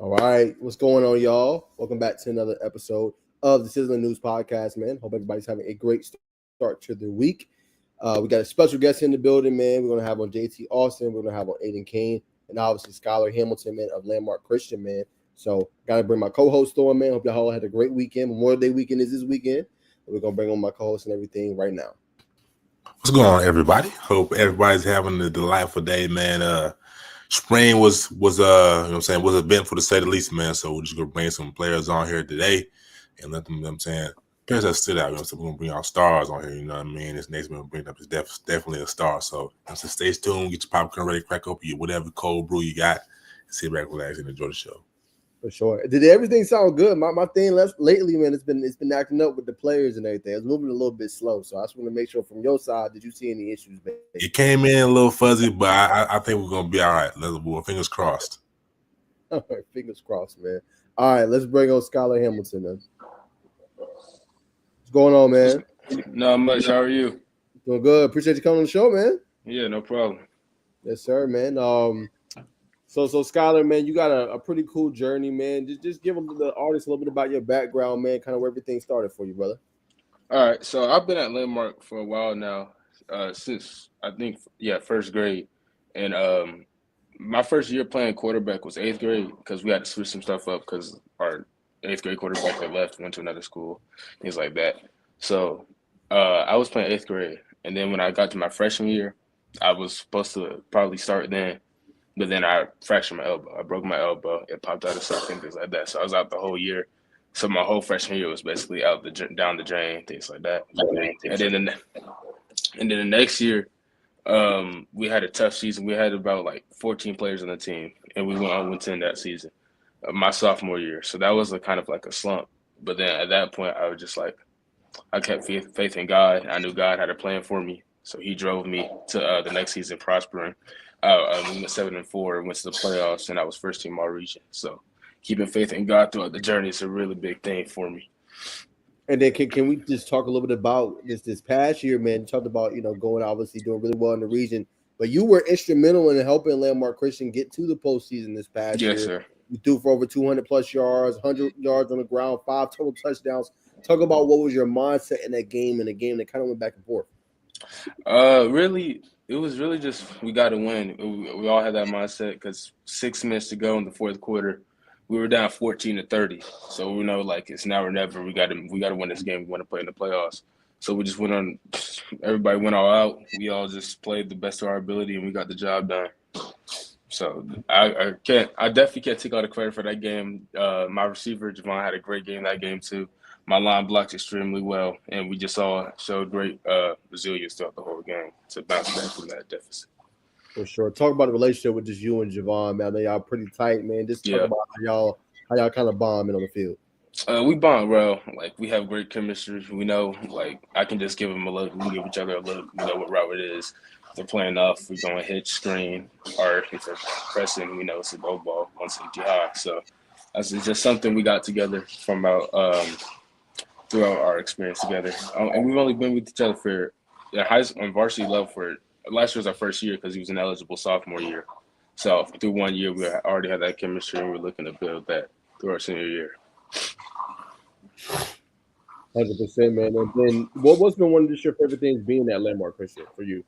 All right, what's going on, y'all? Welcome back to another episode of the Sizzling News Podcast, man. Hope everybody's having a great start to their week. We got a special guest in the building, man. We're gonna have on JT Austin. We're gonna have on Ayden Cain, and obviously Skylar Hamilton, man, of Landmark Christian, man. So gotta bring my co-host on, man. Hope y'all had a great weekend. Memorial Day weekend is this weekend. We're gonna bring on my co-host and everything right now. What's going on, everybody? Hope everybody's having a delightful day, man. Spring was was an event for the say the least, man. So we're just gonna bring some players on here today and let them, players that stood out. So we're gonna bring our stars on here. You know what I mean? This next one we're bringing up is definitely a star. So stay tuned, get your popcorn ready, crack open your whatever cold brew you got, and sit back, relax, and enjoy the show. For sure. Did everything sound good? My thing lately, man, it's been acting up with the players and everything. It's moving a little bit slow. So I just want to make sure from your side, did you see any issues, man? It came in a little fuzzy, but I think we're gonna be all right. Fingers crossed. All right, fingers crossed, man. All right, let's bring on Skylar Hamilton, man. What's going on, man? Not much. How are you? Doing good. Appreciate you coming on the show, man. Yeah, no problem. Yes, sir, man. So Skylar, man, you got a pretty cool journey, man. Just give them the artists a little bit about your background, man, kind of where everything started for you, brother. All right, so I've been at Landmark for a while now, since I think first grade, and my first year playing quarterback was eighth grade because we had to switch some stuff up because our eighth grade quarterback had left, went to another school, things like that. So I was playing eighth grade, and then when I got to my freshman year, I was supposed to probably start then. But then I fractured my elbow. I broke my elbow. It popped out of something, things like that. So I was out the whole year. So my whole freshman year was basically out down the drain, things like that. And then the next year, we had a tough season. We had about like 14 players on the team, and we went on 10 that season, my sophomore year. So that was a kind of like a slump. But then at that point, I was just like, I kept faith in God. I knew God had a plan for me. So he drove me to the next season prospering. We went 7-4, went to the playoffs, and I was first team all region. So keeping faith in God throughout the journey is a really big thing for me. And then can we just talk a little bit about this past year, man? You talked about, going obviously doing really well in the region, but you were instrumental in helping Landmark Christian get to the postseason this past year. Yes, sir. You threw for over 200 plus yards, 100 yards on the ground, 5 total touchdowns. Talk about what was your mindset in that game, and a game that kind of went back and forth. Really, it was really just we got to win. We all had that mindset because 6 minutes to go in the fourth quarter, we were down 14-30. So we know like it's now or never. We got to win this game. We want to play in the playoffs. So we just went on. Everybody went all out. We all just played the best of our ability, and we got the job done. So I definitely can't take all the credit for that game. My receiver Javon had a great game that game too. My line blocked extremely well, and we just all showed great resilience throughout the whole game to bounce back from that deficit. For sure. Talk about the relationship with just you and Javon, man. I know y'all pretty tight, man. Just talk about how y'all kind of bonding on the field. We bond well. Like we have great chemistry. We know, like I can just give them a look. We give each other a look. We know what route it is. If they're playing off, we're going to hitch, screen, or if they're pressing, we know it's a go ball, 160 high. So that's just something we got together from throughout our experience together. And we've only been with each other for high school and varsity level for last year was our first year because he was an eligible sophomore year. So through 1 year, we already had that chemistry, and we're looking to build that through our senior year. 100%, man. And then what's been one of your favorite things being at Landmark Christian for you?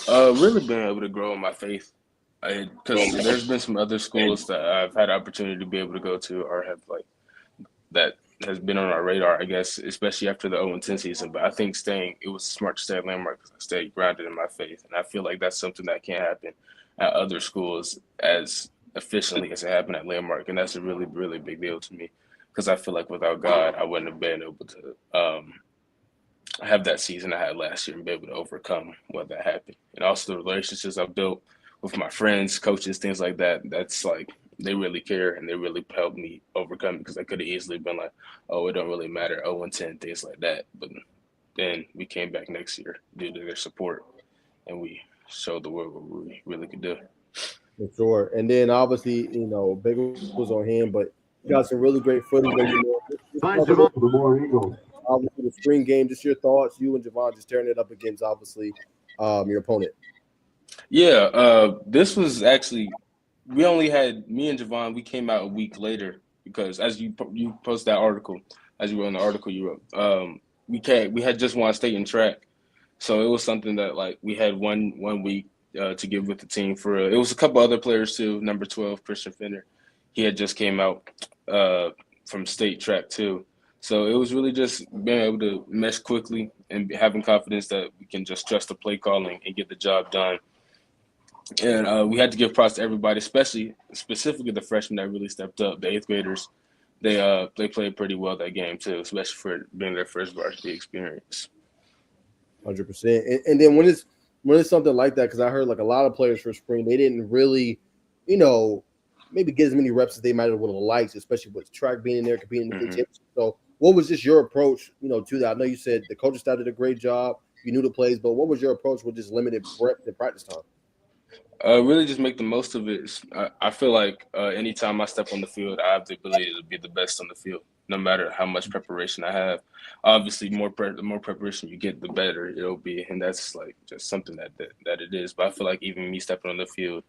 Really being able to grow in my faith. Because there's been some other schools that I've had opportunity to be able to go to or have like that has been on our radar, I guess, especially after the 0-10 season. But I think it was smart to stay at Landmark because I stayed grounded in my faith. And I feel like that's something that can't happen at other schools as efficiently as it happened at Landmark. And that's a really, really big deal to me because I feel like without God, I wouldn't have been able to have that season I had last year and be able to overcome what that happened. And also the relationships I've built with my friends, coaches, things like that, that's like, they really care and they really helped me overcome because I could have easily been like, oh, it don't really matter, 0-10, things like that. But then we came back next year due to their support and we showed the world what we really could do. For sure. And then obviously, big was on him, but you got some really great footage. Obviously, the spring game, just your thoughts, you and Javon just tearing it up against, obviously, your opponent. Yeah, this was actually we only had me and Javon. We came out a week later because as you post that article, as you wrote in the article you wrote, we had just won state in track, so it was something that like we had one week to give with the team for. It was a couple other players too. Number 12, Christian Fenner, he had just came out from state track too. So it was really just being able to mesh quickly and having confidence that we can just trust the play calling and get the job done. And we had to give props to everybody, specifically the freshmen that really stepped up. The eighth graders, they played pretty well that game too, especially for being their first varsity experience. 100%. And then when it's something like that, because I heard like a lot of players for spring, they didn't really, maybe get as many reps as they might have would have liked, especially with track being in there competing in the big championship. So, what was just your approach, to that? I know you said the coaching staff did a great job. You knew the plays, but what was your approach with just limited reps and practice time? Really just make the most of it. I feel like anytime I step on the field, I have the ability to be the best on the field, no matter how much preparation I have. Obviously, the more preparation you get, the better it'll be, and that's like just something that it is. But I feel like even me stepping on the field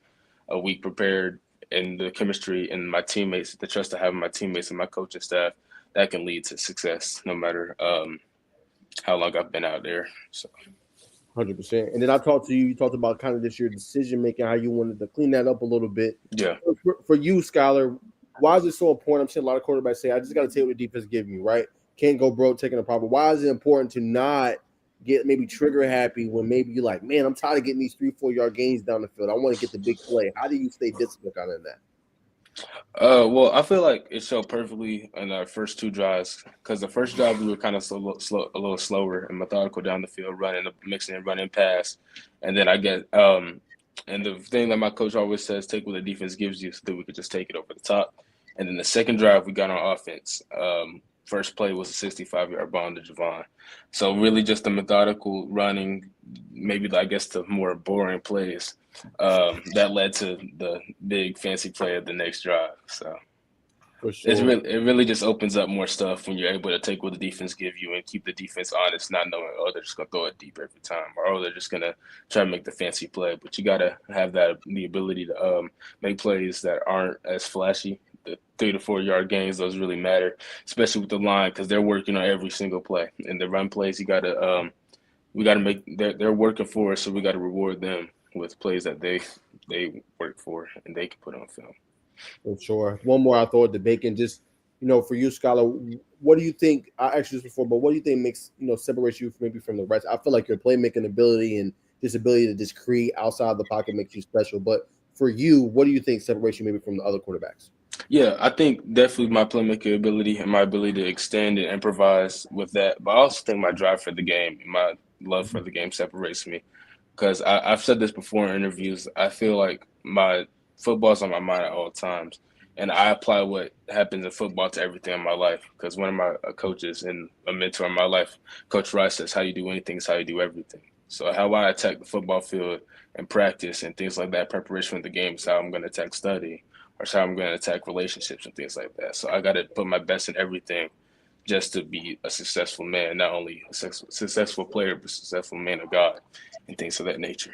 a week prepared, and the chemistry and my teammates, the trust I have in my teammates and my coaching staff, that can lead to success, no matter how long I've been out there. So. 100%. And then I talked to you. You talked about kind of just your decision making, how you wanted to clean that up a little bit. Yeah. For you, Skylar, why is it so important? I'm seeing a lot of quarterbacks say, "I just got to take what the defense give me." Right? Can't go broke taking a problem. Why is it important to not get maybe trigger happy when maybe you're like, "Man, I'm tired of getting these 3-4 yard gains down the field. I want to get the big play." How do you stay disciplined kind of in that? Well, I feel like it showed perfectly in our first two drives because the first drive we were kind of a little slower and methodical down the field, mixing and running pass, and then and the thing that my coach always says, take what the defense gives you, so that we could just take it over the top. And then the second drive we got on offense. First play was a 65-yard ball to Javon, so really just the methodical running, maybe I guess the more boring plays. That led to the big fancy play of the next drive. So For sure. it really just opens up more stuff when you're able to take what the defense give you and keep the defense honest, not knowing, they're just gonna throw it deep every time, or they're just gonna try to make the fancy play. But you gotta have the ability to make plays that aren't as flashy. The 3 to 4 yard gains, those really matter, especially with the line, because they're working on every single play. And the run plays, we gotta make they're working for us, so we gotta reward them with plays that they work for and they can put on film. For sure. One more I throw at the Bacon. Just, for you, Skylar, what do you think? I asked you this before, but what do you think makes, separates you maybe from the rest? I feel like your playmaking ability and this ability to just create outside the pocket makes you special. But for you, what do you think separates you maybe from the other quarterbacks? Yeah, I think definitely my playmaking ability and my ability to extend and improvise with that. But I also think my drive for the game and my love for the game separates me. Because I've said this before in interviews, I feel like my football's on my mind at all times. And I apply what happens in football to everything in my life. Because one of my coaches and a mentor in my life, Coach Rice, says, how you do anything is how you do everything. So how I attack the football field and practice and things like that, preparation for the game, is how I'm going to attack study, or how I'm going to attack relationships and things like that. So I got to put my best in everything just to be a successful man, not only a successful player, but a successful man of God and things of that nature.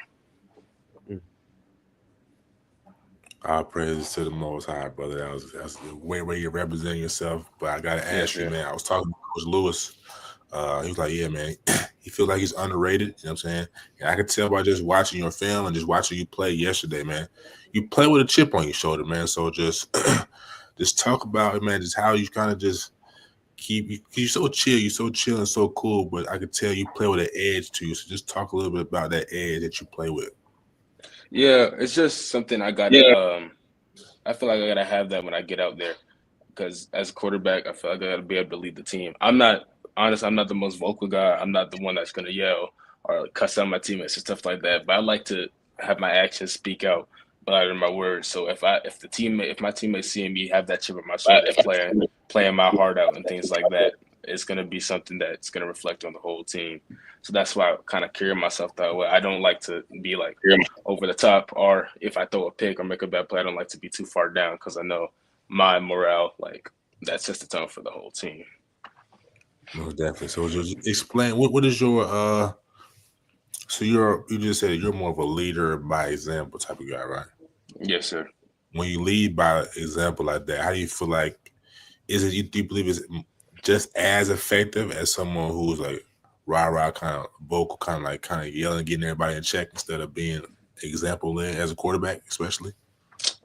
All praises to the Most High, brother. That's the way you're representing yourself. But I gotta ask you, man. I was talking to Coach Lewis. He was like, "Yeah, man, he feels like he's underrated." You know what I'm saying? And I could tell by just watching your film and just watching you play yesterday, man. You play with a chip on your shoulder, man. So just talk about it, man. Just how you kind of just you're so chill, and so cool, but I could tell you play with an edge to you. So just talk a little bit about that edge that you play with. Yeah, it's just something I gotta. I feel like I gotta have that when I get out there, because as a quarterback, I feel like I gotta be able to lead the team. I'm not the most vocal guy. I'm not the one that's gonna yell or cuss out my teammates and stuff like that. But I like to have my actions speak out louder than my words. So if my teammates see me have that chip on my shoulder, playing my heart out and things like that, it's gonna be something that's gonna reflect on the whole team. So that's why I kind of carry myself that way. I don't like to be like over the top, or if I throw a pick or make a bad play, I don't like to be too far down, because I know my morale, like, that sets the tone for the whole team. Most definitely. So just explain what is your so you just said you're more of a leader by example type of guy, right? Yes, sir. when you lead by example like that, how do you feel like do you believe it's just as effective as someone who's like rah kind of vocal, kind of yelling, getting everybody in check instead of being example led as a quarterback, especially?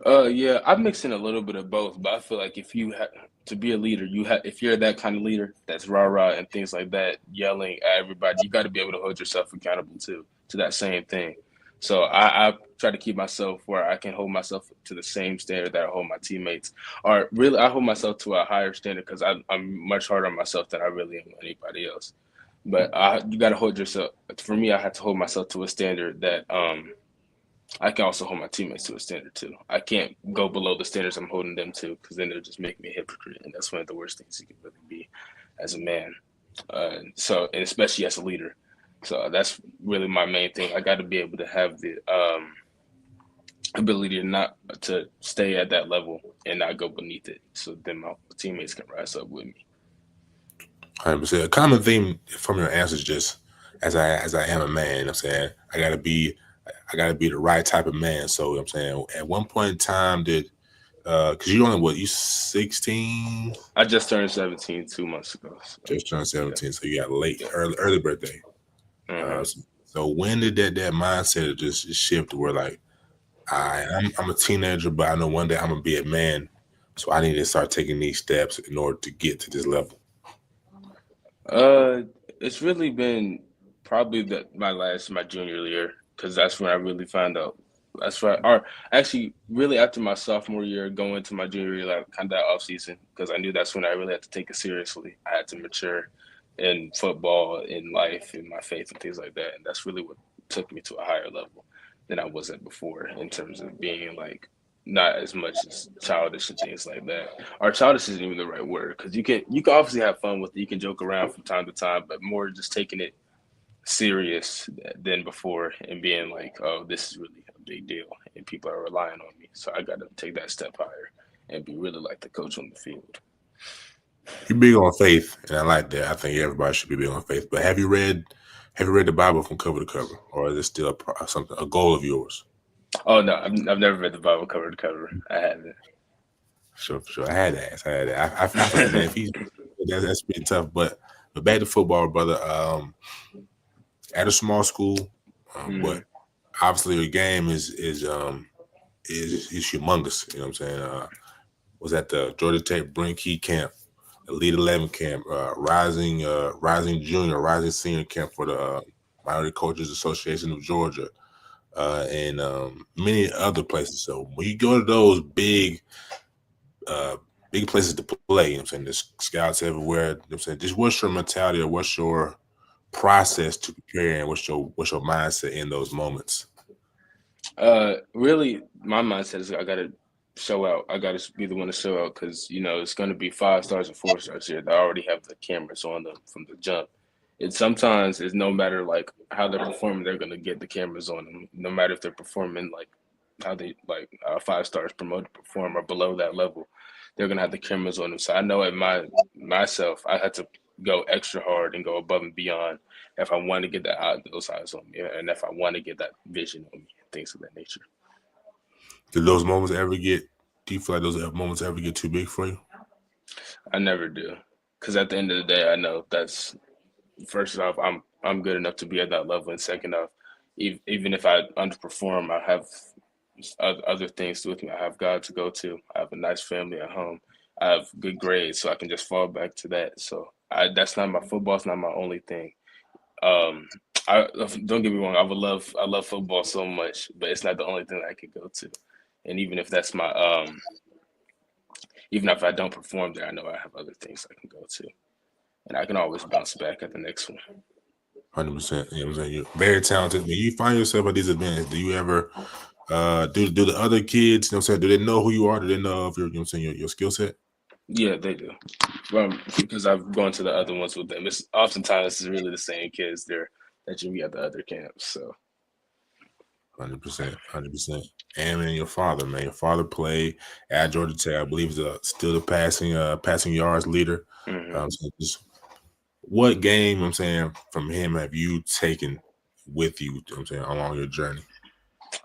Yeah, I'm mixing a little bit of both, but I feel like if you have to be a leader, if you're that kind of leader that's rah and things like that, yelling at everybody, you got to be able to hold yourself accountable to that same thing. So I try to keep myself where I can hold myself to the same standard that I hold my teammates, or really I hold myself to a higher standard because I'm much harder on myself than I really am on anybody else. But you got to hold yourself. For me, I have to hold myself to a standard that I can also hold my teammates to a standard too. I can't go below the standards I'm holding them to because then they'll just make me a hypocrite, and that's one of the worst things you can really be as a man. And especially as a leader. So that's really my main thing. I got to be able to have the ability to not to stay at that level and not go beneath it, so then my teammates can rise up with me. 100%. A common theme from your answers, just as I am a man, you know what I'm saying, I gotta be the right type of man. So you know what I'm saying, at one point in time, did because you only you 16? I just turned 17 2 months ago. So. Just turned 17, yeah. so you got early birthday. Mm-hmm. So when did that mindset just shift where like I'm a teenager, but I know one day I'm gonna be a man, so I need to start taking these steps in order to get to this level? It's really been probably my junior year because that's when I really found out. That's right. Or actually, really after my sophomore year, going into my junior year, like kind of that off season, because I knew that's when I really had to take it seriously. I had to mature in football, in life, in my faith, and things like that. And that's really what took me to a higher level than I was at before in terms of being like not as much as childish and things like that. Or childish isn't even the right word because you can obviously have fun with it. You can joke around from time to time, but more just taking it serious than before and being like, oh, this is really a big deal and people are relying on me. So I got to take that step higher and be really like the coach on the field. You're big on faith, and I like that. I think everybody should be big on faith. But have you read the Bible from cover to cover, or is it still a goal of yours? Oh no, I've never read the Bible cover to cover. I haven't. Sure. I had to ask. I feel like, man, if he's that's pretty tough. But back to football, brother. At a small school, but obviously your game is humongous. You know what I'm saying? Was at the Georgia Tech Brent Key camp, Elite 11 camp, rising junior, rising senior camp for the Minority Coaches Association of Georgia, and many other places. So when you go to those big places to play, you know what I'm saying, there's scouts everywhere. You know what I'm saying, just what's your mentality or what's your process to prepare and what's your mindset in those moments? Really, my mindset is I got to show out. I got to be the one to show out because, it's going to be 5 stars and 4 stars here that already have the cameras on them from the jump. And sometimes it's no matter like how they're performing, they're going to get the cameras on them. No matter if they're performing like how they 5 stars promoted perform or below that level, they're going to have the cameras on them. So I know at myself, I had to go extra hard and go above and beyond if I want to get those eyes on me and if I want to get that vision on me, things of that nature. Do you feel like those moments ever get too big for you? I never do. Because at the end of the day, I know that's, first off, I'm good enough to be at that level. And second off, even if I underperform, I have other things with me. I have God to go to. I have a nice family at home. I have good grades, so I can just fall back to that. So that's not my football's not my only thing. Don't get me wrong. I love football so much, but it's not the only thing that I could go to. And even if that's my even if I don't perform there, I know I have other things I can go to, and I can always bounce back at the next one. 100%. You know what I'm saying? You're very talented. When you find yourself at these events, do you ever do the other kids, you know what I'm saying, do they know who you are? Do they know of your, you know what I'm saying, your skill set? Yeah, they do. Because I've gone to the other ones with them. It's oftentimes it's really the same kids there that you meet at the other camps. So 100%. And then your father played at Georgia Tech. I believe he's still the passing yards leader. mm-hmm. So just what game, you know what I'm saying, from him have you taken with you, you know what I'm saying, along your journey?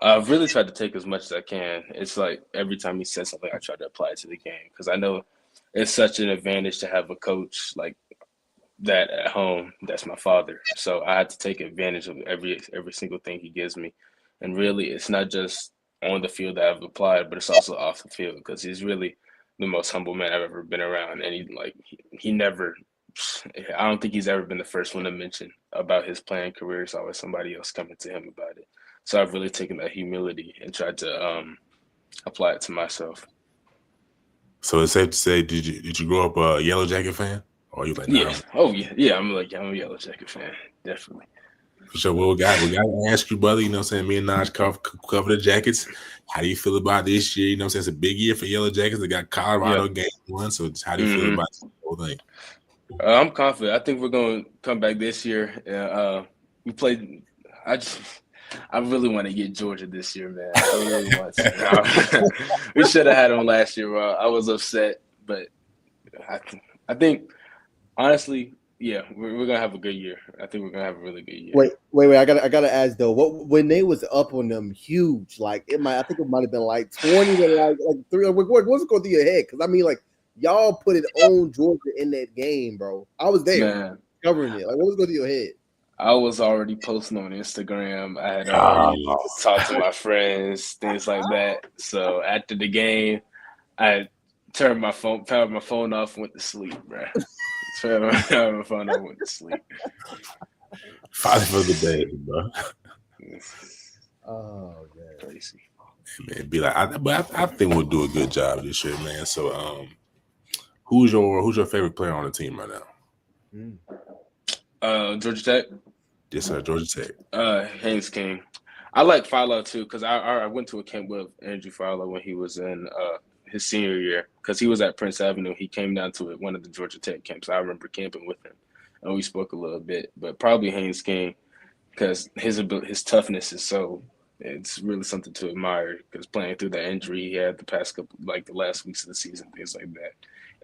I've really tried to take as much as I can. It's like every time he says something, I try to apply it to the game because I know it's such an advantage to have a coach like that at home. That's my father. So I had to take advantage of every single thing he gives me. And really, it's not just on the field that I've applied, but it's also off the field because he's really the most humble man I've ever been around. And he never, I don't think he's ever been the first one to mention about his playing career. It's always somebody else coming to him about it. So I've really taken that humility and tried to apply it to myself. So it's safe to say, did you grow up a Yellow Jacket fan? Or are you like, nah? Yeah. Oh yeah. I'm a Yellow Jacket fan, definitely. For sure. Well, we got to ask you, brother. You know what I'm saying? Me and Naj cover the Jackets. How do you feel about this year? You know what I'm saying? It's a big year for Yellow Jackets. They got Colorado game 1. So how do you feel about the whole thing? I'm confident. I think we're going to come back this year. We played. I really want to get Georgia this year, man. I really want to. We should have had them last year, bro. I was upset, but I think honestly, yeah, we're gonna have a good year. I think we're gonna have a really good year. Wait. I gotta ask though. When they was up on them huge, like I think it might have been like 20 to like 3. What's going through your head? Because I mean, like y'all put it on Georgia in that game, bro. I was there, man, covering it. Like what was going through your head? I was already posting on Instagram. I had already talked to my friends, things like that. So after the game, I powered my phone off, went to sleep, bro. Turned my phone off, went to sleep. Fight for the day, bro. Oh man, crazy. Man, be like, I think we'll do a good job this year, man. So, who's your favorite player on the team right now? Georgia Tech. Yes, sir, Georgia Tech. Cain. I like Philo too because I went to a camp with Andrew Philo when he was in his senior year because he was at Prince Avenue. He came down to one of the Georgia Tech camps. I remember camping with him, and we spoke a little bit. But probably Cain because his toughness is it's really something to admire. Because playing through that injury he had the past couple, like the last weeks of the season, things like that,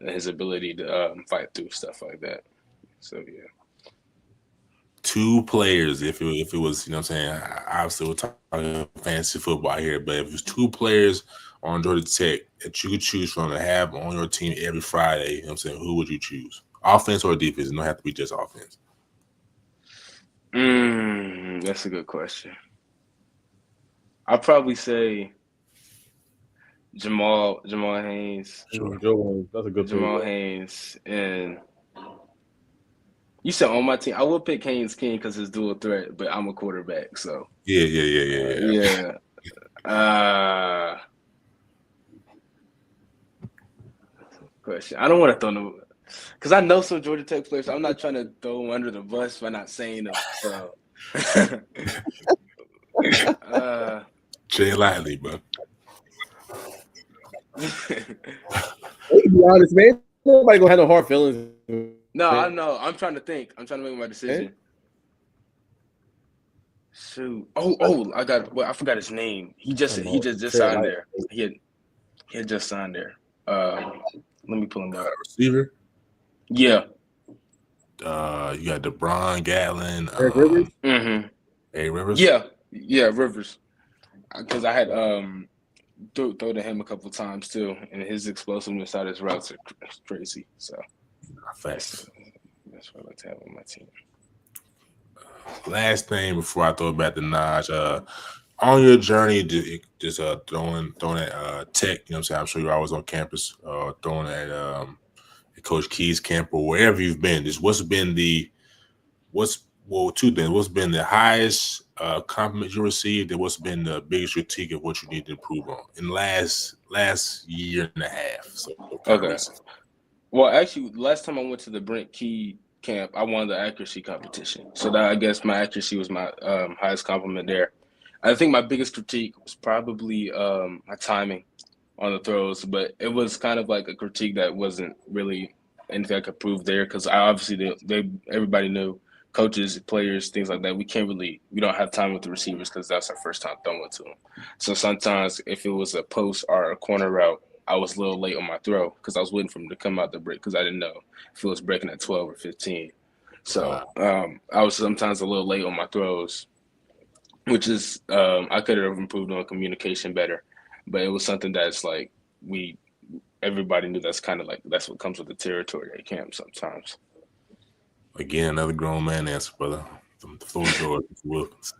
and his ability to fight through stuff like that. So yeah. 2 players, if it was, you know what I'm saying, obviously we're talking fantasy football here, but if it was 2 players on Georgia Tech that you could choose from to have on your team every Friday, you know what I'm saying, who would you choose? Offense or defense? It don't have to be just offense. That's a good question. I'll probably say Jamal Haynes. Sure. That's a good Jamal Haynes and you said on my team, I would pick Cain because it's dual threat, but I'm a quarterback, so Yeah. Question. I don't want to throw no, because I know some Georgia Tech players. So I'm not trying to throw them under the bus by not saying them. So, Jay lightly, bro. Be honest, man. Nobody gonna have no hard feelings. No, I know. I'm trying to think. I'm trying to make my decision. Okay. Shoot. Oh, I forgot his name. He just signed there. He had just signed there. Let me pull him up. Receiver? Yeah. You got DeBron Gatlin. Rivers? Rivers? Yeah, Rivers. Because I had throw to him a couple times too, and his explosiveness out of his routes are crazy. So that's what I like to have on my team. Last thing before I throw it back to Naj, on your journey, just throwing at Tech, you know what I'm saying? I'm sure you're always on campus, throwing at Coach Key's camp or wherever you've been. Just two things. What's been the highest compliment you received, and what's been the biggest critique of what you need to improve on in the last year and a half? So okay. Well, actually, last time I went to the Brent Key camp, I won the accuracy competition. So that I guess my accuracy was my highest compliment there. I think my biggest critique was probably my timing on the throws, but it was kind of like a critique that wasn't really anything I could prove there because everybody knew, coaches, players, things like that. We don't have time with the receivers because that's our first time throwing to them. So sometimes if it was a post or a corner route, I was a little late on my throw because I was waiting for him to come out the break because I didn't know if it was breaking at 12 or 15. So I was sometimes a little late on my throws. which is I could have improved on communication better, but it was something that's like everybody knew that's kind of like that's what comes with the territory at camp sometimes. Again, another grown man answer, brother. The floor is yours, Mr. Wilkins.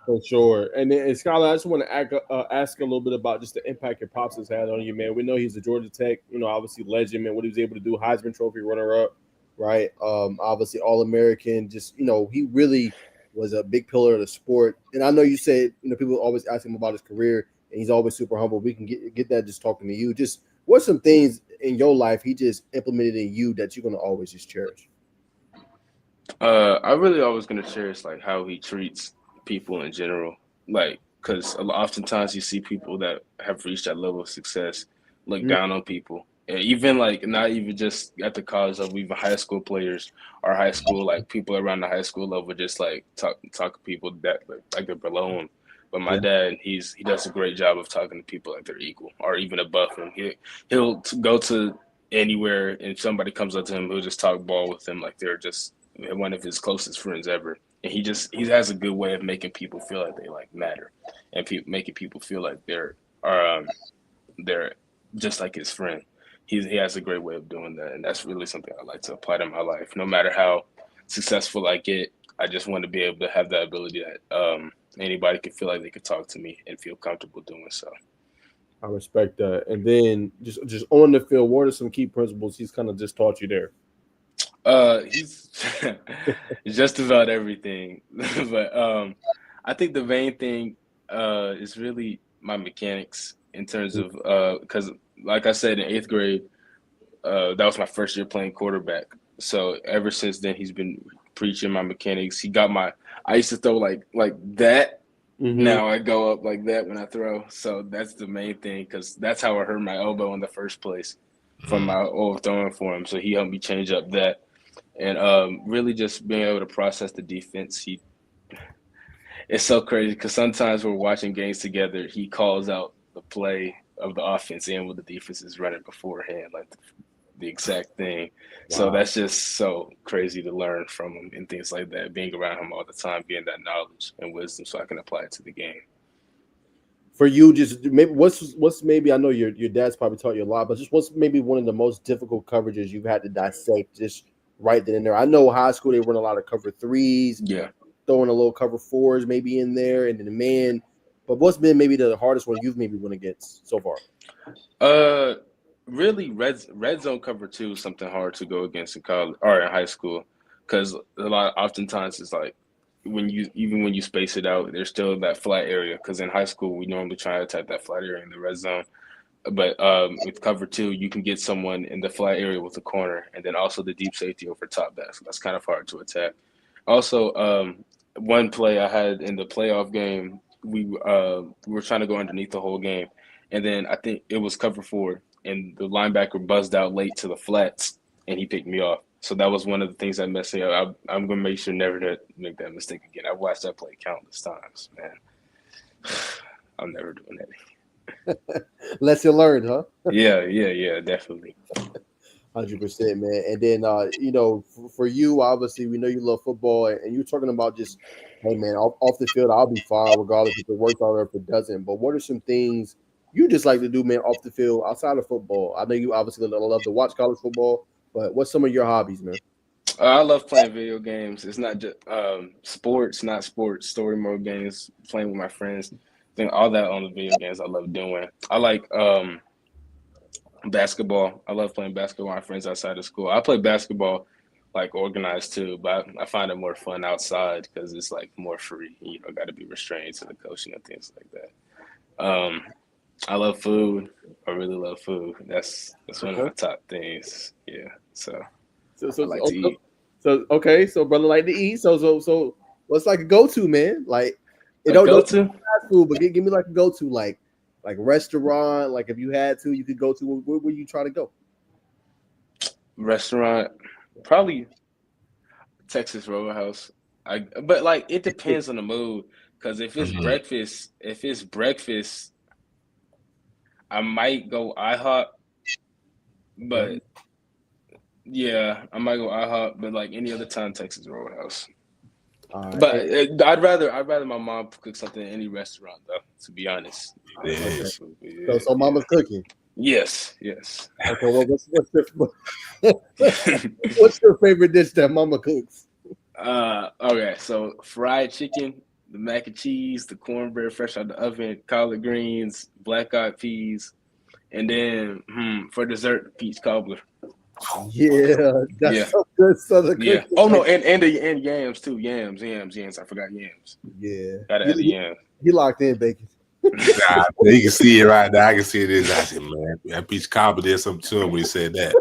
For sure. And then, and Skylar, I just want to ask a little bit about just the impact your pops has had on you, man. We know he's a Georgia Tech, obviously legend, man. What he was able to do, Heisman Trophy runner-up, right? Obviously All-American. Just, he really was a big pillar of the sport. And I know you said, people always ask him about his career, and he's always super humble. We can get that just talking to you. Just what's some things in your life he just implemented in you that you're going to always just cherish? I really always gonna cherish like how he treats people in general, like because oftentimes you see people that have reached that level of success look down on people, and even like not even just at the college level, even high school players or high school like people around the high school level just like talk to people that like they're below him. But my Yeah. dad, he does a great job of talking to people like they're equal or even above him. He'll go to anywhere and somebody comes up to him, he'll just talk ball with them like they're just one of his closest friends ever. And he has a good way of making people feel like they like matter, and making people feel like they're just like his friend. He has a great way of doing that, and that's really something I like to apply to my life. No matter how successful I get, I just want to be able to have that ability that anybody can feel like they could talk to me and feel comfortable doing so. I respect that. And then just on the field, what are some key principles he's kind of just taught you there? He's just about everything, but I think the main thing is really my mechanics in terms of because, like I said, in eighth grade, that was my first year playing quarterback. So ever since then, he's been preaching my mechanics. He got my. I used to throw like that. Mm-hmm. Now I go up like that when I throw. So that's the main thing because that's how I hurt my elbow in the first place from my old throwing for him. So he helped me change up that. And really just being able to process the defense. It's so crazy because sometimes we're watching games together. He calls out the play of the offense and what the defense is running beforehand, like the exact thing. So Wow. that's just so crazy to learn from him and things like that. Being around him all the time, getting that knowledge and wisdom, so I can apply it to the game. For you, just maybe what's maybe I know your dad's probably taught you a lot, but just what's maybe one of the most difficult coverages you've had to dissect just right then and there. I know high school they run a lot of cover threes, Yeah. throwing a little cover fours maybe in there, and then the man. But what's been maybe the hardest one you've maybe went against so far? Really, red zone cover two is something hard to go against in college or in high school, because oftentimes it's like when you space it out, there's still that flat area. Because in high school, we normally try to attack that flat area in the red zone. But with cover two, you can get someone in the flat area with the corner, and then also the deep safety over top that. So that's kind of hard to attack. Also, one play I had in the playoff game, we were trying to go underneath the whole game, and then I think it was cover four, and the linebacker buzzed out late to the flats, and he picked me off. So that was one of the things that messed me up. I'm gonna make sure never to make that mistake again. I've watched that play countless times, man. I'm never doing that. Lesson learned, huh? Yeah, definitely. 100%, man. And then, for you, obviously, we know you love football, and you're talking about just, hey, man, off the field, I'll be fine regardless if it works out or if it doesn't. But what are some things you just like to do, man, off the field outside of football? I know you obviously love to watch college football, but what's some of your hobbies, man? I love playing video games. It's not just sports, not sports, story mode games, playing with my friends. I think all that on the video games I love doing. I like basketball. I love playing basketball with my friends outside of school. I play basketball like organized too, but I find it more fun outside because it's like more free. You know, got to be restrained to the coaching and things like that. I love food. I really love food. That's one of my top things. Yeah. So So, I so, like so, to eat. okay, so brother like to eat. So, what's like a go-to, man? Like, it A don't go-to fast food, but give me like a go-to, like restaurant. Like if you had to, you could go to. Where you try to go? restaurant, probably Texas Roadhouse. But like it depends on the mood. Cause if it's breakfast, I might go IHOP. Okay. But yeah, I might go IHOP. But like any other time, Texas Roadhouse. All right. But I'd rather my mom cook something in any restaurant though. To be honest. It Okay. is. So mama's cooking. Yes. Okay. Well, what's your favorite dish that mama cooks? Okay. So fried chicken, the mac and cheese, the cornbread fresh out the oven, collard greens, black eyed peas, and then for dessert, peach cobbler. Yeah, that's Yeah. some good southern Yeah. cooking. Oh no, and yams too. Yams. I forgot yams. Yeah. Gotta add the yams. You locked in, Bacon. Nah, you can see it right now. I can see it is. I said, man, that peach cobbler did something to him when he said that.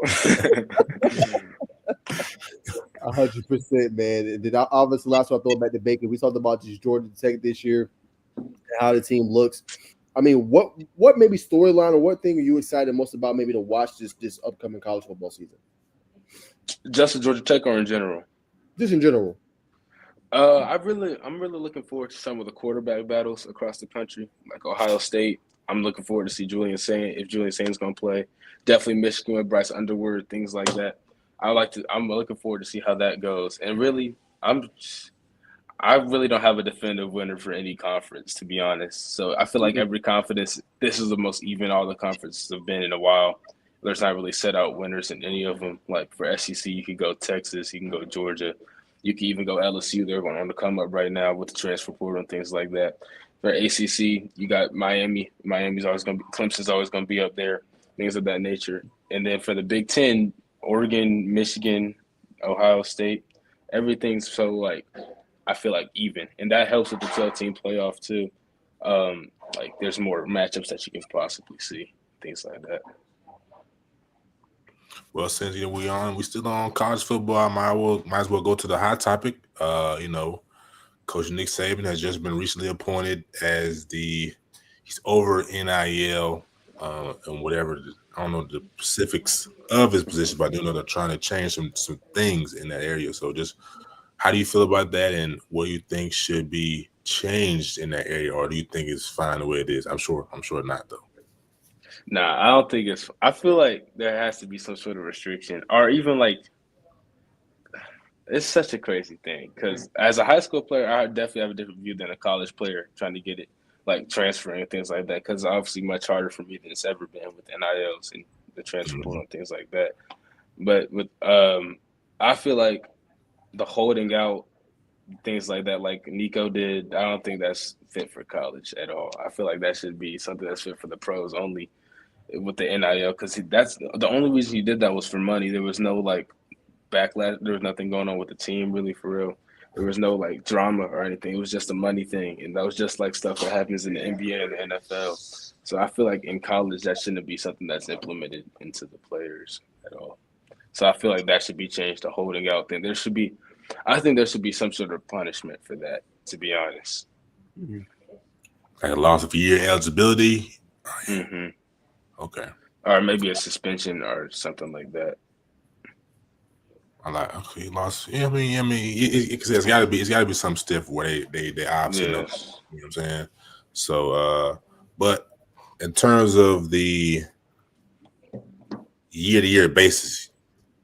100%, man. And then obviously, last one I throw back to Bacon. We talked about just Georgia Tech this year and how the team looks. I mean, what maybe storyline or what thing are you excited most about maybe to watch this upcoming college football season? Just at Georgia Tech or in general? Just in general. I'm really looking forward to some of the quarterback battles across the country, like Ohio State. I'm looking forward to see Julian Saint if Julian Saint's going to play. Definitely Michigan with Bryce Underwood, things like that. I'm looking forward to see how that goes. And really, I really don't have a definitive winner for any conference, to be honest. So I feel like every conference, this is the most even all the conferences have been in a while. There's not really set out winners in any of them. Like for SEC, you could go Texas, you can go Georgia. You can even go LSU. They're going on the come up right now with the transfer portal and things like that. For ACC, you got Miami. Clemson's always going to be up there, things of that nature. And then for the Big Ten, Oregon, Michigan, Ohio State, everything's so like I feel like even, and that helps with the 12-team playoff too. Like there's more matchups that you can possibly see, things like that. Well, since we still on college football, I might as well go to the hot topic. Coach Nick Saban has just been recently appointed as he's over NIL and whatever. I don't know the specifics of his position, but I do know they're trying to change some things in that area. So just how do you feel about that, and what do you think should be changed in that area, or do you think it's fine the way it is? I'm sure not though. Nah, I don't think it's. I feel like there has to be some sort of restriction, or even like it's such a crazy thing. Because as a high school player, I definitely have a different view than a college player trying to get it, like transferring and things like that. Because obviously much harder for me than it's ever been with NILs and the transfer portal and things like that. But with I feel like the holding out things like that, like Nico did, I don't think that's fit for college at all. I feel like that should be something that's fit for the pros only with the NIL, because that's the only reason he did that was for money. There was no like backlash. There was nothing going on with the team really for real. There was no like drama or anything. It was just a money thing, and that was just like stuff that happens in the NBA and the NFL. So I feel like in college that shouldn't be something that's implemented into the players at all. So I feel like that should be changed to holding out thing. I think there should be some sort of punishment for that, to be honest. Like a loss of year eligibility. Mm-hmm. Okay. Or maybe a suspension or something like that. I like he lost. Yeah, I mean, it's got to be some stiff where they obviously know. You know what I'm saying? So, but in terms of the year-to-year basis,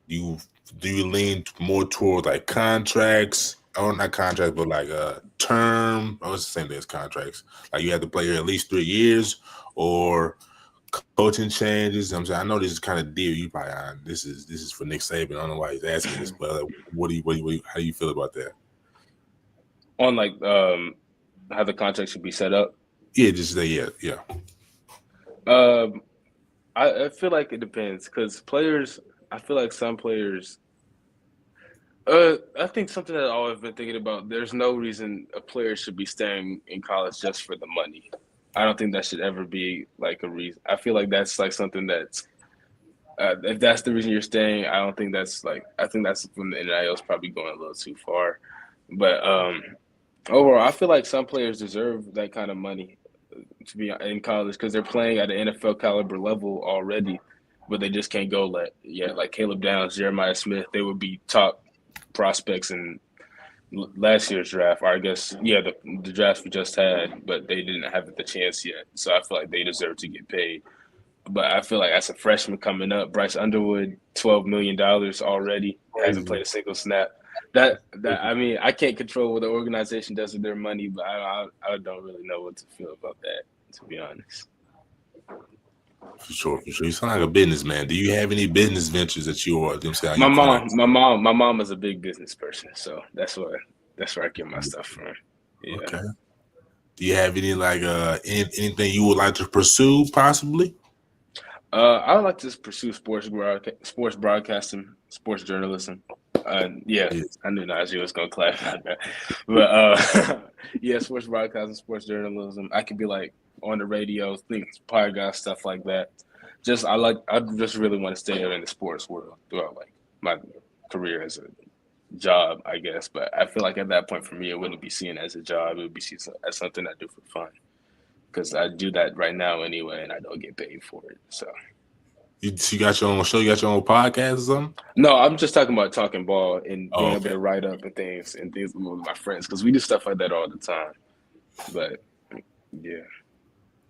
do you lean more towards like contracts? Or not contracts, but like a term. Oh, it's the same thing as contracts. Like you have to play here at least 3 years, or coaching changes. I'm saying I know this is kind of deal. You probably this is for Nick Saban. I don't know why he's asking this, but how do you feel about that? On like how the contract should be set up. Yeah, just say yeah. I feel like it depends because players. I feel like some players. I think something that I've always been thinking about. There's no reason a player should be staying in college just for the money. I don't think that should ever be like a reason. I feel like that's like something that's if that's the reason you're staying, I don't think that's like. I think that's when the NIL is probably going a little too far. But overall, I feel like some players deserve that kind of money to be in college because they're playing at an NFL caliber level already, but they just can't go like Caleb Downs, Jeremiah Smith. They would be top prospects in last year's draft, or I guess the draft we just had, but they didn't have the chance yet. So I feel like they deserve to get paid. But I feel like as a freshman coming up, Bryce Underwood, $12 million already, hasn't played a single snap. I mean, I can't control what the organization does with their money, but I don't really know what to feel about that, to be honest. For sure. You sound like a businessman. Do you have any business ventures that you are? My mom is a big business person, so that's where I get my stuff from. Yeah. Okay. Do you have any anything you would like to pursue, possibly? I would like to pursue sports broadcasting, sports journalism. Yeah, I knew Najee was gonna clap on that, but yeah, sports broadcasting, sports journalism. I could be like on the radio, podcast, stuff like that. I just really want to stay in the sports world throughout like my career as a job, I guess. But I feel like at that point for me, it wouldn't be seen as a job. It would be seen as something I do for fun because I do that right now anyway, and I don't get paid for it. So you got your own show, you got your own podcast or something? No, I'm just talking about talking ball and being able to write up and things with my friends because we do stuff like that all the time. But yeah.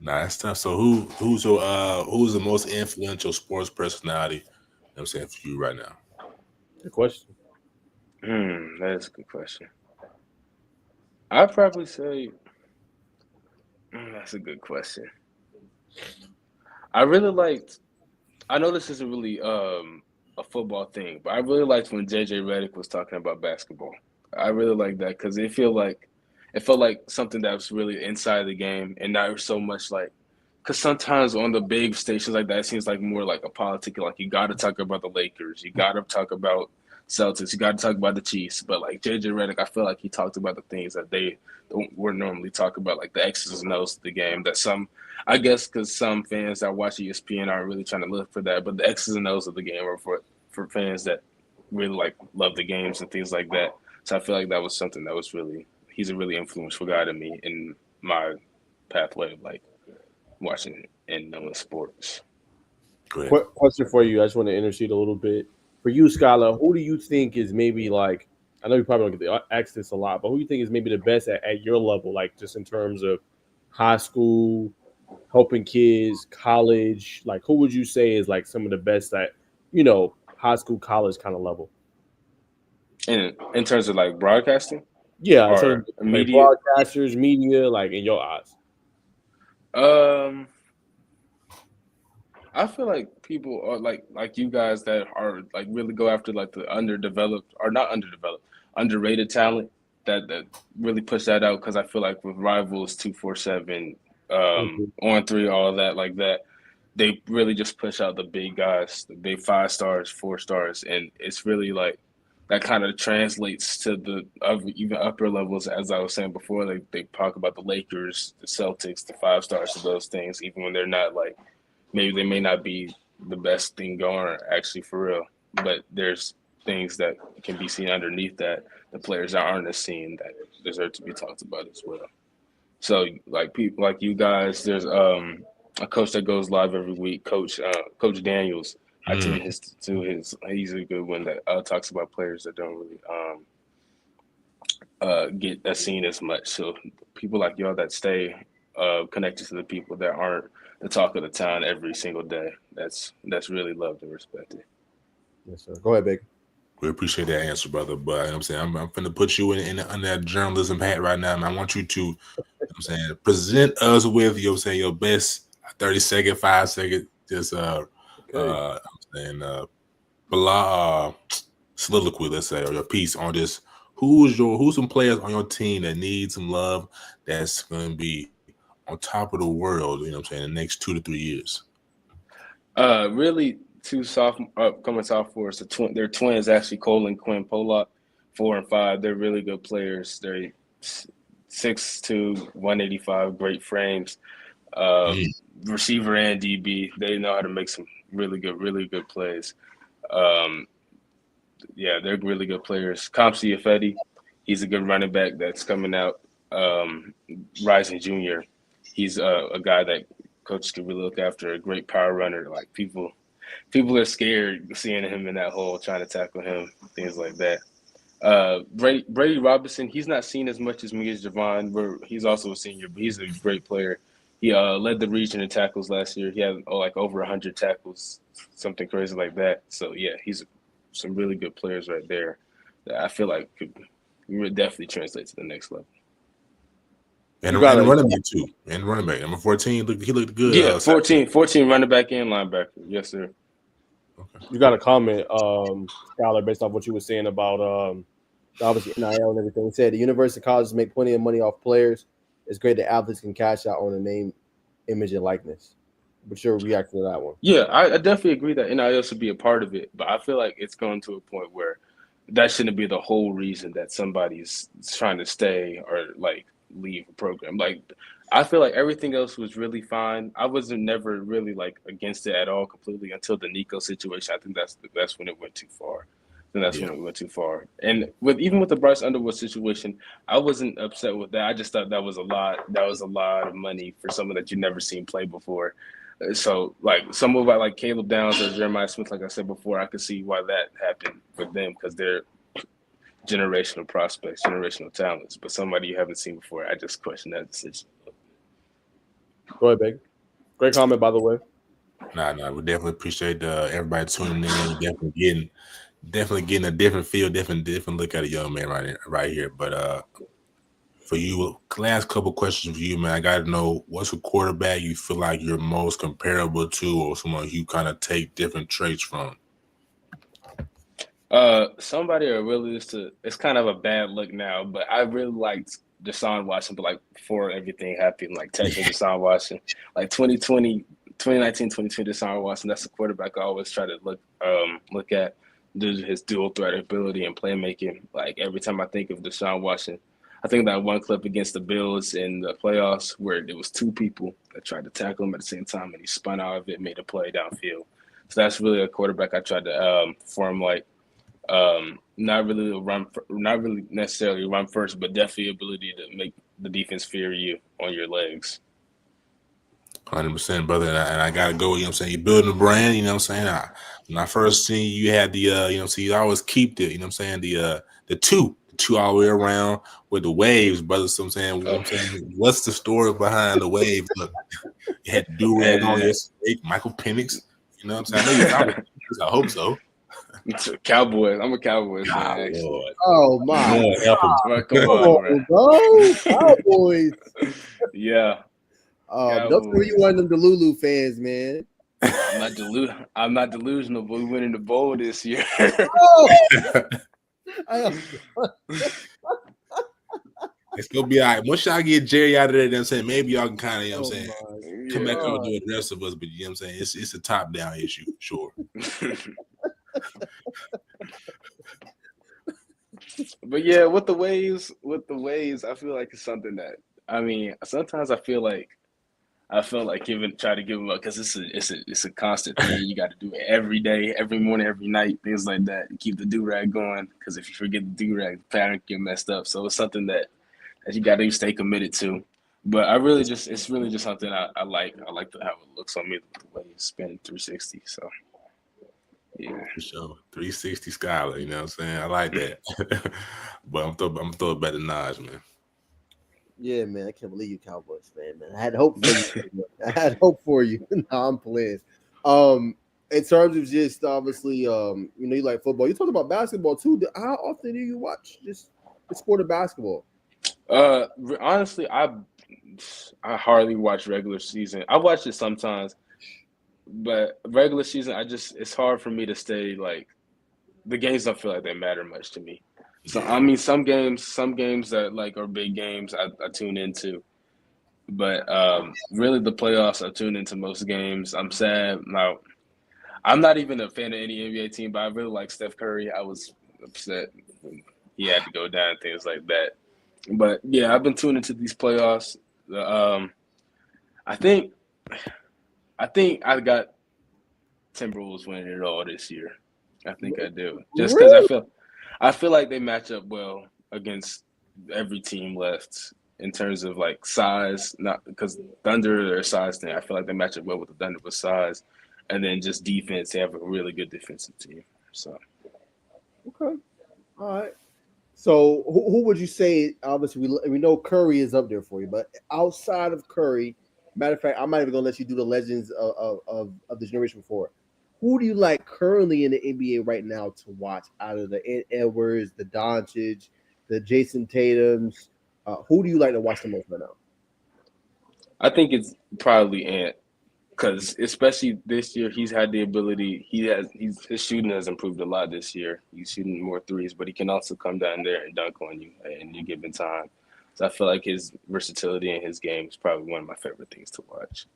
Nah, that's tough. So who's the most influential sports personality? You know what I'm saying for you right now? Good question. That is a good question. I'd probably say that's a good question. I know this isn't really a football thing, but I really liked when JJ Redick was talking about basketball. I really like that because it felt like something that was really inside the game and not so much like because sometimes on the big stations like that it seems like more like a politic. Like you got to talk about the Lakers, you got to talk about Celtics, you got to talk about the Chiefs. But like JJ Redick, I feel like he talked about the things that they wouldn't normally talk about, like the X's and O's of the game. That I guess because some fans that watch ESPN aren't really trying to look for that, but the X's and O's of the game are for fans that really like love the games and things like that. So I feel like that was something that was really he's a really influential guy to me in my pathway of like watching and knowing sports. Question for you. I just want to intercede a little bit. For you, Skylar, who do you think is maybe like, I know you probably don't get to ask this a lot, but who do you think is maybe the best at your level, like just in terms of high school, helping kids, college? Like, who would you say is like some of the best at, high school, college kind of level? In terms of like broadcasting? Yeah, or media, like broadcasters, media, like in your eyes. I feel like people are like you guys that are like really go after like the underrated talent that really push that out because I feel like with Rivals 247, On 3, all that like that, they really just push out the big guys, the big 5 stars, 4 stars, and it's really like that kind of translates to the even upper levels. As I was saying before, they talk about the Lakers, the Celtics, the 5 stars of those things, even when they're not like, maybe they may not be the best thing going actually for real, but there's things that can be seen underneath that the players aren't as seen that deserve to be talked about as well. So like people like you guys, there's a coach that goes live every week, Coach Daniels. I tune he's a good one that talks about players that don't really get that seen as much. So people like y'all that stay connected to the people that aren't the talk of the town every single day. That's really loved and respected. Yes, sir. Go ahead, Bacon. We appreciate that answer, brother. But you know what I'm saying I'm going to put you in that journalism hat right now, and I want you to present us with your best 30-second, 5-second, just soliloquy, let's say, or your piece on this. Who's some players on your team that need some love that's going to be on top of the world, in the next 2 to 3 years? Really, 2 upcoming sophomores. They're twins, actually. Cole and Quinn Pollock, 4 and 5. They're really good players. They're 6'2", 185, great frames. Receiver and DB. They know how to make some really good plays. Yeah, they're really good players. Kamsi Ifedi, he's a good running back that's coming out. Rising junior. He's a guy that coaches can really look after, a great power runner. Like people are scared seeing him in that hole, trying to tackle him, things like that. Brady Robinson, he's not seen as much as me as Javon. He's also a senior, but he's a great player. He led the region in tackles last year. He had like over 100 tackles, something crazy like that. So yeah, he's some really good players right there. that I feel like could definitely translate to the next level. And running back too. And running back. Number 14, he looked good. Yeah, 14 running back and linebacker. Yes, sir. Okay. You got a comment, Skylar, based off what you were saying about obviously NIL and everything. He said the university colleges make plenty of money off players. It's great that athletes can cash out on a name, image, and likeness. What's your reaction to that one? Yeah, I definitely agree that NIL should be a part of it, but I feel like it's going to a point where that shouldn't be the whole reason that somebody's trying to stay or like leave a program. Like, I feel like everything else was really fine. I wasn't never really like against it at all completely until the Nico situation. I think that's when it went too far. Then that's when it went too far. And even with the Bryce Underwood situation, I wasn't upset with that. I just thought that was a lot. That was a lot of money for someone that you've never seen play before. So, like, someone like Caleb Downs or Jeremiah Smith, like I said before, I could see why that happened with them because they're generational prospects, generational talents. But somebody you haven't seen before, I just question that decision. Go ahead, Bacon. Great comment, by the way. Nah, we definitely appreciate everybody tuning in. Definitely getting a different feel, different look at a young man right here. But for you, last couple questions for you, man. I got to know what's a quarterback you feel like you're most comparable to, or someone you kind of take different traits from. Somebody I really used to. It's kind of a bad look now, but I really liked Deshaun Watson. But like before everything happened, like technically Deshaun Watson, like 2019, 2020 Deshaun Watson. That's the quarterback I always try to look at due to his dual threat ability and playmaking. Like every time I think of Deshaun Watson, I think that one clip against the Bills in the playoffs where there was two people that tried to tackle him at the same time, and he spun out of it, made a play downfield. So that's really a quarterback I tried to form like. Not really necessarily run first, but definitely ability to make the defense fear you on your legs. 100%, brother. And I gotta go. You know what I'm saying? You're building a brand. You know what I'm saying? When I first seen you had the you know what I'm saying, you always keep the, you know what I'm saying, the two all the way around with the waves, brother. So I'm saying, what's the story behind the waves? Look, you had the do-rag on yesterday, Michael Penix. You know what I'm saying? I know you're probably, I hope so. Cowboys. I'm a Cowboys fan, actually. Oh my! Lord. Come on, bro. Cowboys. Yeah. Don't tell me you one of them Delulu fans, man. I'm not delusional, but we went in the bowl this year. It's gonna be all right. Once y'all get Jerry out of there, I'm saying maybe y'all can kind of, you know what I'm saying, come back over to the rest of us. But you know what I'm saying, it's a top down issue, sure. But yeah, with the waves, I feel like it's something that sometimes I feel like try to give them up because it's a constant thing. You got to do it every day, every morning, every night, things like that. Keep the do-rag going because if you forget the do-rag, the pattern get messed up. So it's something that you got to stay committed to. But it's really just something I like. I like how it looks on me, the way it's spinning 360. So yeah, for sure. 360 Skylar, you know what I'm saying? I like that. But I'm throwing it back to Najeh, man. Yeah, man, I can't believe you Cowboys fan, man. I had hope for you. No, I'm playing. In terms of just obviously, you like football. You talked about basketball too. How often do you watch just the sport of basketball? Honestly, I hardly watch regular season. I watch it sometimes, but regular season, it's hard for me to stay like the games don't feel like they matter much to me. So some games that like are big games I tune into, but really the playoffs I tune into most games. I'm sad now. I'm not even a fan of any NBA team, but I really like Steph Curry. I was upset when he had to go down, things like that. But yeah, I've been tuning into these playoffs. I think I got Timberwolves winning it all this year. I think I do, just because I feel like they match up well against every team left in terms of like size. Not because Thunder are a size thing. I feel like they match up well with the Thunder with size, and then just defense. They have a really good defensive team. So okay, all right. So who would you say? Obviously, we know Curry is up there for you, but outside of Curry, matter of fact, I'm not even gonna let you do the legends of the generation before. who do you like currently in the NBA right now to watch out of the Edwards, the Doncic, the Jason Tatums? Who do you like to watch the most right now? I think it's probably Ant because especially this year, he's had the ability. His shooting has improved a lot this year. He's shooting more threes, but he can also come down there and dunk on you at any given time. So I feel like his versatility in his game is probably one of my favorite things to watch.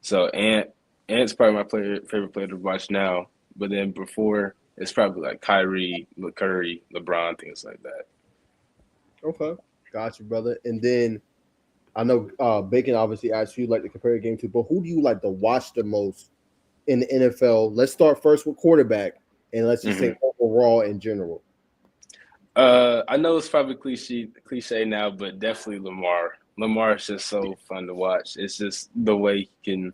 So Ant's probably my favorite player to watch now. But then before, it's probably like Kyrie, Curry, LeBron, things like that. Okay, got you, brother. And then I know Bacon obviously asked you like to compare a game to, but who do you like to watch the most in the NFL? Let's start first with quarterback, and let's just say overall in general. I know it's probably cliche now, but definitely Lamar. Lamar is just so fun to watch. It's just the way he can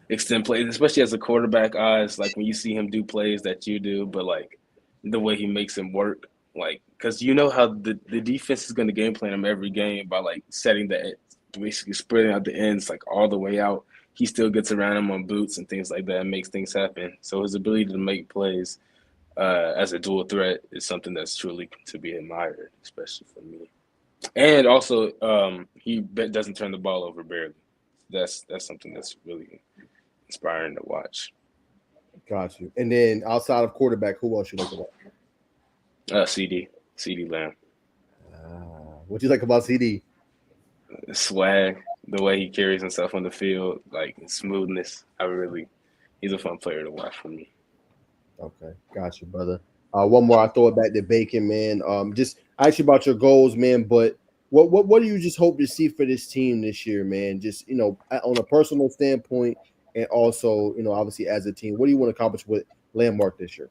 extend plays, especially as a quarterback eyes, like when you see him do plays that you do, but like the way he makes him work, like because you know how the defense is going to game plan him every game by like setting basically spreading out the ends like all the way out. He still gets around him on boots and things like that and makes things happen. So his ability to make plays as a dual threat is something that's truly to be admired, especially for me. And also, he doesn't turn the ball over barely. That's something that's really inspiring to watch. Got you. And then outside of quarterback, who else you like to watch? CD Lamb. What do you like about CD? Swag, the way he carries himself on the field, like smoothness. He's a fun player to watch for me. Okay, got you, brother. One more, I throw it back to Bacon, man. Just ask you about your goals, man. But what do you just hope to see for this team this year, man? Just on a personal standpoint, and also obviously as a team, what do you want to accomplish with Landmark this year?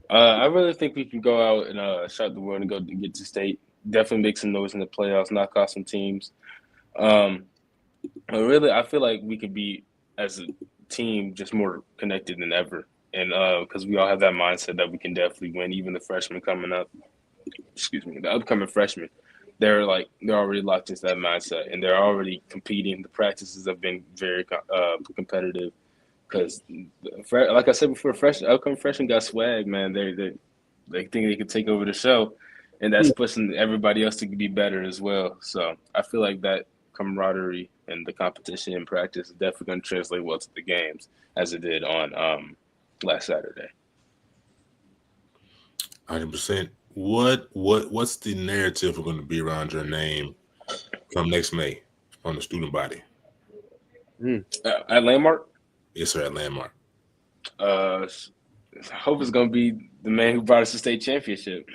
I really think we can go out and shout the world and go get to state. Definitely make some noise in the playoffs, knock off some teams. But really, I feel like we could be as a team just more connected than ever. And because we all have that mindset that we can definitely win, even the freshmen coming up. Excuse me, the upcoming freshmen, they're already locked into that mindset, and they're already competing. The practices have been very competitive because, like I said before, upcoming freshmen got swag, man. They think they can take over the show, and that's pushing everybody else to be better as well. So I feel like that camaraderie and the competition in practice is definitely going to translate well to the games as it did on last Saturday. 100%. What's the narrative going to be around your name come next May on the student body? At Landmark? Yes, sir, at Landmark. I hope it's going to be the man who brought us the state championship.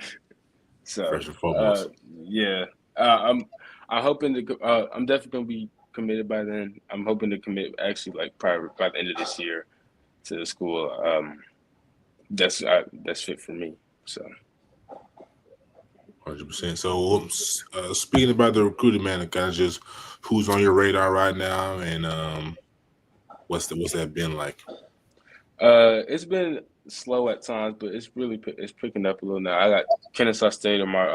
So, first and foremost. Yeah. I'm hoping to. I'm definitely going to be committed by then. I'm hoping to commit actually probably by the end of this year to the school. That's fit for me. So. 100%. So, speaking about the recruiting, man, kind of just who's on your radar right now, and what's that been like? It's been slow at times, but it's picking up a little now. I got Kennesaw State on my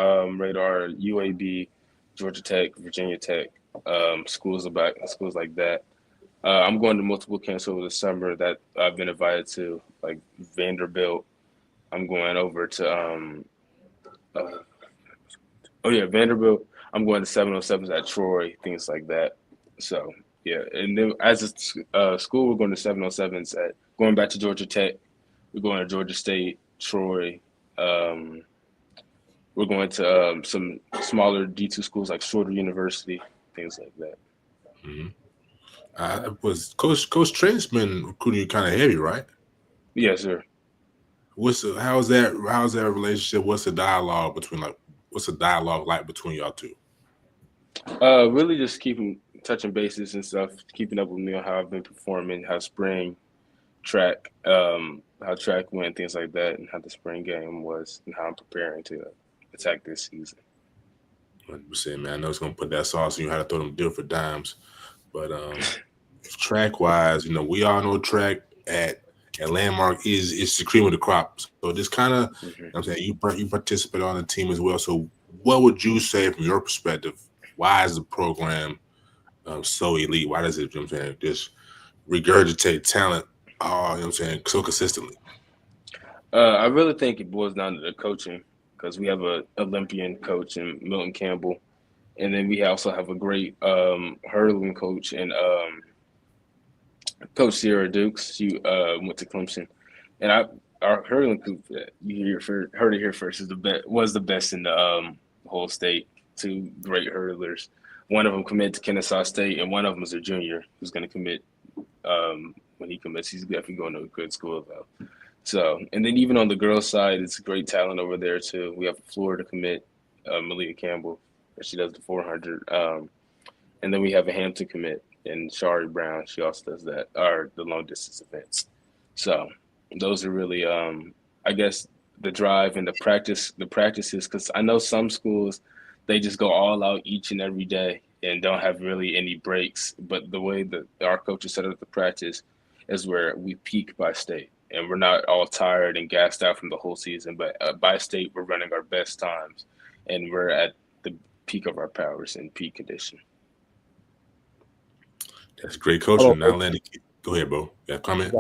radar, UAB, Georgia Tech, Virginia Tech, schools like that. I'm going to multiple camps over the summer that I've been invited to, like Vanderbilt. I'm going over to Vanderbilt. I'm going to 707s at Troy, things like that. So yeah, and then as a school, we're going to 707s at going back to Georgia Tech. We're going to Georgia State, Troy. We're going to some smaller D2 schools like Shorter University, things like that. Mm-hmm. Was Coach Trent's been recruiting you kind of heavy, right? Yes, sir. How's that relationship? What's the dialogue like between y'all two? Really just touching bases and stuff, keeping up with me on how I've been performing, how spring track, how track went, things like that, and how the spring game was, and how I'm preparing to attack this season. 100%, man. I know it's gonna put that sauce on you how to throw them different dimes, but track wise, we all know track at Landmark is the cream of the crop. So just kind of, I'm saying you participate on the team as well. So what would you say from your perspective? Why is the program so elite? Why does it, just regurgitate talent You know what I'm saying, so consistently? I really think it boils down to the coaching because we have a Olympian coach in Milton Campbell, and then we also have a great hurling coach and Coach Sierra Dukes. She went to Clemson, and our hurling coach heard it here first is the best in the whole state. Two great hurlers. One of them committed to Kennesaw State, and one of them is a junior who's going to commit when he commits. He's definitely going to a good school though. So, and then even on the girls' side, it's great talent over there too. We have a Florida commit, Malia Campbell, she does the 400, and then we have a Hampton commit and Shari Brown. She also does that, or the long distance events. So, those are really, I guess, the drive and the practices. Because I know some schools, they just go all out each and every day and don't have really any breaks. But the way that our coaches set up the practice is where we peak by state. And we're not all tired and gassed out from the whole season, but by state, we're running our best times, and we're at the peak of our powers in peak condition. That's great coaching. Now, go ahead, bro. Got a comment?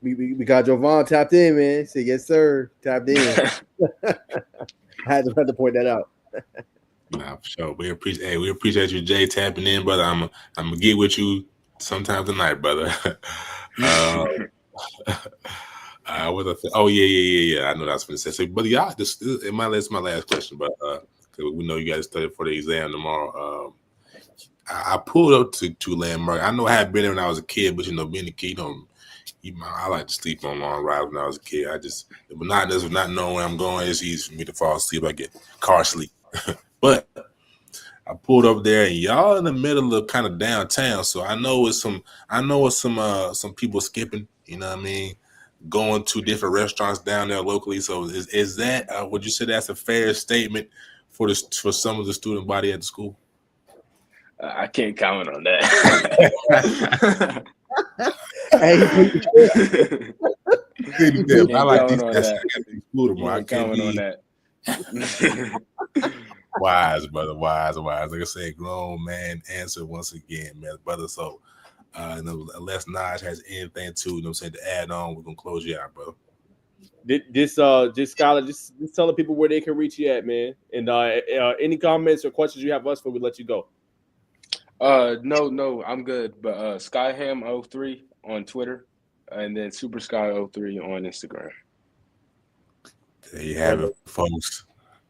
We got Jovan tapped in, man. Say yes, sir. Tapped in. I had to point that out. Nah, for sure. We appreciate you, Jay, tapping in, brother. I'm gonna get with you sometime tonight, brother. Oh yeah. I know that's what I said. So, but yeah, this is my last question, but we know you guys study for the exam tomorrow. I pulled up to Landmark. I know I had been there when I was a kid, but being a kid, I like to sleep on long rides when I was a kid. The monotonous of not knowing where I'm going, it's easy for me to fall asleep. I get car sleep. But I pulled up there, and y'all in the middle of kind of downtown. So I know it's some people skipping. You know what I mean? Going to different restaurants down there locally. So is that would you say that's a fair statement for some of the student body at the school? I can't comment on that. I like these guys. Comment on that. Wise, brother. Wise. Like I said, grown man answer once again, man, brother. So unless Najeh has anything to add on, we're gonna close you out, bro. Just Skylar, just tell the people where they can reach you at, man. And any comments or questions you have us for, we let you go. No, I'm good. But Skyham03 on Twitter, and then SuperSky03 on Instagram. There you have it, folks.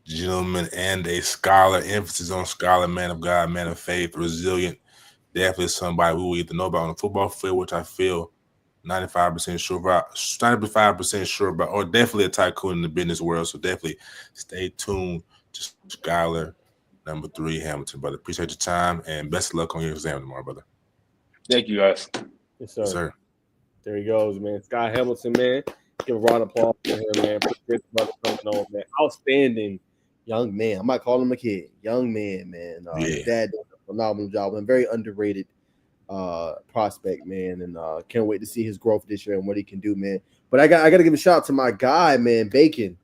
Gentlemen, and a scholar, emphasis on scholar, man of God, man of faith, resilient. Definitely somebody we will get to know about on the football field, which I feel 95% sure about, or definitely a tycoon in the business world. So definitely stay tuned to Skylar, number 3, Hamilton, brother. Appreciate your time, and best of luck on your exam tomorrow, brother. Thank you, guys. Yes, sir. Yes, sir. There he goes, man. Sky Hamilton, man. Give a round of applause for him, man. Appreciate the brother coming on, man. Outstanding young man. I might call him a kid. Young man, man. His dad did a phenomenal job. And very underrated prospect, man. And can't wait to see his growth this year and what he can do, man. But I got to give a shout out to my guy, man, Bacon.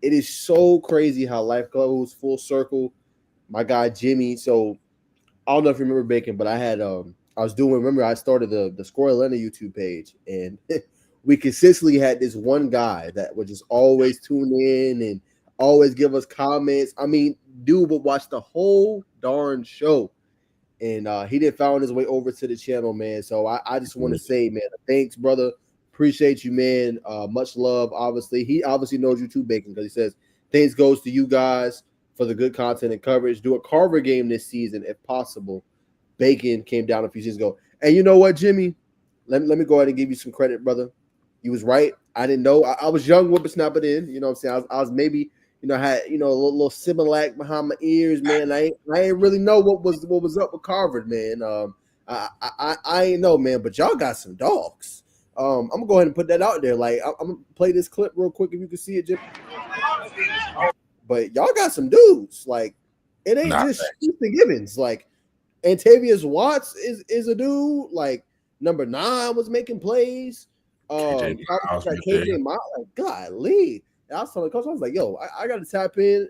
It is so crazy how life goes full circle. My guy Jimmy. So I don't know if you remember Bacon, but I had I started the Score Atlanta YouTube page, and we consistently had this one guy that would just always tune in and always give us comments. I mean, dude would watch the whole darn show, and he did found his way over to the channel, man. So I just want to say, man, thanks, brother. Appreciate you, man. Much love. Obviously, he obviously knows you too, Bacon, because he says thanks goes to you guys for the good content and coverage. Do a Carver game this season if possible. Bacon came down a few seasons ago. And you know what, Jimmy? Let me go ahead and give you some credit, brother. You was right. I didn't know. I was young whippersnapper then. You know what I'm saying? I was maybe, had a little Similac behind my ears, man. I ain't really know what was up with Carver, man. I ain't know, man. But y'all got some dogs. I'm gonna go ahead and put that out there. Like I'm gonna play this clip real quick if you can see it, Jimmy. But y'all got some dudes. Like it ain't just Houston Gibbons. Like Antavius Watts is a dude. Like number 9 was making plays. KJ Miles, like golly. I was telling the coach, I was like, yo, I got to tap in.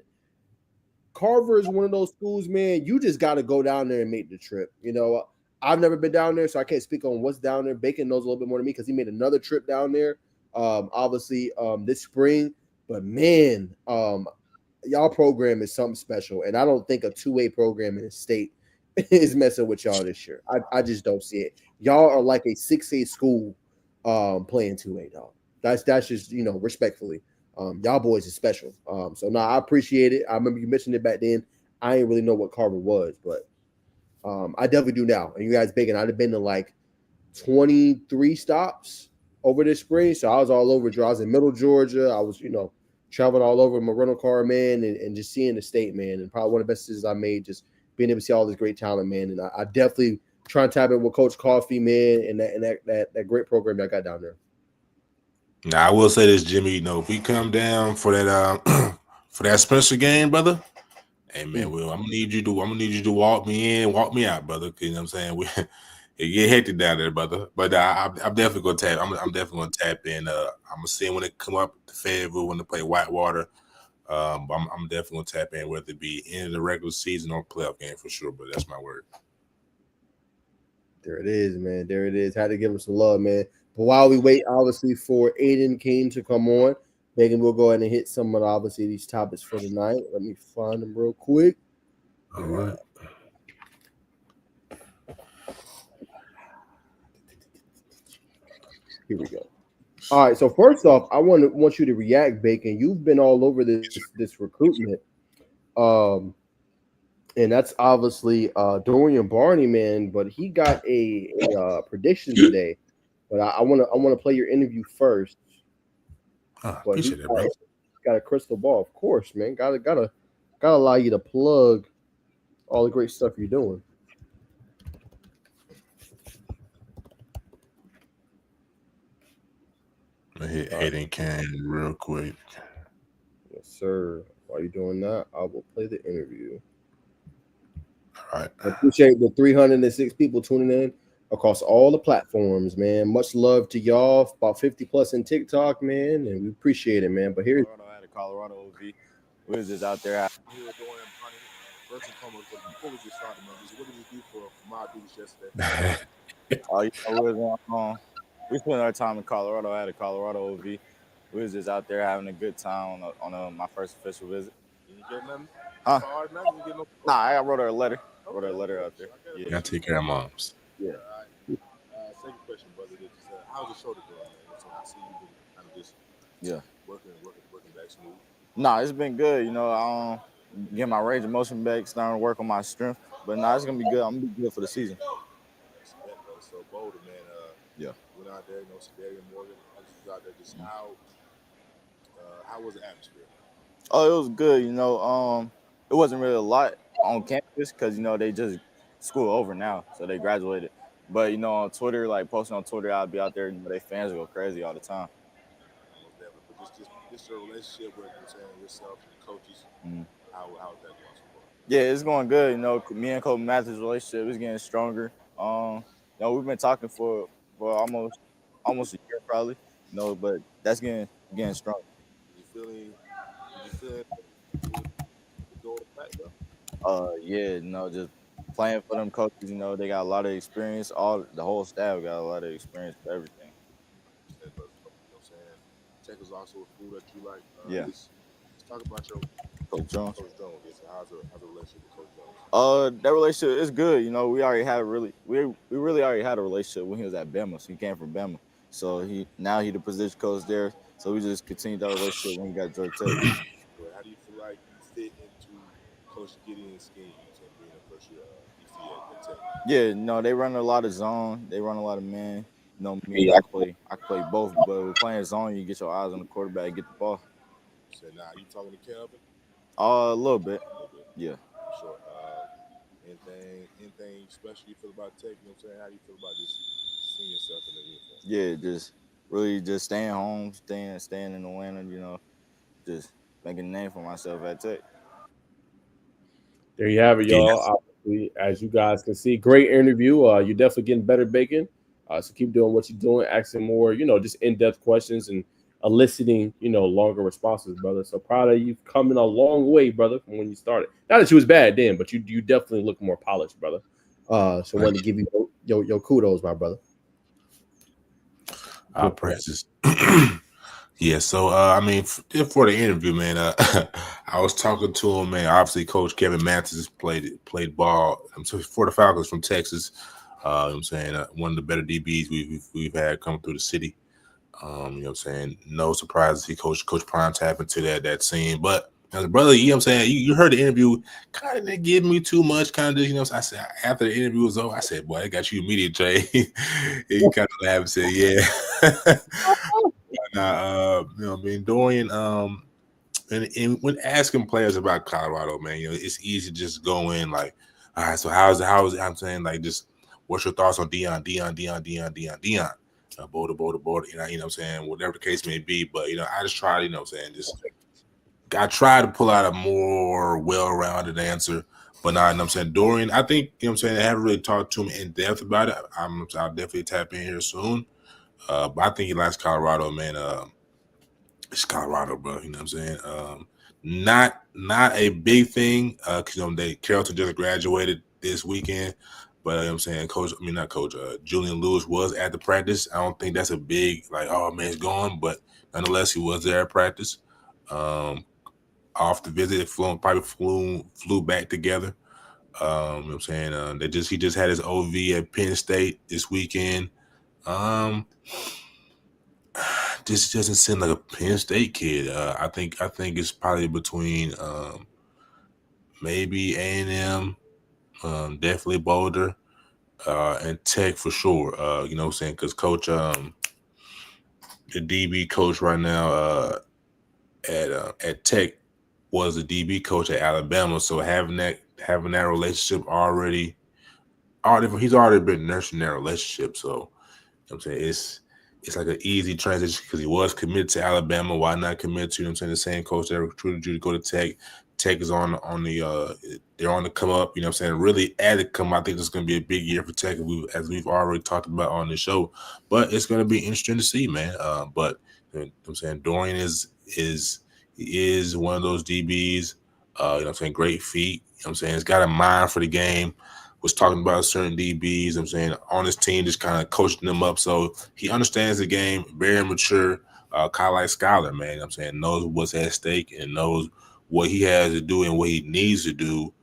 Carver is one of those schools, man. You just got to go down there and make the trip. I've never been down there, so I can't speak on what's down there. Bacon knows a little bit more than me because he made another trip down there, obviously this spring. But man, y'all program is something special, and I don't think a 2A program in the state is messing with y'all this year. I just don't see it. Y'all are like a 6A school playing 2A, dog. That's just respectfully. Y'all boys is special. So I appreciate it. I remember you mentioned it back then. I didn't really know what Carver was, but I definitely do now. And you guys Bacon, I'd have been to like 23 stops over this spring. So I was all over. I was in Middle Georgia. I was, traveling all over my rental car, man, and just seeing the state, man. And probably one of the best decisions I made, just being able to see all this great talent, man. And I definitely try and tap in with Coach Coffee, man, and that great program that I got down there. Now I will say this, Jimmy. If we come down for that for that Spencer game, brother. Hey man, I'm gonna need you to walk me in, walk me out, brother. You know what I'm saying? It get hectic down there, brother. But I'm definitely gonna tap. I'm definitely gonna tap in. I'm gonna see when they come up to Fayetteville when they play Whitewater. I'm definitely gonna tap in, whether it be in the regular season or playoff game for sure. But that's my word. There it is, man. There it is. Had to give him some love, man. But while we wait, obviously, for Ayden, Cain to come on, Megan will go ahead and hit some of obviously these topics for tonight. Let me find them real quick. All right. Here we go. All right. So first off, I want you to react, Bacon. You've been all over this recruitment, and that's obviously Dorian Barney, man. But he got a prediction today. But I want to play your interview first. Appreciate it, bro. Got a crystal ball, of course, man. Gotta allow you to plug all the great stuff you're doing. I'm gonna hit Ayden Cain real quick. Yes, sir. While you're doing that, I will play the interview. All right. I appreciate the 306 people tuning in across all the platforms, man. Much love to y'all. About 50 plus in TikTok, man, and we appreciate it, man. But here's Colorado OV. We're just out there. First and foremost, before we get started, man, what did you do for my duties yesterday? We spent our time in Colorado. I had a Colorado OV. We was just out there having a good time on my first official visit. You get nothing? Huh? No. Nah, I wrote her a letter. Wrote her a letter out there. Yeah, I take care of moms. Yeah. Second question, brother. How's the shoulder going, man? So I see you been kind of just working back smooth. Nah, it's been good. Getting my range of motion back, starting to work on my strength. But it's gonna be good. I'm gonna be good for the season. So Boulder, man. Went out there, Skylar Morgan. I just was out there. Just how was the atmosphere? Oh, it was good. It wasn't really a lot on campus because they just school over now, so they graduated. But on Twitter, like posting on Twitter, I'd be out there. They fans go crazy all the time. But just your relationship with yourself and the coaches. How is that going so far? Yeah, it's going good. Me and Coach Matthews' relationship is getting stronger. We've been talking for almost a year probably. But that's getting stronger. Did you feel going back though? Yeah, just playing for them coaches. They got a lot of experience. The whole staff got a lot of experience for everything. Tech is also a school that you like. Let's talk about your Coach Jones. How's the relationship with Coach Jones? That relationship is good. We already had we really already had a relationship when he was at Bama. So he came from Bama. So he the position coach there. So we just continued that relationship when he got Georgia Tech. How do you feel like you fit into Coach Gideon's scheme and being a first year DC at Tech? Yeah, they run a lot of zone. They run a lot of man. Me, I play both, but with playing zone, you get your eyes on the quarterback and get the ball. So now, you talking to Kelvin? A little bit. Yeah. Sure. Anything special you feel about Tech? How do you feel about just seeing yourself in the uniform? Yeah, just really just staying home, staying in Atlanta, just making a name for myself at Tech. There you have it, y'all. Obviously, as you guys can see, great interview. You're definitely getting better, Bacon. So keep doing what you're doing, asking more, just in-depth questions and eliciting, longer responses, brother. So proud of you, coming a long way, brother, from when you started. Not that you was bad then, but you definitely look more polished, brother. So I wanted to give you your kudos, my brother. Our praises. Yeah, so I mean, for the interview, man, I was talking to him, man. Obviously, Coach Kevin Mathis played ball for the Falcons from Texas. You know what I'm saying, one of the better DBs we've had come through the city. You know what I'm saying? No surprise to see Coach Prime tap into that scene. But as a brother, you know what I'm saying? You heard the interview, kind of didn't give me too much, kind of, you know. So I said, after the interview was over, I said, boy, I got you immediate, Jay. He kind of laughed and said, yeah. You know what I mean? Dorian, and when asking players about Colorado, man, you know, it's easy to just go in like, all right, so how's I'm saying, like, just what's your thoughts on Dion? Boulder, you know what I'm saying, whatever the case may be. But, you know, I just tried, you know what I'm saying, I tried to pull out a more well-rounded answer, but not, you know what I'm saying, Dorian, I think, you know what I'm saying, I haven't really talked to him in depth about it. I'll definitely tap in here soon. But I think he likes Colorado, man. It's Colorado, bro. You know what I'm saying? Not a big thing, because you know Carrollton just graduated this weekend. But you know what I'm saying, not coach. Julian Lewis was at the practice. I don't think that's a big like, oh man, he's gone. But nonetheless, he was there at practice. Off the visit, flew back together. You know what I'm saying? He just had his OV at Penn State this weekend. This doesn't seem like a Penn State kid. I think it's probably between maybe A&M, definitely Boulder, and Tech for sure. You know what I'm saying? Because Coach, the DB coach right now at Tech was the DB coach at Alabama. So having that relationship already he's already been nursing that relationship. So you know what I'm saying, it's like an easy transition because he was committed to Alabama. Why not commit to, you know what I'm saying, the same coach that recruited you to go to Tech? Tech is on the they're on the come up, you know what I'm saying, really added come. I think it's going to be a big year for Tech, as we've already talked about on the show. But it's going to be interesting to see, man. But you know what I'm saying, Dorian is one of those DBs. You know what I'm saying, great feet. You know what I'm saying, he's got a mind for the game. Was talking about certain DBs, I'm saying, on his team, just kind of coaching them up. So he understands the game, very mature, kind of like Skylar, man. You know I'm saying, knows what's at stake and knows what he has to do and what he needs to do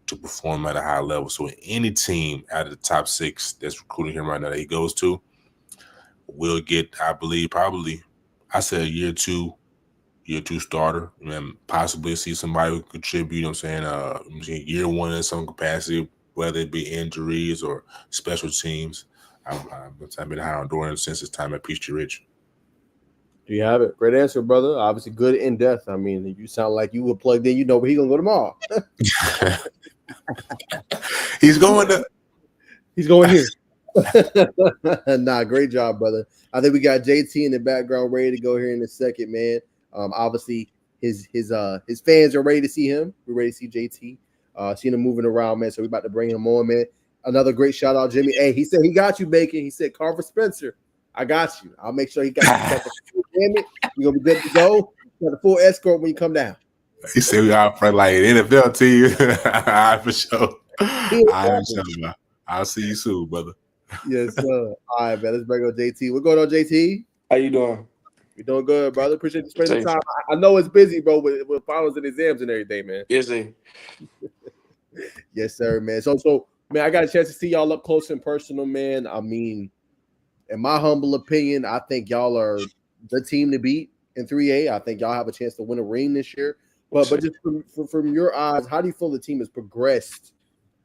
to perform at a high level. So any team out of the top 6 that's recruiting him right now that he goes to will get, I believe, probably, I said year two starter, and possibly see somebody who contribute, you know what I'm saying, year 1 in some capacity, whether it be injuries or special teams. I've been high on Dorian since his time at Peachtree Ridge. Do you have it? Great answer, brother. Obviously good in depth. I mean, you sound like you were plugged in. You know where he's going to go tomorrow. He's going here. Nah, great job, brother. I think we got JT in the background ready to go here in a second, man. Obviously his fans are ready to see him. We're ready to see JT. Seeing him moving around, man. So we're about to bring him on, man. Another great shout out, Jimmy. Hey, he said he got you, Bacon. He said, Carver Spencer, I got you. I'll make sure he got the full damage. You're gonna be good to go. You got the full escort when you come down. He said we are for like NFL team. All right, for sure. I'll see you soon, brother. Yes, sir. All right, man. Let's bring on JT. What's going on, JT? How you doing? We're doing good, brother. Appreciate you spending the time. I know it's busy, bro, with finals and exams and everything, man. Yes, sir. Yes, sir, man. So, man, I got a chance to see y'all up close and personal, man. I mean, in my humble opinion, I think y'all are the team to beat in 3A. I think y'all have a chance to win a ring this year. But just from your eyes, how do you feel the team has progressed?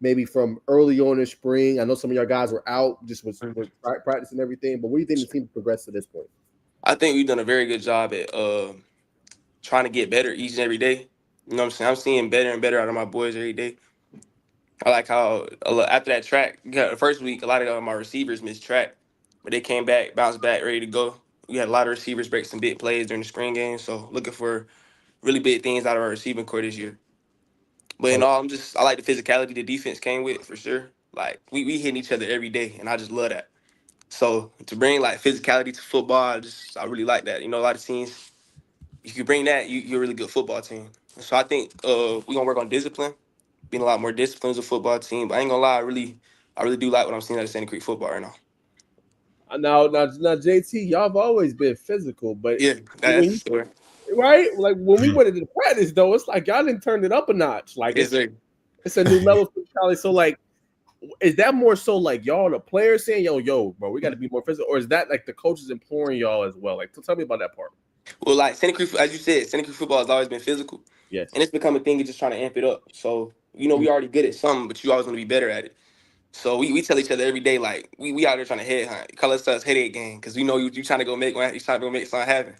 Maybe from early on in spring. I know some of y'all guys were out, just with practice and everything. But what do you think the team progressed to this point? I think we've done a very good job at trying to get better each and every day. You know what I'm saying? I'm seeing better and better out of my boys every day. I like how after that track, the first week, a lot of my receivers missed track, but they came back, bounced back, ready to go. We had a lot of receivers break some big plays during the spring game, so looking for really big things out of our receiving core this year. But in all, I like the physicality the defense came with for sure. Like we hitting each other every day, and I just love that. So to bring like physicality to football, I really like that. You know, a lot of teams, if you bring that, you're a really good football team. So I think we're gonna work on discipline, being a lot more disciplined as a football team. But I ain't gonna lie, I really do like what I'm seeing out of Sandy Creek football right now. Now, JT, y'all have always been physical, but Yeah, that's the story. right, like when we went into the practice, though, it's like y'all didn't turn it up a notch. Like Yes, sir. it's a new level for Cali. So, like, is that more so like y'all, the players saying, yo, bro, we got to be more physical, or is that like the coaches imploring y'all as well? Like, tell me about that part. Well, like Sandy Creek, as you said, Sandy Creek football has always been physical, Yes. and it's become a thing of just trying to amp it up. So we already good at something, but you always want to be better at it. So we tell each other every day, like we out there trying to headhunt. Call us headache gang, because we know you trying to go make one. You trying to go make something happen.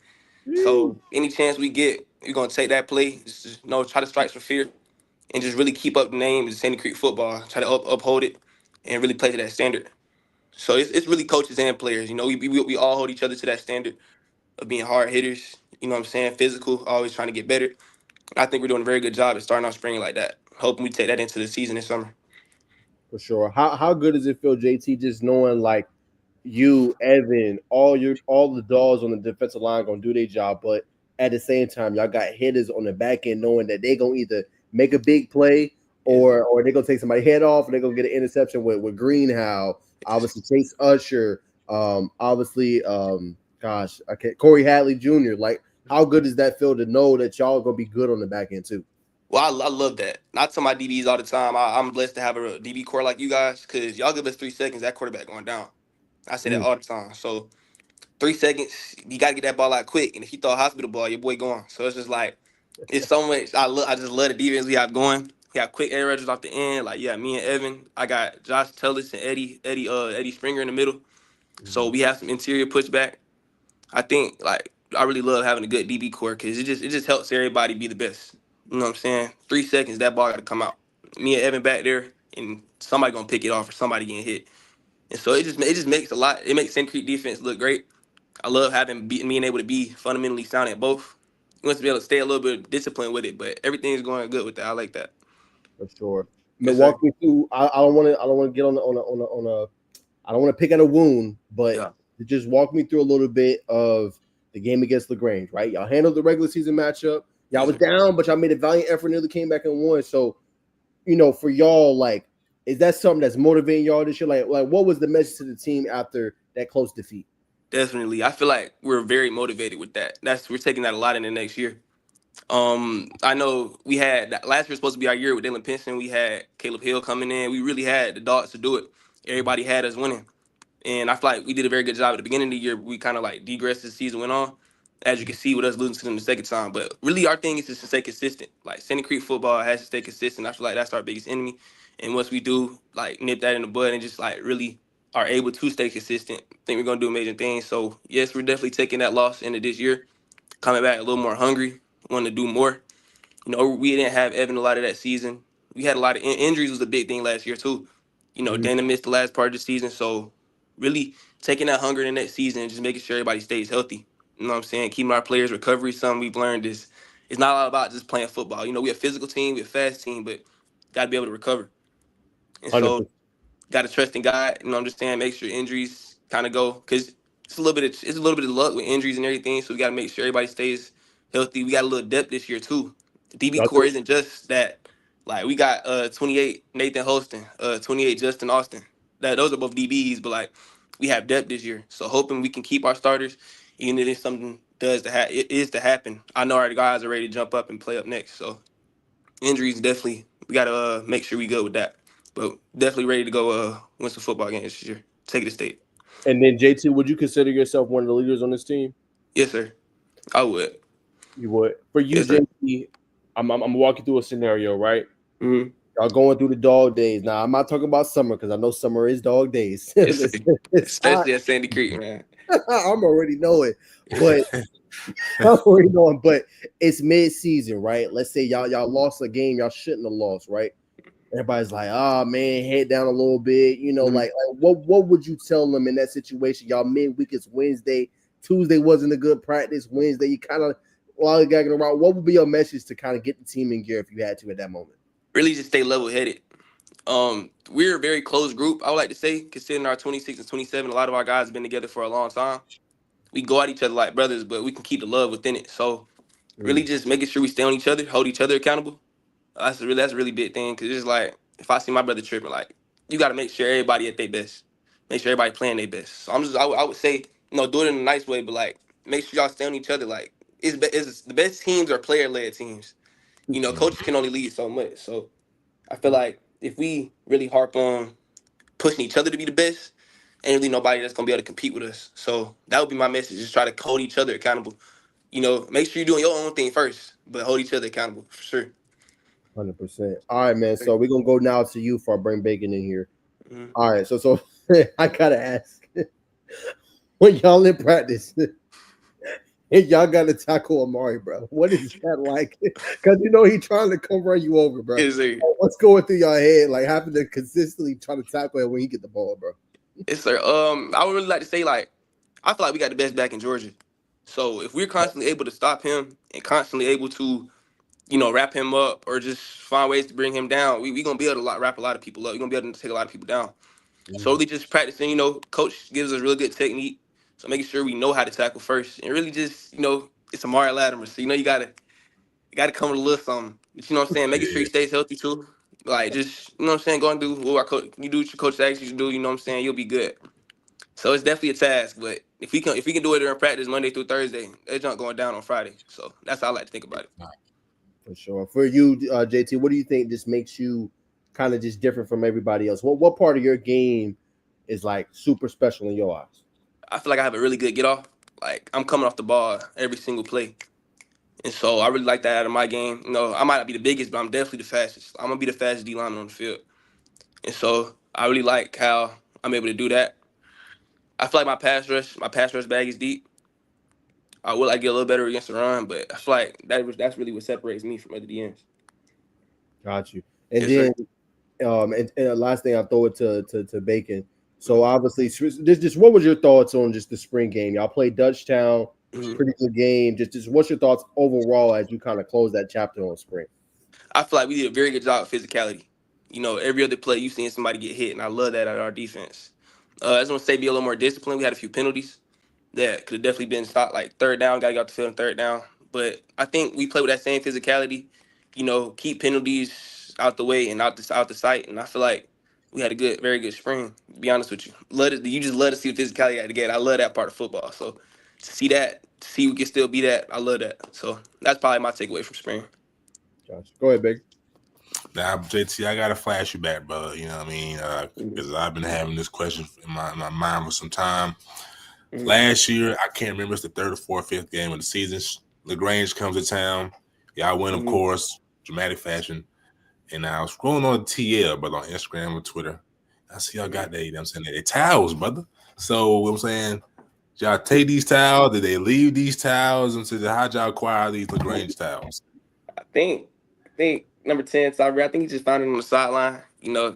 So any chance we get, we're gonna take that play. Just try to strike for fear, and just really keep up the name of Sandy Creek football. Try to uphold it, and really play to that standard. So it's really coaches and players. We all hold each other to that standard of being hard hitters. You know what I'm saying? Physical, always trying to get better. I think we're doing a very good job at starting our spring like that. Hoping we take that into the season this summer. For sure. How good does it feel, JT, just knowing like you, Evan, all the dogs on the defensive line gonna do their job, but at the same time, y'all got hitters on the back end knowing that they gonna either make a big play or they're gonna take somebody's head off and they're gonna get an interception with Greenhow, obviously Chase Usher, Corey Hadley Jr. Like, how good does that feel to know that y'all gonna be good on the back end too? Well, I love that. I tell my DBs all the time, I'm blessed to have a DB core like you guys, because y'all give us 3 seconds, that quarterback going down. I say that all the time. So 3 seconds, you got to get that ball out quick. And if you throw a hospital ball, your boy going. So it's just like, it's so much. I just love the defense we have going. We have quick air rushers off the end. Like, yeah, me and Evan. I got Josh Tellis and Eddie Springer in the middle. So we have some interior pushback. I think, like, I really love having a good DB core because it just helps everybody be the best. You know what I'm saying? 3 seconds, that ball got to come out. Me and Evan back there, and somebody gonna pick it off or somebody getting hit. And so it just makes a lot. It makes Sand Creek defense look great. I love being able to be fundamentally sound at both. You want to be able to stay a little bit disciplined with it, but everything's going good with that. I like that. For sure. Yes, sir. Walk me through. I don't want to get on I don't want to pick at a wound, but Yeah. just walk me through a little bit of the game against LaGrange, right? Y'all handled the regular season matchup. Y'all was down, but y'all made a valiant effort, nearly came back and won. So, for y'all, like, is that something that's motivating y'all this year? Like what was the message to the team after that close defeat? Definitely. I feel like we're very motivated with that. We're taking that a lot in the next year. I know we had last year was supposed to be our year with Dylan Pinson. We had Caleb Hill coming in. We really had the dogs to do it. Everybody had us winning. And I feel like we did a very good job at the beginning of the year. We kind of like degressed as the season went on, as you can see with us losing to them the second time. But really, our thing is just to stay consistent. Like, Sandy Creek football has to stay consistent. I feel like that's our biggest enemy. And once we do, like, nip that in the bud and just, like, really are able to stay consistent, I think we're going to do amazing things. So, yes, we're definitely taking that loss into this year, coming back a little more hungry, wanting to do more. We didn't have Evan a lot of that season. We had a lot of injuries was a big thing last year, too. Dana missed the last part of the season. So, really taking that hunger in the next season and just making sure everybody stays healthy. You know what I'm saying? Keeping our players' recovery. Something we've learned is it's not all about just playing football. We're a physical team, we're a fast team, but got to be able to recover. And 100%. so, got to trust in God. I'm just saying, make sure injuries kind of go, because it's a little bit of luck with injuries and everything. So we got to make sure everybody stays healthy. We got a little depth this year too. The DB core isn't just that. Like, we got 28 Nathan Holston, 28 Justin Austin. Those are both DBs, but like, we have depth this year. So hoping we can keep our starters, even if something it is to happen. I know our guys are ready to jump up and play up next. So injuries, definitely, we got to make sure we go with that. But definitely ready to go win some football games this year. Take it to state. And then, JT, would you consider yourself one of the leaders on this team? Yes, sir. I would. You would. For you, Yes, sir. JT, I'm walking through a scenario, right? Mm-hmm. Y'all going through the dog days. Now, I'm not talking about summer because I know summer is dog days. Yes, sir. It's Especially at Sandy Creek, man. I'm already knowing, but but it's mid-season, right? Let's say y'all lost a game y'all shouldn't have lost, right? Everybody's like, oh man, head down a little bit, like what would you tell them in that situation? Y'all midweek, it's Wednesday, Tuesday wasn't a good practice, Wednesday you kind of lollygagging around. What would be your message to kind of get the team in gear if you had to at that moment? Really just stay level-headed. We're a very close group, I would like to say, considering our 26 and 27. A lot of our guys have been together for a long time. We go at each other like brothers, but we can keep the love within it. So really just making sure we stay on each other, hold each other accountable. That's a really big thing, because it's like, if I see my brother tripping, like, you got to make sure everybody at their best. Make sure everybody playing their best. So I would say, do it in a nice way, but like make sure y'all stay on each other. Like it's the best teams are player led teams. Coaches can only lead so much. So I feel like if we really harp on pushing each other to be the best, ain't really nobody that's gonna be able to compete with us. So that would be my message. Just try to hold each other accountable. Make sure you're doing your own thing first, but hold each other accountable for sure. 100%. All right, man. So we're gonna go now to you for bring Bacon in here. Mhm. All right. So I gotta ask, when y'all in practice and y'all gotta tackle Amari, bro, what is that like? Because he trying to come run you over, bro. What's going through your head, like having to consistently try to tackle him when he get the ball, bro? Yes, sir. I would really like to say, like, I feel like we got the best back in Georgia. So if we're constantly able to stop him and constantly able to, wrap him up or just find ways to bring him down, we gonna be able to wrap a lot of people up. We're gonna be able to take a lot of people down. So really just practicing, coach gives us really good technique. So making sure we know how to tackle first. And really just, it's Amari Latimer. So you gotta come with a little something. But you know what I'm saying? Making sure he stays healthy too. Like just, you know what I'm saying, go and do what our coach you do what your coach asks you to do, you know what I'm saying, you'll be good. So it's definitely a task, but if we can do it during practice Monday through Thursday, it's not going down on Friday. So that's how I like to think about it. For sure. For you, JT, what do you think just makes you kind of just different from everybody else? What part of your game is like super special in your eyes? I feel like I have a really good get off. Like I'm coming off the ball every single play. And so I really like that out of my game. I might not be the biggest, but I'm definitely the fastest. I'm gonna be the fastest D lineman on the field. And so I really like how I'm able to do that. I feel like my pass rush bag is deep. I would like get a little better against the run, but I feel like that's really what separates me from other DMs. Got you. And Yes, sir. then and the last thing, I'll throw it to Bacon. So obviously, just what was your thoughts on just the spring game? Y'all played Dutchtown, Mhm. pretty good game. Just what's your thoughts overall as you kind of close that chapter on spring? I feel like we did a very good job of physicality. Every other play you seen somebody get hit, and I love that at our defense. I just want to say be a little more disciplined. We had a few penalties that could have definitely been stopped, like third down, gotta get off the field on third down. But I think we play with that same physicality, keep penalties out the way and out the sight. And I feel like we had a very good spring, to be honest with you. You just love to see the physicality at the game. I love that part of football. So to see we can still be that, I love that. So that's probably my takeaway from spring. Gotcha. Go ahead, Bacon. Now, JT, I gotta flash you back, brother. You know what I mean? Because I've been having this question in my mind for some time. Last year, I can't remember, it's the third or fourth, fifth game of the season. LaGrange comes to town. Y'all win, of course, dramatic fashion. And I was scrolling on TL, but on Instagram and Twitter. I see y'all got that, I'm saying, they towels, brother. So I'm saying, y'all take these towels, did they leave these towels? And so how'd y'all acquire these LaGrange towels? I think number 10, Cyber, I think he just found it on the sideline.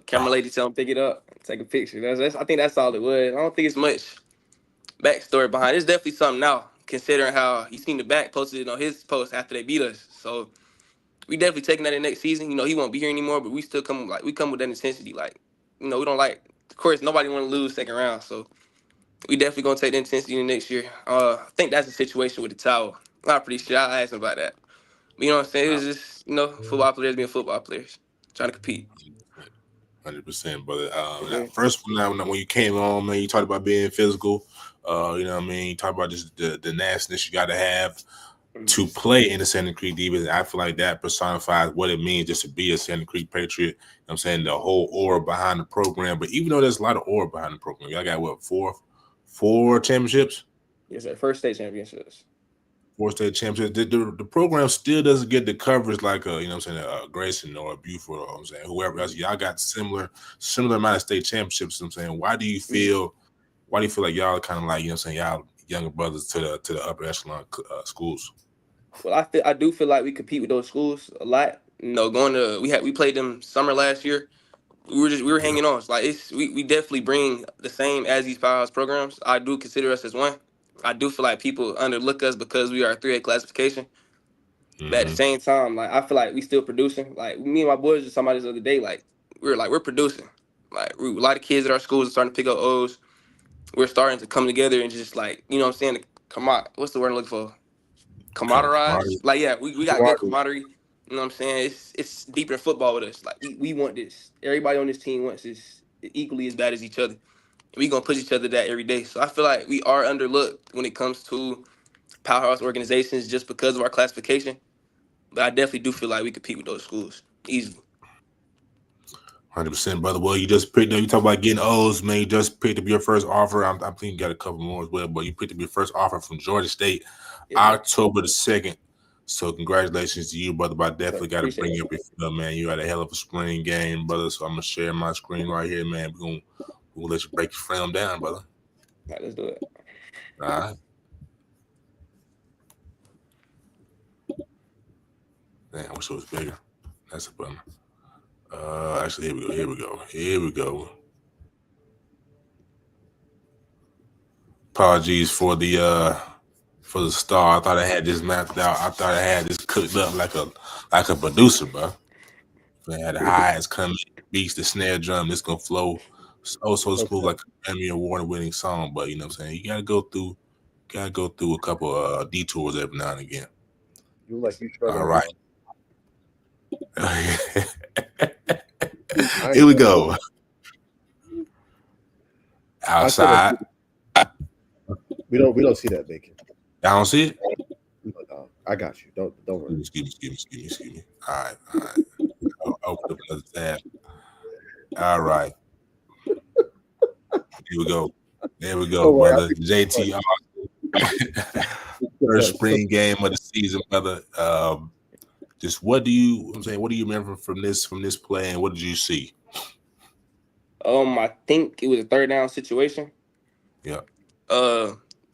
Camera lady tell him pick it up, take a picture. I think that's all it was. I don't think it's much backstory behind it. It's definitely something now, considering how he seen the back posted it on his post after they beat us. So we definitely taking that in next season. He won't be here anymore, but we still come with that intensity. Like, we don't like. Of course, nobody want to lose second round, so we definitely gonna take the intensity in next year. I think that's the situation with the towel. I'm not pretty sure. I asked him about that. But you know what I'm saying? It was just football players being football players trying to compete. 100%, brother. Mhm. First, when you came on, man, you talked about being physical. You know what I mean? You talk about just the nastiness you got to have to play in the Santa Creek defense. I feel like that personifies what it means just to be a Santa Creek Patriot. You know what I'm saying? The whole aura behind the program. But even though there's a lot of aura behind the program, y'all got what, four championships? Yes, sir. First state championships. 4 state championships. The program still doesn't get the coverage like a Grayson or a Buford, or I'm saying whoever else. Y'all got similar amount of state championships. I'm saying, why do you feel like y'all kind of like, y'all younger brothers to the upper echelon schools? Well, I do feel like we compete with those schools a lot. We played them summer last year. We were hanging on. It's like we definitely bring the same as these powerhouse programs. I do consider us as one. I do feel like people underlook us because we are a 3A classification. But at the same time, like I feel like we still producing. Like me and my boys just talking about this the other day. Like we're producing. Like a lot of kids at our schools are starting to pick up O's. We're starting to come together and just like what I'm saying. Come on, what's the word I'm looking for? Camaraderie. Like yeah, we got good camaraderie. You know what I'm saying? It's deeper than football with us. Like we want this. Everybody on this team wants this. equally as bad as each other. We gonna push each other that every day. So I feel like we are underlooked when it comes to powerhouse organizations just because of our classification. But I definitely do feel like we compete with those schools easily. 100%, brother. Well, you just picked up. You talk about getting O's, man. You just picked up your first offer. I think you got a couple more as well, but you picked up your first offer from Georgia State, October the 2nd. So congratulations to you, brother. But I definitely got to bring you up your feet up, man. You had a hell of a spring game, brother. So I'm gonna share my screen right here, man. We're gonna let you break your film down, brother. All right, let's do it. All right. Man, I wish it was bigger. That's a bummer. Actually, here we go. Apologies for the Starr. I thought I had this mapped out. I thought I had this cooked up like a producer, bro. I had the highs coming, beats, the snare drum. This gonna flow so smooth like a Grammy Award-winning song. But you know what I'm saying? You gotta go through a couple detours every now and again. You like you struggling. All right. Here we go. Outside. We don't see that, Bacon. I don't see it. No, I got you. Don't worry. Excuse me. All right. I'll open up another tab. All right. Here we go. There we go, brother. JT. First spring game of the season, brother. Just what do you remember from this play, and what did you see? I think it was a third down situation. Yeah.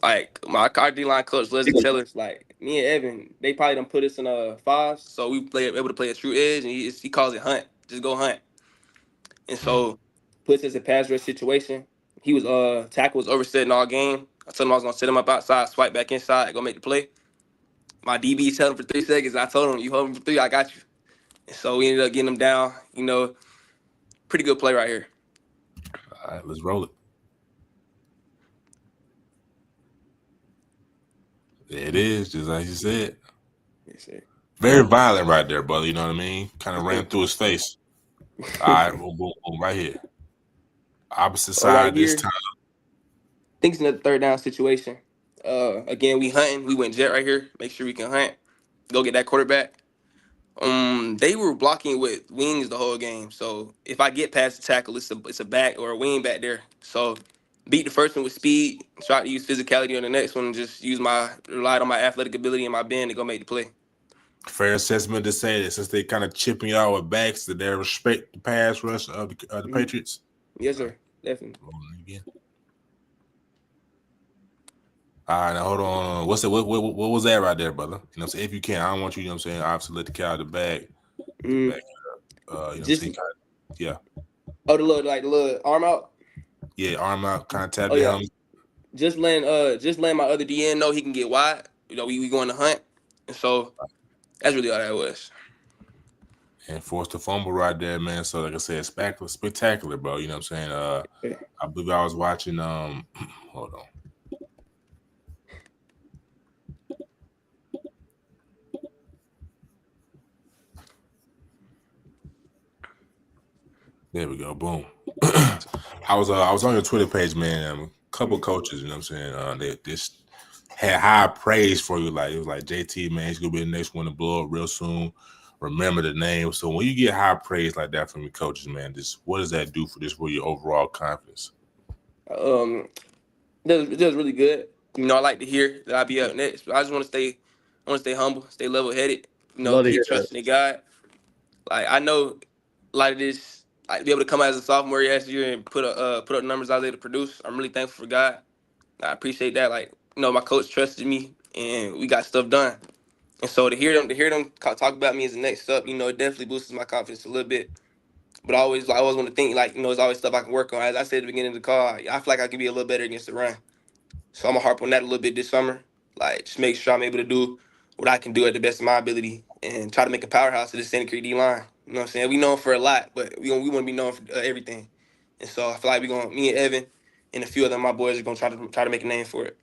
Like our D-line coach Leslie tell us, like me and Evan, they probably done put us in a 5, so we able to play a true edge, and he calls it hunt, just go hunt. And so puts us in a pass rush situation. He was tackle was oversetting all game. I told him I was gonna set him up outside, swipe back inside, go make the play. My DB held him for 3 seconds. I told him, you hold him for 3, I got you. And so we ended up getting him down. You know, pretty good play right here. All right, let's roll it. There it is, just like you said. Yes, sir. Very violent right there, brother. You know what I mean? Kind of ran through his face. All right, boom, right here. Opposite side right this here, time. I think it's another third down situation. Again, we hunting. We went jet right here. Make sure we can hunt. Go get that quarterback. They were blocking with wings the whole game. So if I get past the tackle, it's a back or a wing back there. So beat the first one with speed. Try to use physicality on the next one. And just relied on my athletic ability and my bend to go make the play. Fair assessment to say that since they kind of chipping y'all with backs, that they respect the pass rush of the Patriots. Yes, sir. Definitely. Again. All right, now hold on. What was that right there, brother? You know what I'm saying? If you can, I don't want you, know what I'm saying, obviously let the cow out of the bag. You know just, yeah. Oh, the little arm out? Yeah, arm out, kind of tap down. Just letting my other DN know he can get wide. You know, we going to hunt. And so that's really all that was. And forced a fumble right there, man. So like I said, spectacular, bro. You know what I'm saying? I believe I was watching hold on. There we go. Boom. I was on your Twitter page, man. A couple coaches, you know what I'm saying? They just had high praise for you. Like it was like JT, man, he's gonna be the next one to blow up real soon. Remember the name. So when you get high praise like that from your coaches, man, what does that do for your overall confidence? It does really good. You know, I like to hear that I'll be up next. But I just want to stay humble, stay level headed. You know, keep trusting in God. Like I know a lot of this. Like be able to come out as a sophomore last year and put up numbers I was able to produce. I'm really thankful for God. I appreciate that. Like, you know, my coach trusted me and we got stuff done. And so to hear them talk about me as the next step, you know, it definitely boosts my confidence a little bit. But I always want to think, like, you know, there's always stuff I can work on. As I said at the beginning of the call, I feel like I could be a little better against the run. So I'm gonna harp on that a little bit this summer. Like, just make sure I'm able to do what I can do at the best of my ability and try to make a powerhouse of this Santa Cruz D line. You know what I'm saying? We known for a lot, but we want to be known for everything. And so I feel like me and Evan and a few of my boys are gonna try to make a name for it.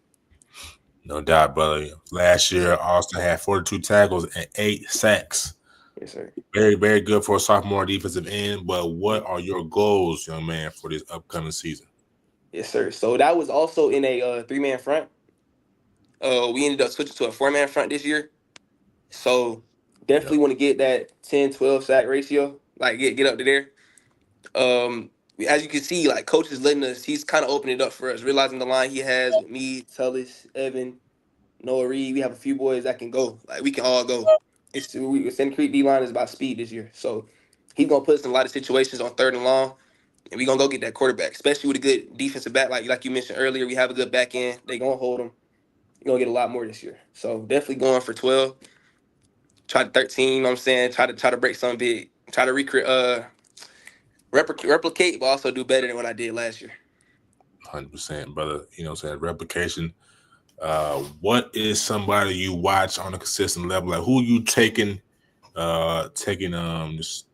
No doubt, brother. Last year, Austin had 42 tackles and 8 sacks. Yes, sir. Very, very good for a sophomore defensive end. But what are your goals, young man, for this upcoming season? Yes, sir. So that was also in a 3-man front. We ended up switching to a 4-man front this year. So definitely Yep. want to get that 10-12 sack ratio, like get up to there. As you can see, like coach is letting us, he's kind of opening it up for us, realizing the line he has with me, Tullis, Evan, Noah Reed. We have a few boys that can go. Like we can all go. Sandy Creek D line is about speed this year. So he's gonna put us in a lot of situations on 3rd and long. And we're gonna go get that quarterback, especially with a good defensive back. Like you mentioned earlier, we have a good back end. They gonna hold them. You're gonna get a lot more this year. So definitely going for 12. Try to 13, you know what I'm saying? Try to break something big. Try to replicate, but also do better than what I did last year. 100%, brother. You know what I'm saying? Replication. What is somebody you watch on a consistent level? Like who you taking just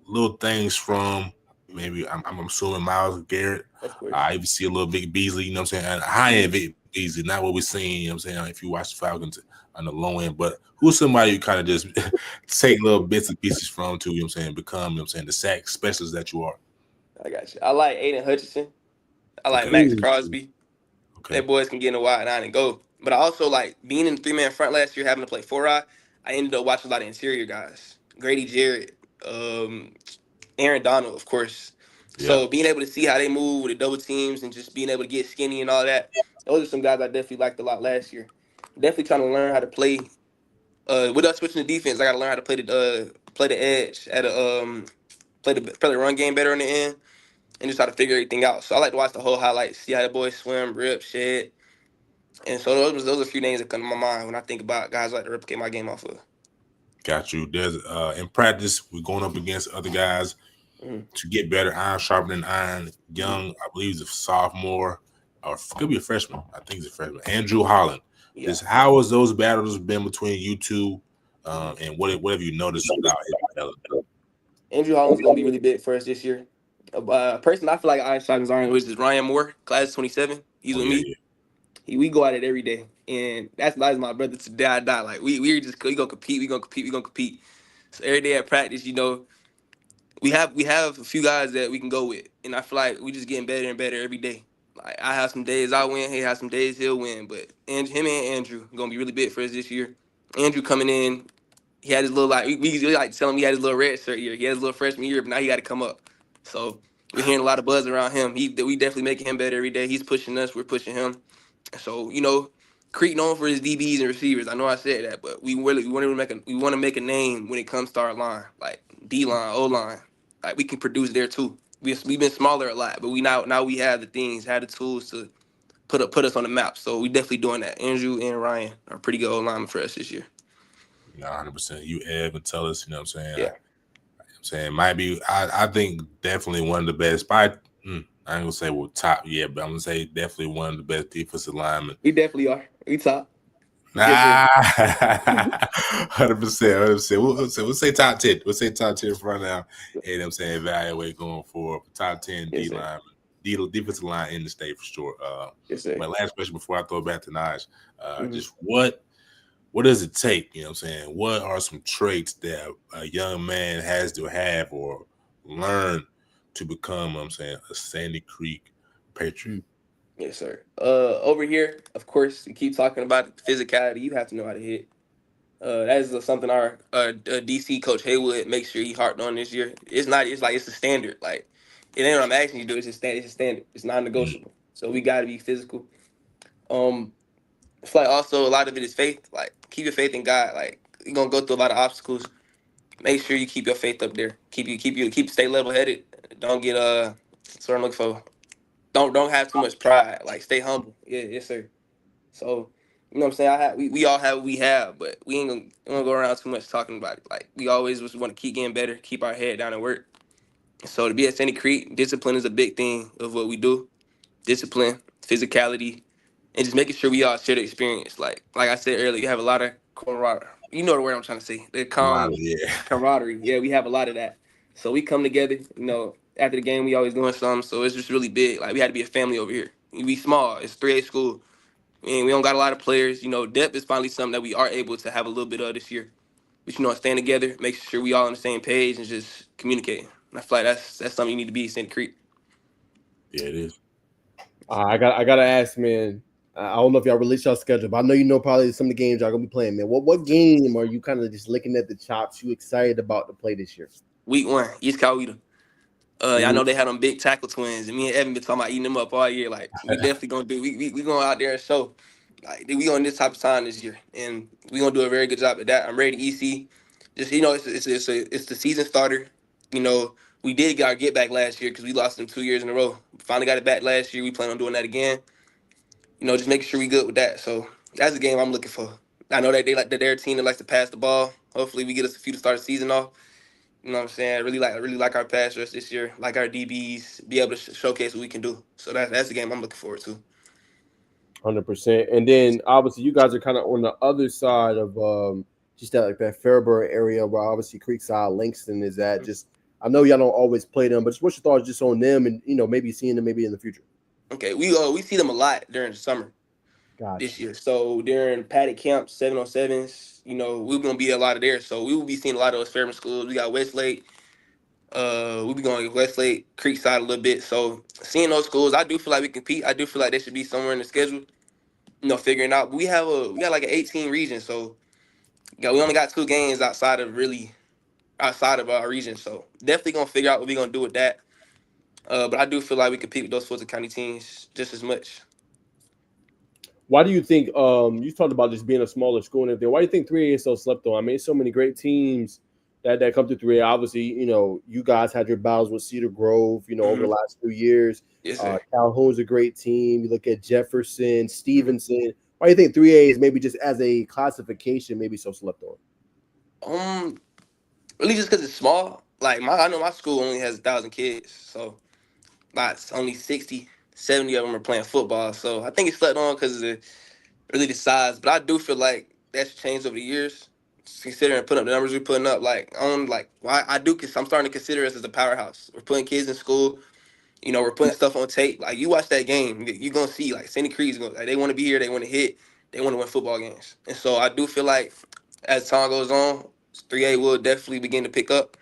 little things from? Maybe I'm assuming Miles Garrett. Of course. I even see a little Vic Beasley, you know what I'm saying? High end Vic Beasley, not what we're seeing, you know what I'm saying, if you watch the Falcons on the low end, but who's somebody you kind of just take little bits and pieces from to, you know what I'm saying, become, you know what I'm saying, the sack specialist that you are. I got you. I like Ayden Hutchinson. I like Okay. Max Ooh. Crosby. Okay. That boys can get in the wide 9 and go. But I also like being in the 3-man front last year, having to play 4-eye. I ended up watching a lot of interior guys. Grady Jarrett, Aaron Donald, of course. Yeah. So being able to see how they move with the double teams and just being able to get skinny and all that, those are some guys I definitely liked a lot last year. Definitely trying to learn how to play. With us switching the defense, I got to learn how to play the edge at a play the run game better on the end, and just try to figure everything out. So I like to watch the whole highlights, see how the boys swim, rip, shed, and so those are a few names that come to my mind when I think about guys I like to replicate my game off of. Got you. There's in practice, we're going up against other guys to get better. Iron sharpening iron. Young, I believe he's a sophomore, or could be a freshman. I think he's a freshman. Andrew Holland. Yeah. How has those battles been between you two, and what have you noticed about his development? Andrew Holland's gonna be really big for us this year. A person I feel like I shot his iron with is Ryan Moore, class 27. He's Oh with yeah, me. We go at it every day, and that's my brother to die I die. Like we gonna compete, we gonna compete. So every day at practice, we have a few guys that we can go with, and I feel like we just getting better and better every day. Like I have some days I win, he has some days he'll win, but him and Andrew gonna be really big for us this year. Andrew coming in, he had his little we usually like tell him he had his little red shirt year, he had his little freshman year, but now he got to come up. So we're hearing a lot of buzz around him. We definitely making him better every day. He's pushing us, we're pushing him. So Creek known for his DBs and receivers. I know I said that, but we want to make a name when it comes to our line, like D line, O line. Like we can produce there too. We've been smaller a lot, but we now we have the things, have the tools to put us on the map. So we definitely doing that. Andrew and Ryan are pretty good O linemen for us this year. 100%. You Ebb and tell us, you know what I'm saying? Yeah. I'm saying might be I think definitely one of the best. Probably, I ain't gonna say we're top yet, but I'm gonna say definitely one of the best defensive linemen. We definitely are. We top. Nah, 100%. We'll say top 10. We'll say top 10 for right now. And I'm saying evaluate going for top 10 Yes, D line, defensive line in the state for sure. Yes, sir. My last question before I throw it back to Najeh, just what does it take? You know what I'm saying? What are some traits that a young man has to have or learn to become, I'm saying, a Sandy Creek Patriot? Yes, sir. Over here, of course, we keep talking about physicality. You have to know how to hit. That is something our DC coach Haywood makes sure he harped on this year. It's not. It's like it's a standard. Like it ain't what I'm asking you to do. It's just standard. It's a standard. It's non-negotiable. So we got to be physical. It's like also a lot of it is faith. Like keep your faith in God. Like you're gonna go through a lot of obstacles. Make sure you keep your faith up there. Stay level headed. Don't get That's what I'm looking for. Don't have too much pride. Like stay humble. Yeah, yes sir. So you know what I'm saying. We all have what we have, but we ain't gonna go around too much talking about it. Like we always just want to keep getting better, keep our head down and work. So to be at Sandy Creek, discipline is a big thing of what we do. Discipline, physicality, and just making sure we all share the experience. Like I said earlier, you have a lot of camaraderie. You know the word I'm trying to say. The Yeah. camaraderie. Yeah, we have a lot of that. So we come together. After the game, we always doing something. So it's just really big. Like we had to be a family over here. We small. It's 3A school, and we don't got a lot of players. Depth is finally something that we are able to have a little bit of this year. but staying together, making sure we all on the same page and just communicating. And I feel like that's something you need to be in Sandy Creek. Yeah, it is. I gotta ask, man. I don't know if y'all release y'all schedule, but I know you know probably some of the games y'all gonna be playing, man. What game are you kind of just looking at the chops? You excited about to play this year? Week 1, East Coweta. I know they had them big tackle twins, and me and Evan been talking about eating them up all year. Like we definitely gonna do. We going out there and show. Like we on this type of time this year, and we gonna do a very good job at that. I'm ready to EC. Just it's the season starter. We did get our get back last year because we lost them 2 years in a row. Finally got it back last year. We plan on doing that again. Just making sure we good with that. So that's the game I'm looking for. I know that they're a team that likes to pass the ball. Hopefully we get us a few to start the season off. You know what I'm saying? I really like our pass rush this year, like our DBs, be able to showcase what we can do. So that's the game I'm looking forward to. 100%. And then obviously you guys are kind of on the other side of just that Fairburn area where obviously Creekside, Langston is at. Just I know y'all don't always play them, but just what's your thoughts just on them and maybe seeing them maybe in the future? Okay, we see them a lot during the summer this year. So during paddock camp, 7-on-7s, we're gonna be a lot of there. So we will be seeing a lot of those Fairburn schools. We got Westlake. We'll be going to Westlake, Creekside a little bit. So seeing those schools, I do feel like we compete. I do feel like they should be somewhere in the schedule. Figuring out. But we got like an 18 region, so we only got 2 games outside of our region. So definitely gonna figure out what we're gonna do with that. But I do feel like we compete with those Fulton County teams just as much. Why do you think you talked about just being a smaller school and everything? Why do you think 3A is so slept on? I mean, so many great teams that come to 3A. Obviously, you guys had your battles with Cedar Grove, over the last few years. Yes, sir. Calhoun's a great team. You look at Jefferson, Stevenson. Why do you think 3A is maybe just as a classification maybe so slept on? Really just because it's small. Like I know my school only has 1,000 kids, so that's only 60, 70 of them are playing football. So I think it's slept on because of the size. But I do feel like that's changed over the years. Considering putting up the numbers we're putting up, I'm starting to consider us as a powerhouse. We're putting kids in school. We're putting stuff on tape. Like you watch that game, you're gonna see like Sandy Creek's they want to be here, they want to hit, they want to win football games. And so I do feel like as time goes on, 3A will definitely begin to pick up,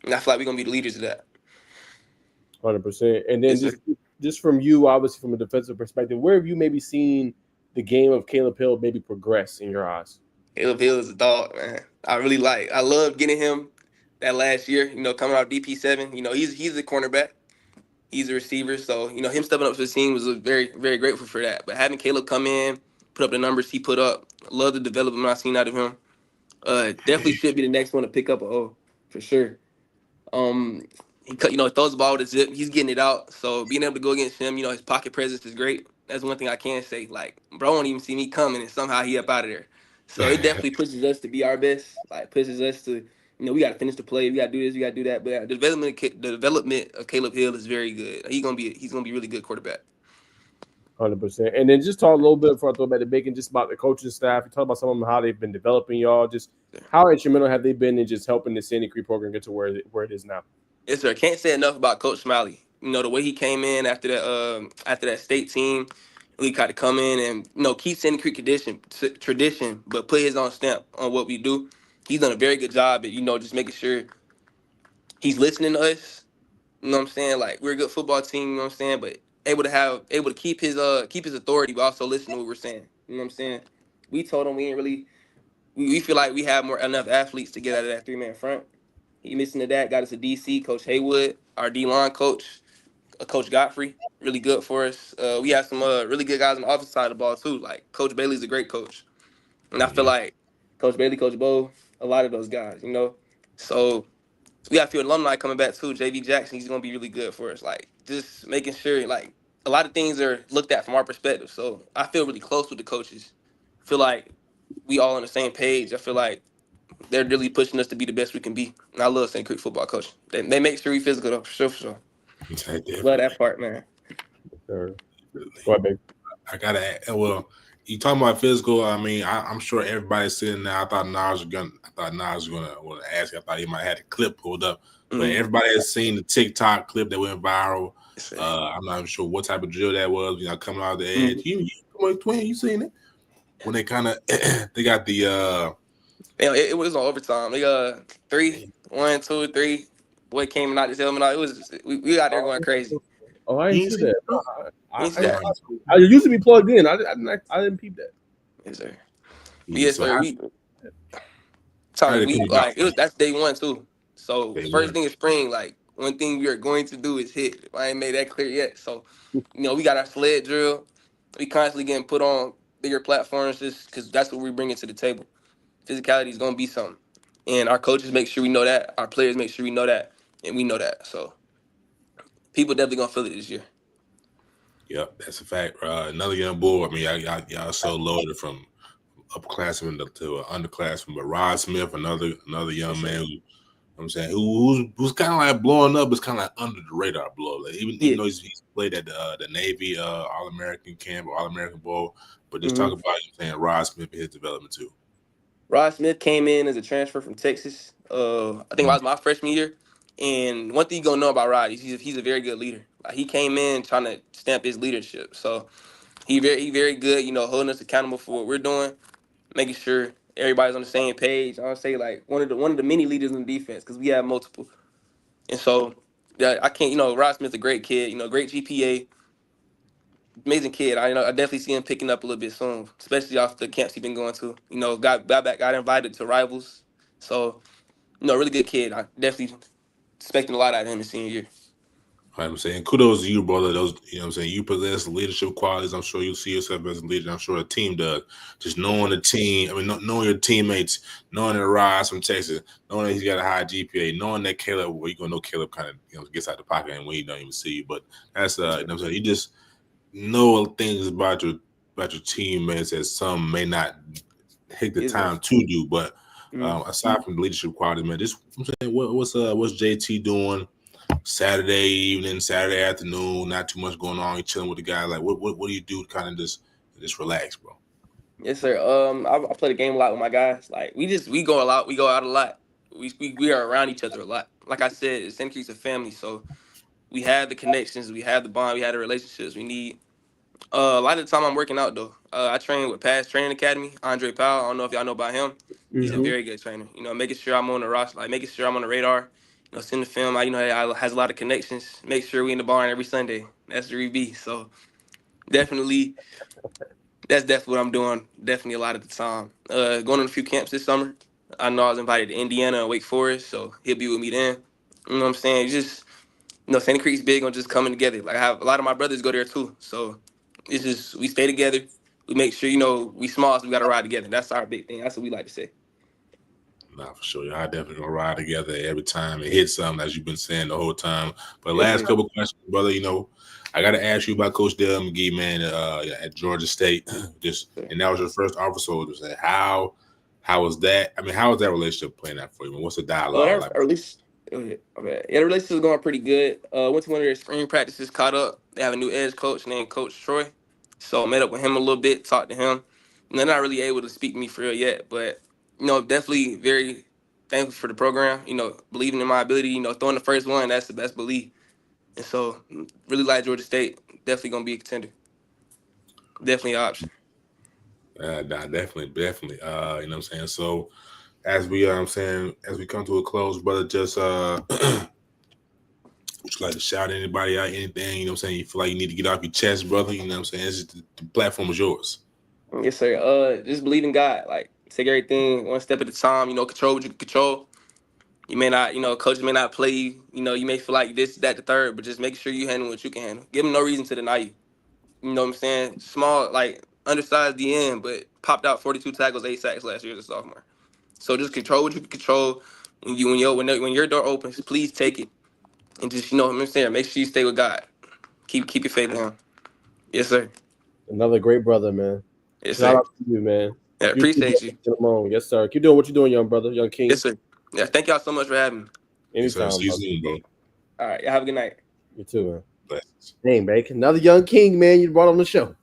and I feel like we're gonna be the leaders of that. 100%. And then just from you, obviously from a defensive perspective, where have you maybe seen the game of Caleb Hill maybe progress in your eyes? Caleb Hill is a dog, man. I love getting him that last year. Coming out DP7. He's a cornerback. He's a receiver, so him stepping up to the team was very, very grateful for that. But having Caleb come in, put up the numbers he put up, love the development I've seen out of him. Definitely should be the next one to pick up a O for sure. He throws the ball with a zip. He's getting it out. So being able to go against him, his pocket presence is great. That's one thing I can say. Like, bro won't even see me coming, and somehow he up out of there. So it definitely pushes us to be our best. Like, pushes us to, we got to finish the play. We got to do this. We got to do that. But the development of Caleb Hill is very good. He's gonna be a really good quarterback. 100%. And then just talk a little bit before I throw back to Bacon, just about the coaching staff. You talk about some of them, how they've been developing y'all. Just how instrumental have they been in just helping the Sandy Creek program get to where it is now? Yes, sir. Can't say enough about Coach Smiley. The way he came in after that state team, we got to come in and keep Sandy Creek tradition, but put his own stamp on what we do. He's done a very good job at just making sure he's listening to us. You know what I'm saying? Like, we're a good football team. You know what I'm saying? But able to keep his authority, but also listen to what we're saying. You know what I'm saying? We told him we feel like we have enough athletes to get out of that 3-man front. He missing to that. Got us a DC, Coach Haywood, our D-line coach, Coach Godfrey, really good for us. We have some really good guys on the offensive side of the ball too. Like Coach Bailey's a great coach, and I feel like Coach Bailey, Coach Bo, a lot of those guys, So we got a few alumni coming back too. JV Jackson, he's gonna be really good for us. Like just making sure, like a lot of things are looked at from our perspective. So I feel really close with the coaches. I feel like we all on the same page. I feel like they're really pushing us to be the best we can be. And I love St. Creek football coach. They make sure we physical though, for sure. Love that part, man. Sure. Go ahead, baby. I gotta. Well, you talking about physical? I mean, I'm sure everybody's sitting there. I thought Nas was gonna ask. I thought he might have had a clip pulled up, but everybody has seen the TikTok clip that went viral. I'm not sure what type of drill that was. Coming out of the edge. You twin, you seen it? When they kind of they got the It was on overtime. They 3, 1, 2, 3. Boy came and knocked his helmet out. It was we out there going crazy. Oh, I You didn't ain't see seen that. it, bro? You see that? I used to be plugged in. I didn't peep that. Yes, sir. Yeah, Yes, so sir. how did it come about? That's day 1 too. So Day first one. thing in spring, like one thing we are going to do is hit. I ain't made that clear yet. So we got our sled drill. We constantly getting put on bigger platforms just because that's what we bring to the table. Physicality is gonna be something, and our coaches make sure we know that. Our players make sure we know that, and we know that. So people definitely gonna feel it this year. Yep, that's a fact. Another young bull. I mean, y'all so loaded from upperclassmen to underclassmen. But Rod Smith, another young man who I'm saying who's kind of like blowing up, is kind of like under the radar blow. Like even Yeah. though he's played at the Navy All American camp or All American Bowl, but just Mm-hmm. talk about saying Rod Smith and his development too. Rod Smith came in as a transfer from Texas. I think it was my freshman year. And one thing you gonna know about Rod is he's a very good leader. Like he came in trying to stamp his leadership. So he very good. Holding us accountable for what we're doing, making sure everybody's on the same page. I would say like one of the many leaders in the defense because we have multiple. And so yeah, I can't. Rod Smith's a great kid. Great GPA, amazing kid. I definitely see him picking up a little bit soon, especially off the camps he's been going to. Got invited to rivals. So really good kid. I definitely expecting a lot out of him in senior year. I'm saying kudos to you, brother. Those, I'm saying, you possess leadership qualities. I'm sure you see yourself as a leader. I'm sure the team does. Just knowing the team, knowing your teammates, knowing that Rise from Texas, knowing that he's got a high GPA, knowing that Caleb, well, you're gonna know Caleb kind of gets out the pocket and when he don't even see you. But that's I'm saying, you just know things about your teammates that some may not take the time to do. But aside from the leadership qualities, man, just I'm saying, what's JT doing Saturday evening, Saturday afternoon? Not too much going on. You chilling with the guys. Like, what do you do to kind of just relax, bro? Yes, sir. I play the game a lot with my guys. Like we go a lot. We go out a lot. We are around each other a lot. Like I said, it's increase of family. So we have the connections, we have the bond, we have the relationships we need. A lot of the time I'm working out though. I train with Past Training Academy, Andre Powell. I don't know if y'all know about him. He's a very good trainer. Making sure I'm on the roster, like making sure I'm on the radar. Send the film. I has a lot of connections. Make sure we in the barn every Sunday. That's the RB. So definitely, that's definitely what I'm doing. Definitely a lot of the time. Going on a few camps this summer. I know I was invited to Indiana and Wake Forest, so he'll be with me then. You know what I'm saying? Just Sandy Creek's big on just coming together. Like I have a lot of my brothers go there too. So it's just we stay together. We make sure we small, so we gotta ride together. That's our big thing. That's what we like to say. Nah, for sure. Y'all definitely gonna ride together every time it hits something, as you've been saying the whole time. But last couple questions, brother. I got to ask you about Coach Dale McGee, man, at Georgia State. And that was your first offer. So how was that? I mean, how was that relationship playing out for you? What's the dialogue like? Or at least, the relationship is going pretty good. Went to one of their spring practices, caught up. They have a new edge coach named Coach Troy. So met up with him a little bit, talked to him. They're not really able to speak to me for real yet, but definitely very thankful for the program. Believing in my ability. Throwing the first one, that's the best belief. And so, really like Georgia State. Definitely gonna be a contender. Definitely an option. Definitely. You know what I'm saying? So as we as we come to a close, brother, just would you like to shout anybody out, anything, you know what I'm saying, you feel like you need to get off your chest, brother? You know what I'm saying? The platform is yours. Yes, sir. Just believe in God. Like take everything one step at a time. Control what you can control. You may not, coaches may not play you. You may feel like this, that, the third, but just make sure you handle what you can handle. Give them no reason to deny you. You know what I'm saying? Small, like undersized DN, but popped out 42 tackles, 8 sacks last year as a sophomore. So just control what you can control. When your door opens, please take it and just what I'm saying. Make sure you stay with God. Keep your faith in Him. Yes, sir. Another great brother, man. Yes, Shout sir. out to you, man. Yeah, appreciate you. Yes, sir. Keep doing what you're doing, young brother, young king. Yes, sir. Yeah, thank y'all so much for having me. Anytime. Yes, sir. See you soon, bro. All right, y'all have a good night. You too, man. Blessings. Dang, Bacon. Another young king, man, you brought on the show.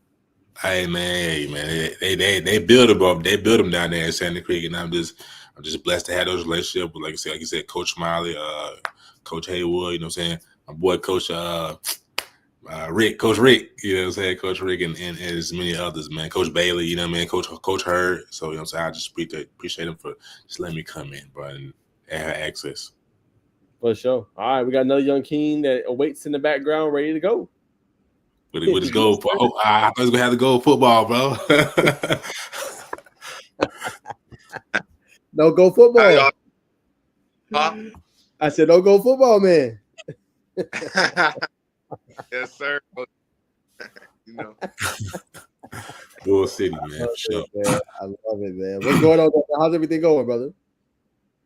Hey man, they build them up. They build them down there in Sandy Creek, and I'm just blessed to have those relationships with, like you said, Coach Smiley, Coach Haywood. You know what I'm saying? My boy, Coach Rick, Coach Rick, you know what I'm saying? Coach Rick and as many others, man. Coach Bailey, you know what I mean? Coach Hurd. So, you know what I'm saying? I just appreciate him for just letting me come in, bro, and have access. For sure. All right, we got another young Cain that awaits in the background, ready to go. With his goal, I thought he was gonna have to go football, bro. No go football. Huh? I said, no go football, man. Yes, sir. You know. Bull City, man. For sure. I love it, man. What's going on? How's everything going, brother?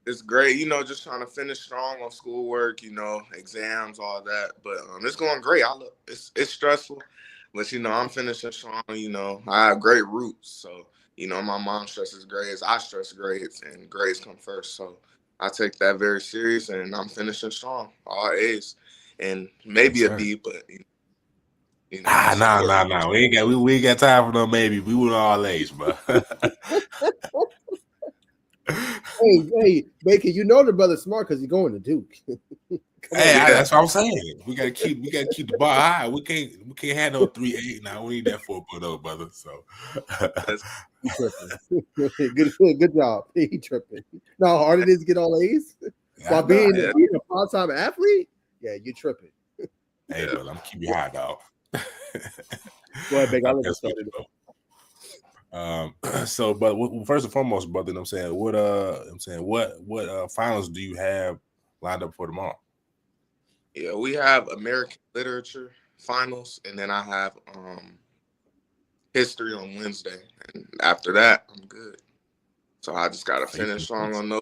It's great, you know, just trying to finish strong on schoolwork, you know, exams, all that. But it's going great. It's stressful, but you know, I'm finishing strong. You know, I have great roots, so you know, my mom stresses grades, I stress grades, and grades come first. So I take that very serious, and I'm finishing strong, all A's, and maybe a B, but you know. Nah. We ain't got time for no maybe. We were all A's, bro. Hey, Bacon, you know the brother's smart because he's going to Duke. That's what I'm saying. We gotta keep the bar high. We can't have no 3.8 now. We need that 4.0, brother. So good job. He tripping. No, hard it is to get all A's while being a part-time athlete. Yeah, you tripping. Hey, brother, I'm keep you high, dog. Go ahead, Bacon. I'll let you start it. So, but first and foremost, brother, you know what I'm saying, what finals do you have lined up for tomorrow? Yeah, we have American Literature finals, and then I have history on Wednesday, and after that, I'm good. So I just gotta finish strong on those.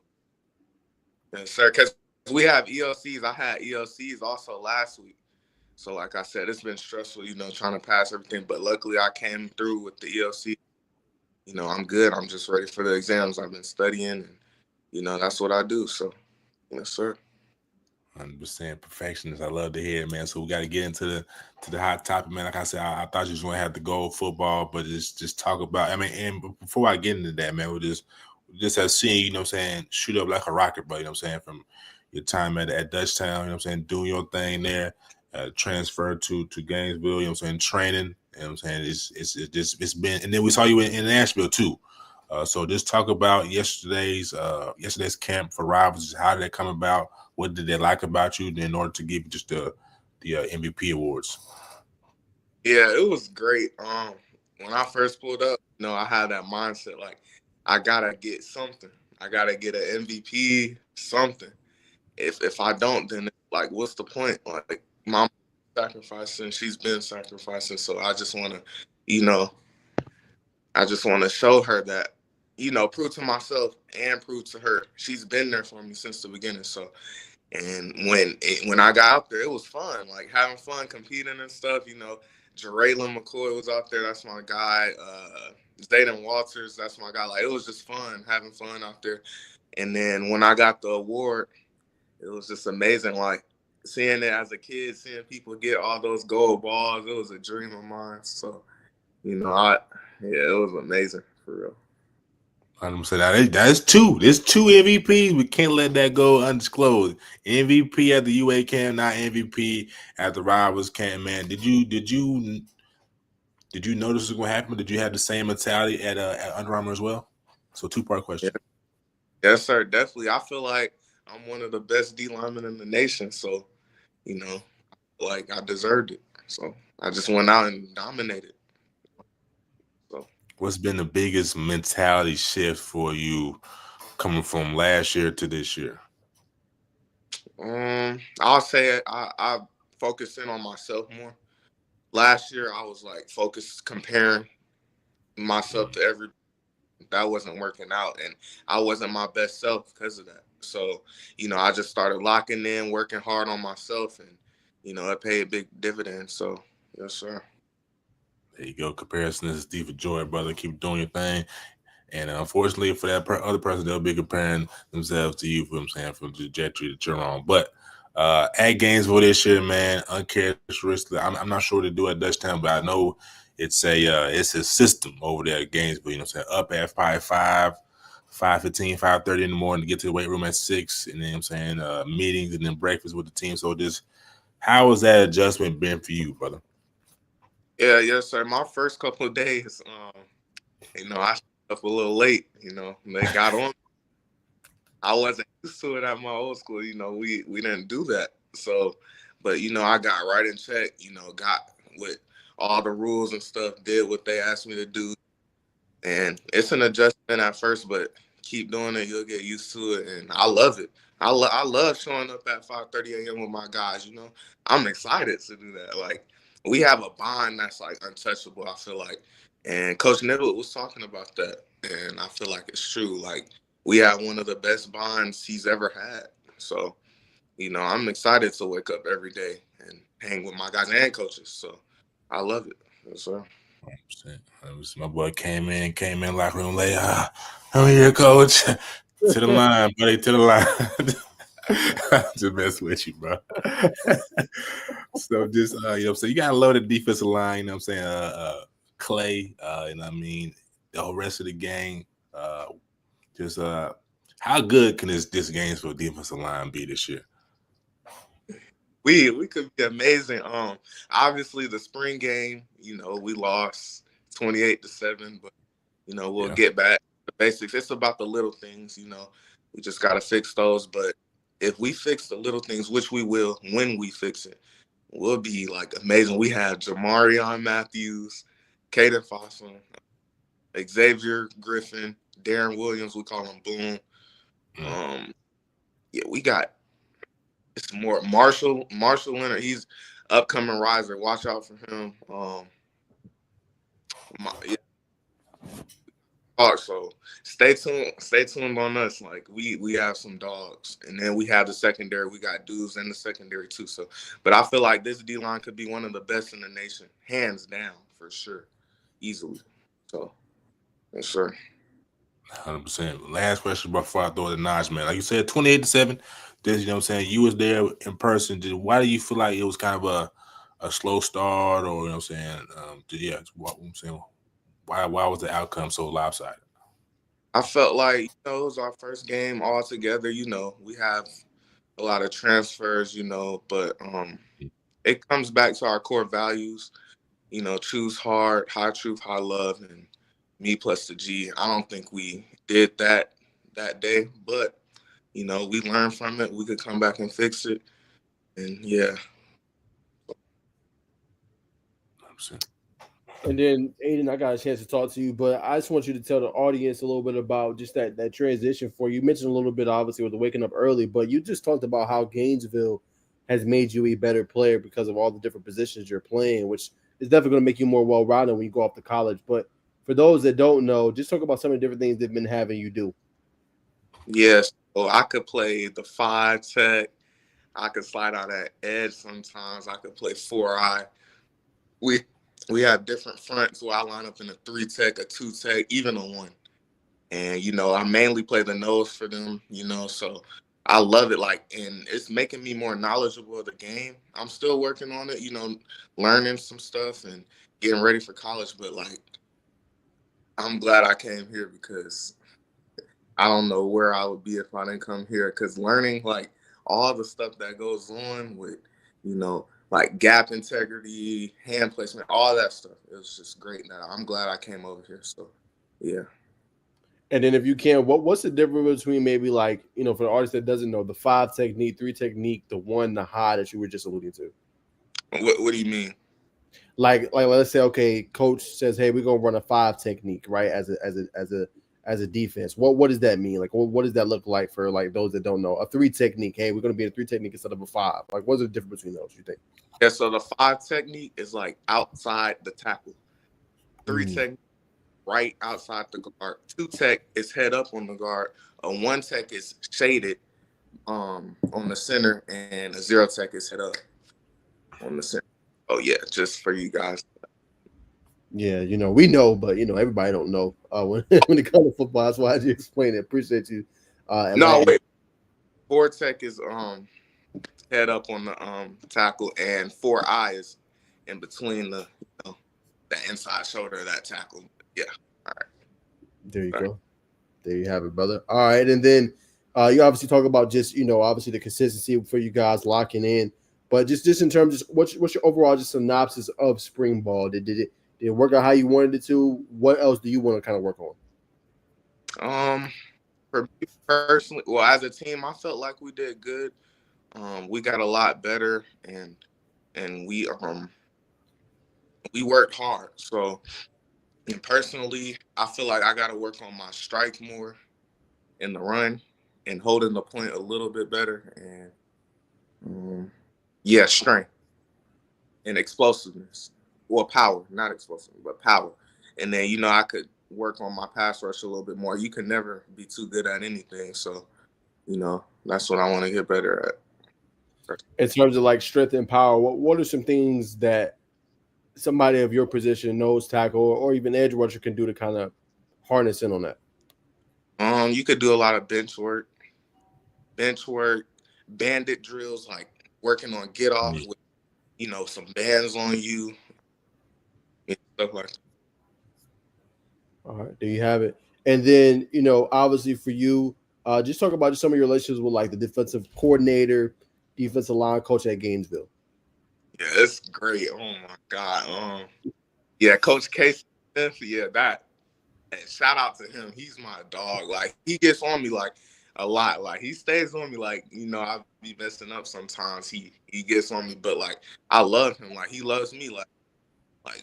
Yes, sir. Because we have ELCs. I had ELCs also last week. So, like I said, it's been stressful, you know, trying to pass everything. But luckily, I came through with the ELC. You know, I'm good. I'm just ready for the exams. I've been studying, and you know, that's what I do. So, yes, sir. 100% perfectionist. I love to hear it, man. So we got to get into the hot topic, man. Like I said, I thought you was going to have to go football, but just talk about. I mean, and before I get into that, man, we just have seen, you know what I'm saying, shoot up like a rocket, bro. You know what I'm saying, from your time at Dutchtown, you know what I'm saying, doing your thing there, transfer to Gainesville, you know what I'm saying, training. You know what I'm saying, it's been, and then we saw you in Nashville too. So just talk about yesterday's camp for rivals. How did that come about? What did they like about you in order to give you just the MVP awards? Yeah, it was great. When I first pulled up, you know, I had that mindset like I gotta get something. I gotta get an MVP, something. If I don't, then like, what's the point? Like, mom sacrificing, she's been sacrificing, so I just want to, you know, show her that, you know, prove to myself and prove to her. She's been there for me since the beginning. So, and when I got out there, it was fun, like having fun, competing and stuff. You know, Jeraylin McCoy was out there. That's my guy. Zayden Walters, that's my guy. Like, it was just fun, having fun out there. And then when I got the award, it was just amazing. Like, seeing it as a kid, seeing people get all those gold balls, it was a dream of mine. So, you know, it was amazing for real. I'm saying that's two. There's two MVPs. We can't let that go undisclosed. MVP at the UA camp, not MVP at the Rivals camp. Man, did you notice what's going to happen? Did you have the same mentality at Under Armour as well? So 2-part question. Yeah. Yes, sir. Definitely. I feel like I'm one of the best D linemen in the nation. So, you know, like, I deserved it. So I just went out and dominated. So, what's been the biggest mentality shift for you coming from last year to this year? I'll say I focused in on myself more. Last year, I was like focused, comparing myself to everybody. That wasn't working out, and I wasn't my best self because of that. So, you know, I just started locking in, working hard on myself, and, you know, it paid big dividends. So, yes, sir. There you go. Comparison is deep for joy, brother. Keep doing your thing. And unfortunately for that other person, they'll be comparing themselves to you, for I'm saying, from the trajectory that you're on. But at Gainesville this year, man, uncharacteristic. I'm not sure what to do at Dutchtown, but I know it's a system over there at Gainesville. You know what I'm saying? Up at 5:15, 5:30 in the morning to get to the weight room at 6, and then I'm saying meetings and then breakfast with the team. So just How has that adjustment been for you, brother? Yeah, yes, sir. My first couple of days, I showed up a little late. They got on. I wasn't used to it at my old school. We didn't do that. So, but I got right in check. Got with all the rules and stuff. Did what they asked me to do, and it's an adjustment at first, but keep doing it. You'll get used to it, and I love it. I love showing up at 5:30 a.m. with my guys. I'm excited to do that. Like we have a bond that's like untouchable. I feel like, and Coach Nibble was talking about that, and I feel like it's true. Like we have one of the best bonds he's ever had. So, I'm excited to wake up every day and hang with my guys and coaches. So, I love it. Yes, sir. 100%. My boy came in locker room late. I'm here, coach. To the line, buddy, to the line. Just mess with you, bro. So just so you got a loaded defensive line, you know what I'm saying? Clay, the whole rest of the game. How good can this Gainesville defensive line be this year? We could be amazing. Obviously the spring game, we lost 28-7, but we'll get back to the basics. It's about the little things, we just gotta fix those. But if we fix the little things, which we will when we fix it, we'll be like amazing. We have Jamarion Matthews, Caden Foster, Xavier Griffin, Darren Williams, we call him Boom. We got it's more Marshall Leonard. He's upcoming riser. Watch out for him. So stay tuned on us. Like we have some dogs, and then we have the secondary. We got dudes in the secondary too. So, but I feel like this D line could be one of the best in the nation, hands down for sure, easily. So, yes, sir. 100%. Last question before I throw it to Najeh, man. Like you said, 28-7. You was there in person. Why do you feel like it was kind of a slow start, or why was the outcome so lopsided? I felt like it was our first game all together. We have a lot of transfers, but it comes back to our core values. Choose hard, high truth, high love, and me plus the G. I don't think we did that day, but we learned from it. We could come back and fix it, and yeah. 100%. And then, Ayden, I got a chance to talk to you, but I just want you to tell the audience a little bit about just that transition for you. You mentioned a little bit, obviously, with the waking up early, but you just talked about how Gainesville has made you a better player because of all the different positions you're playing, which is definitely going to make you more well-rounded when you go off to college. But for those that don't know, just talk about some of the different things they've been having you do. Yes. So I could play the 5 tech. I could slide out at edge sometimes. I could play 4-eye. We have different fronts, so I line up in a 3 tech, a 2 tech, even a 1. And, I mainly play the nose for them, so I love it. And it's making me more knowledgeable of the game. I'm still working on it, learning some stuff and getting ready for college. But, I'm glad I came here because I don't know where I would be if I didn't come here. Because learning, all the stuff that goes on with, gap integrity, hand placement, all that stuff. It was just great. Now I'm glad I came over here. So, yeah. And then if you can, what's the difference between maybe for the artist that doesn't know, the 5 technique, 3 technique, the 1, the high that you were just alluding to? What do you mean? Like let's say, okay, coach says, hey, we're gonna run a 5 technique, right? As a defense. What does that mean? What does that look like for those that don't know? A 3 technique. Hey, we're gonna be in a 3 technique instead of a 5. What's the difference between those, you think? Yeah, so the 5 technique is outside the tackle. 3 technique right outside the guard. 2 tech is head up on the guard. A 1 tech is shaded on the center, and a 0 tech is head up on the center. Oh yeah, just for you guys. Yeah, we know, but everybody don't know when it comes to football. That's why I just explained it. Appreciate you. No, wait. 4 tech is head up on the tackle, and 4-eye is in between the inside shoulder of that tackle. Yeah. All right. There you go. There you have it, brother. All right, and then you obviously talk about just obviously the consistency for you guys locking in. But just in terms of what's your overall just synopsis of spring ball? Did it work out how you wanted it to? What else do you want to kind of work on? For me personally, well, as a team, I felt like we did good. We got a lot better, and we worked hard. So, and personally, I feel like I got to work on my strike more in the run and holding the point a little bit better, and strength and explosiveness. Well, power, not explosive, but power. And then, I could work on my pass rush a little bit more. You can never be too good at anything. So, that's what I want to get better at. In terms of like strength and power, what are some things that somebody of your position, nose tackle, or even edge rusher can do to kind of harness in on that? You could do a lot of bench work, bandit drills, like working on get off with, some bands on you, and stuff like that. All right, there you have it. And then, obviously for you, just talk about just some of your relationships with like the defensive coordinator, defensive line coach at Gainesville. Yeah, it's great. Oh my God. Coach Casey. Yeah, that. And shout out to him. He's my dog. Like, he gets on me like a lot. Like, he stays on me. Like, I be messing up sometimes. He gets on me, but like, I love him. Like, he loves me. Like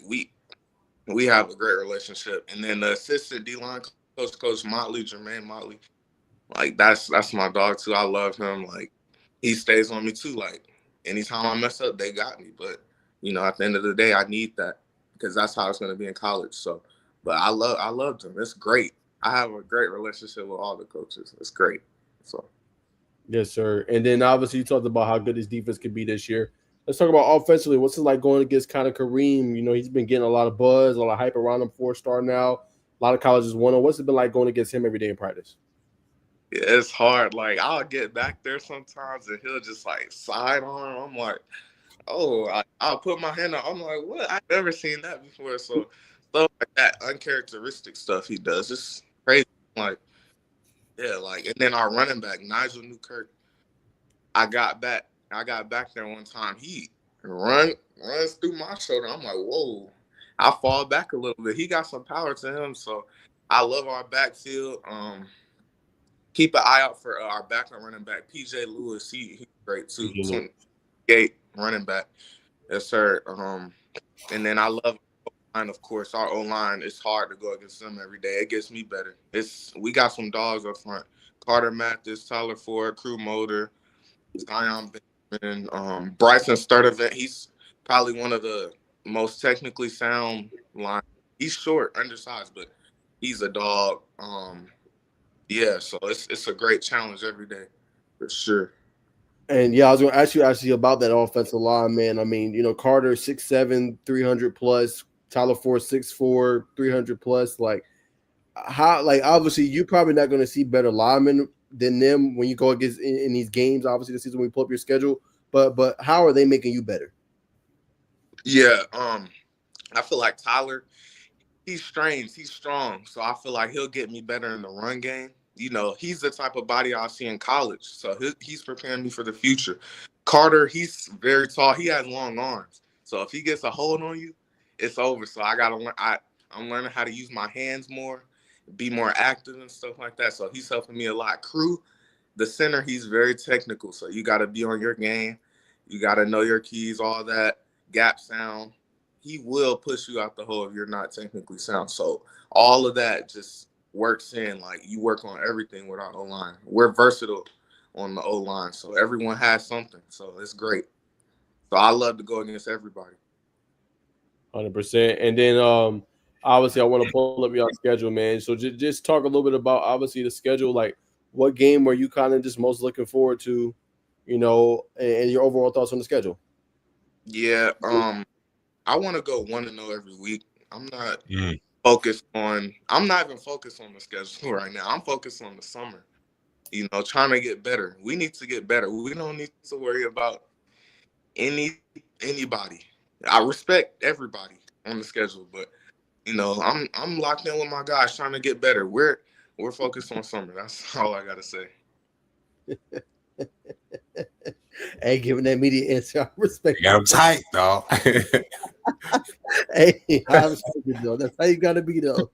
we have a great relationship. And then the assistant D-line coach Motley, Jermaine Motley. Like, that's my dog too. I love him. Like, he stays on me too. Like, anytime I mess up, they got me. But, at the end of the day, I need that because that's how it's going to be in college. So, but I loved him. It's great. I have a great relationship with all the coaches. It's great. So, yes, sir. And then obviously you talked about how good his defense could be this year. Let's talk about offensively. What's it like going against kind of Kareem? He's been getting a lot of buzz, a lot of hype around him. 4-star now. A lot of colleges won him. What's it been like going against him every day in practice? Yeah, it's hard. Like, I'll get back there sometimes and he'll just like sidearm. I'm like, oh, I'll put my hand up. I'm like, what? I've never seen that before. So stuff like that, uncharacteristic stuff he does. It's crazy. Like, yeah, like, and then our running back, Nigel Newkirk, I got back there one time. He runs through my shoulder. I'm like, whoa. I fall back a little bit. He got some power to him. So I love our backfield. Keep an eye out for our backup running back, PJ Lewis. He's great too. 28 running back. Yes, sir. And then I love O-line, of course. Our O-line, it's hard to go against them every day. It gets me better. We got some dogs up front. Carter Mathis, Tyler Ford, Crew Motor, Zion Benjamin, Bryson Sturdivant. He's probably one of the most technically sound line. He's short, undersized, but he's a dog. Yeah, so it's a great challenge every day, for sure. And yeah, I was going to ask you actually about that offensive line, man. I mean, Carter 6'7", 300 plus, Tyler Ford 6'4", 300 plus. Like, how? Like, obviously, you're probably not going to see better linemen than them when you go against in these games. Obviously, this season when we pull up your schedule, but how are they making you better? Yeah, I feel like Tyler, he's strange, he's strong, so I feel like he'll get me better in the run game. He's the type of body I'll see in college, so he's preparing me for the future. Carter, he's very tall. He has long arms, so if he gets a hold on you, it's over. So I gotta learn. I'm learning how to use my hands more, be more active and stuff like that. So he's helping me a lot. Crew, the center, he's very technical, so you got to be on your game. You got to know your keys, all that gap sound. He will push you out the hole if you're not technically sound. So all of that just works in. Like, you work on everything with our O-line. We're versatile on the O-line, so everyone has something. So it's great. So I love to go against everybody. 100%. And then obviously I want to pull up your schedule, man. So just talk a little bit about obviously the schedule. Like, what game were you kind of just most looking forward to, and your overall thoughts on the schedule? Yeah, I want to go 1-0 every week. I'm not even focused on the schedule right now. I'm focused on the summer, trying to get better. We need to get better. We don't need to worry about anybody. I respect everybody on the schedule, but I'm locked in with my guys trying to get better. We're focused on summer. That's all I gotta say. Hey, giving that media answer, I respect. You got them tight, dog. Hey, I respect it, though. That's how you gotta be, though.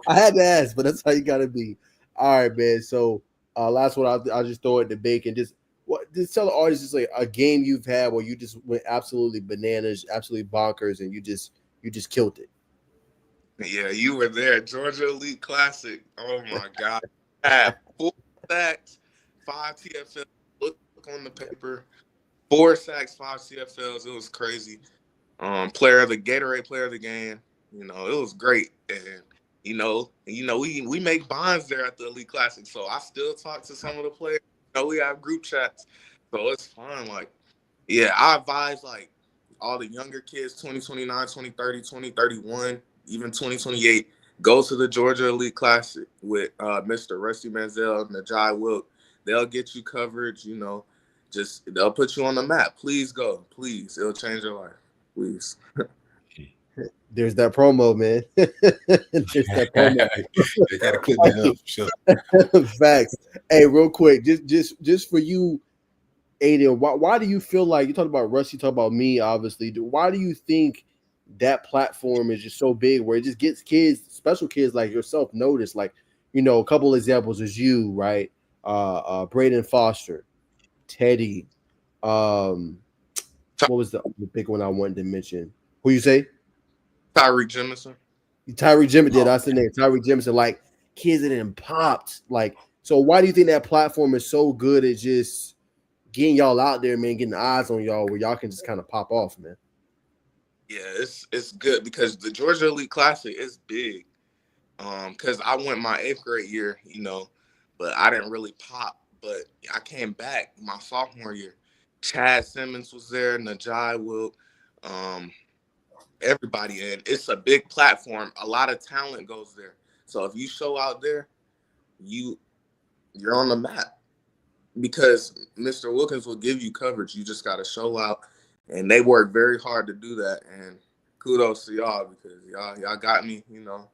I had to ask, but that's how you gotta be. All right, man. So, last one, I'll just throw it to Bacon. Just tell the audience, just like a game you've had where you just went absolutely bananas, absolutely bonkers, and you just killed it. Yeah, you were there. Georgia Elite Classic. Oh my God. Had 4 sacks, 5 TFLs. Look on the paper. 4 sacks, 5 CFLs. It was crazy. Gatorade player of the game. You know, it was great. And we make bonds there at the Elite Classic. So I still talk to some of the players. You know, we have group chats. So it's fun. Like, yeah, I advise like all the younger kids, 2029, 2030, 2031, even 2028, go to the Georgia Elite Classic with Mr. Rusty Manziel, Najeh Wilk. They'll get you coverage, you know. They'll put you on the map. Please go. Please. It'll change your life. Please. There's that promo, man. There's that promo. You gotta click that up, sure. Facts. Hey, real quick, just for you, Ayden, why do you feel like you talk about Russ, you talk about me, obviously? Why do you think that platform is just so big where it just gets kids, special kids like yourself, noticed? Like, you know, a couple examples is you, right? Braden Foster, Teddy. What was the big one I wanted to mention? Who you say? Tyreek Jemison. Tyreek Jemison, that's the name. Tyreek Jemison, like kids that didn't popped. Like, so why do you think that platform is so good at just getting y'all out there, man, getting eyes on y'all where y'all can just kind of pop off, man? Yeah, it's good because the Georgia Elite Classic is big. Because I went my 8th grade year, you know, but I didn't really pop. But I came back my sophomore year. Chad Simmons was there, Najeh Wilk, everybody. And it's a big platform. A lot of talent goes there. So if you show out there, you're on the map. Because Mr. Wilkins will give you coverage. You just got to show out. And they work very hard to do that. And kudos to y'all because y'all got me, you know.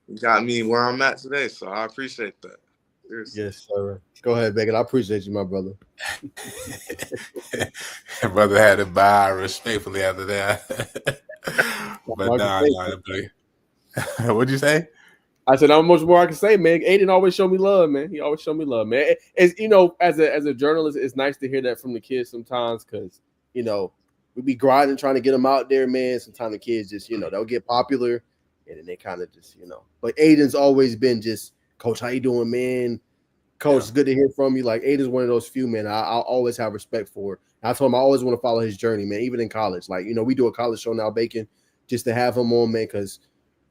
You got me where I'm at today. So I appreciate that. Seriously. Yes, sir. Go ahead, Bacon. I appreciate you, my brother. Brother had to bow respectfully after that. But what'd you say? I said, not much more I can say, man. Ayden always show me love, man. He always show me love, man. As you know, as a journalist, it's nice to hear that from the kids sometimes because, you know, we be grinding trying to get them out there, man. Sometimes the kids just, you know, they'll get popular and then they kind of just, you know. But Ayden's always been just, Coach, how you doing, man? Coach, it's good to hear from you. Like, Ayden's one of those few, man, I'll always have respect for. I told him I always want to follow his journey, man, even in college. Like, you know, we do a college show now, Bacon, just to have him on, man, because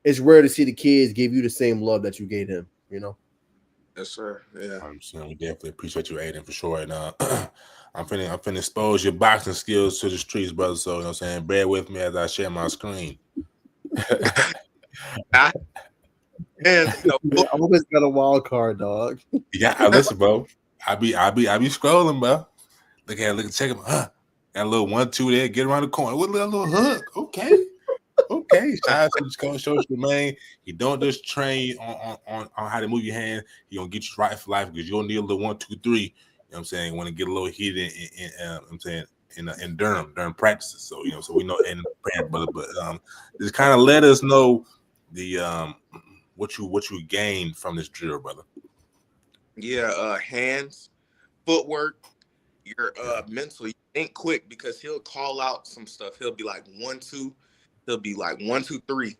it's rare to see the kids give you the same love that you gave him, you know? Yes, sir. Yeah. We definitely appreciate you, Ayden, for sure. And I'm finna expose your boxing skills to the streets, brother. So, you know what I'm saying? Bear with me as I share my screen. And I always got a wild card, dog. Yeah, listen, bro. I be scrolling, bro. Check him. Got a little 1-2 there. Get around the corner. What a little hook? Okay. Shout out to the coach, man. He don't just train on how to move your hand. He gonna get you right for life because you'll need a little 1, 2, 3. You know what I'm saying? Want to get a little heated in during practices. So you know, so we know and but just kind of let us know the what you gained from this drill, brother. Yeah, hands, footwork, your mental. You think quick because he'll call out some stuff. He'll be like 1, 2. He'll be like 1, 2, 3,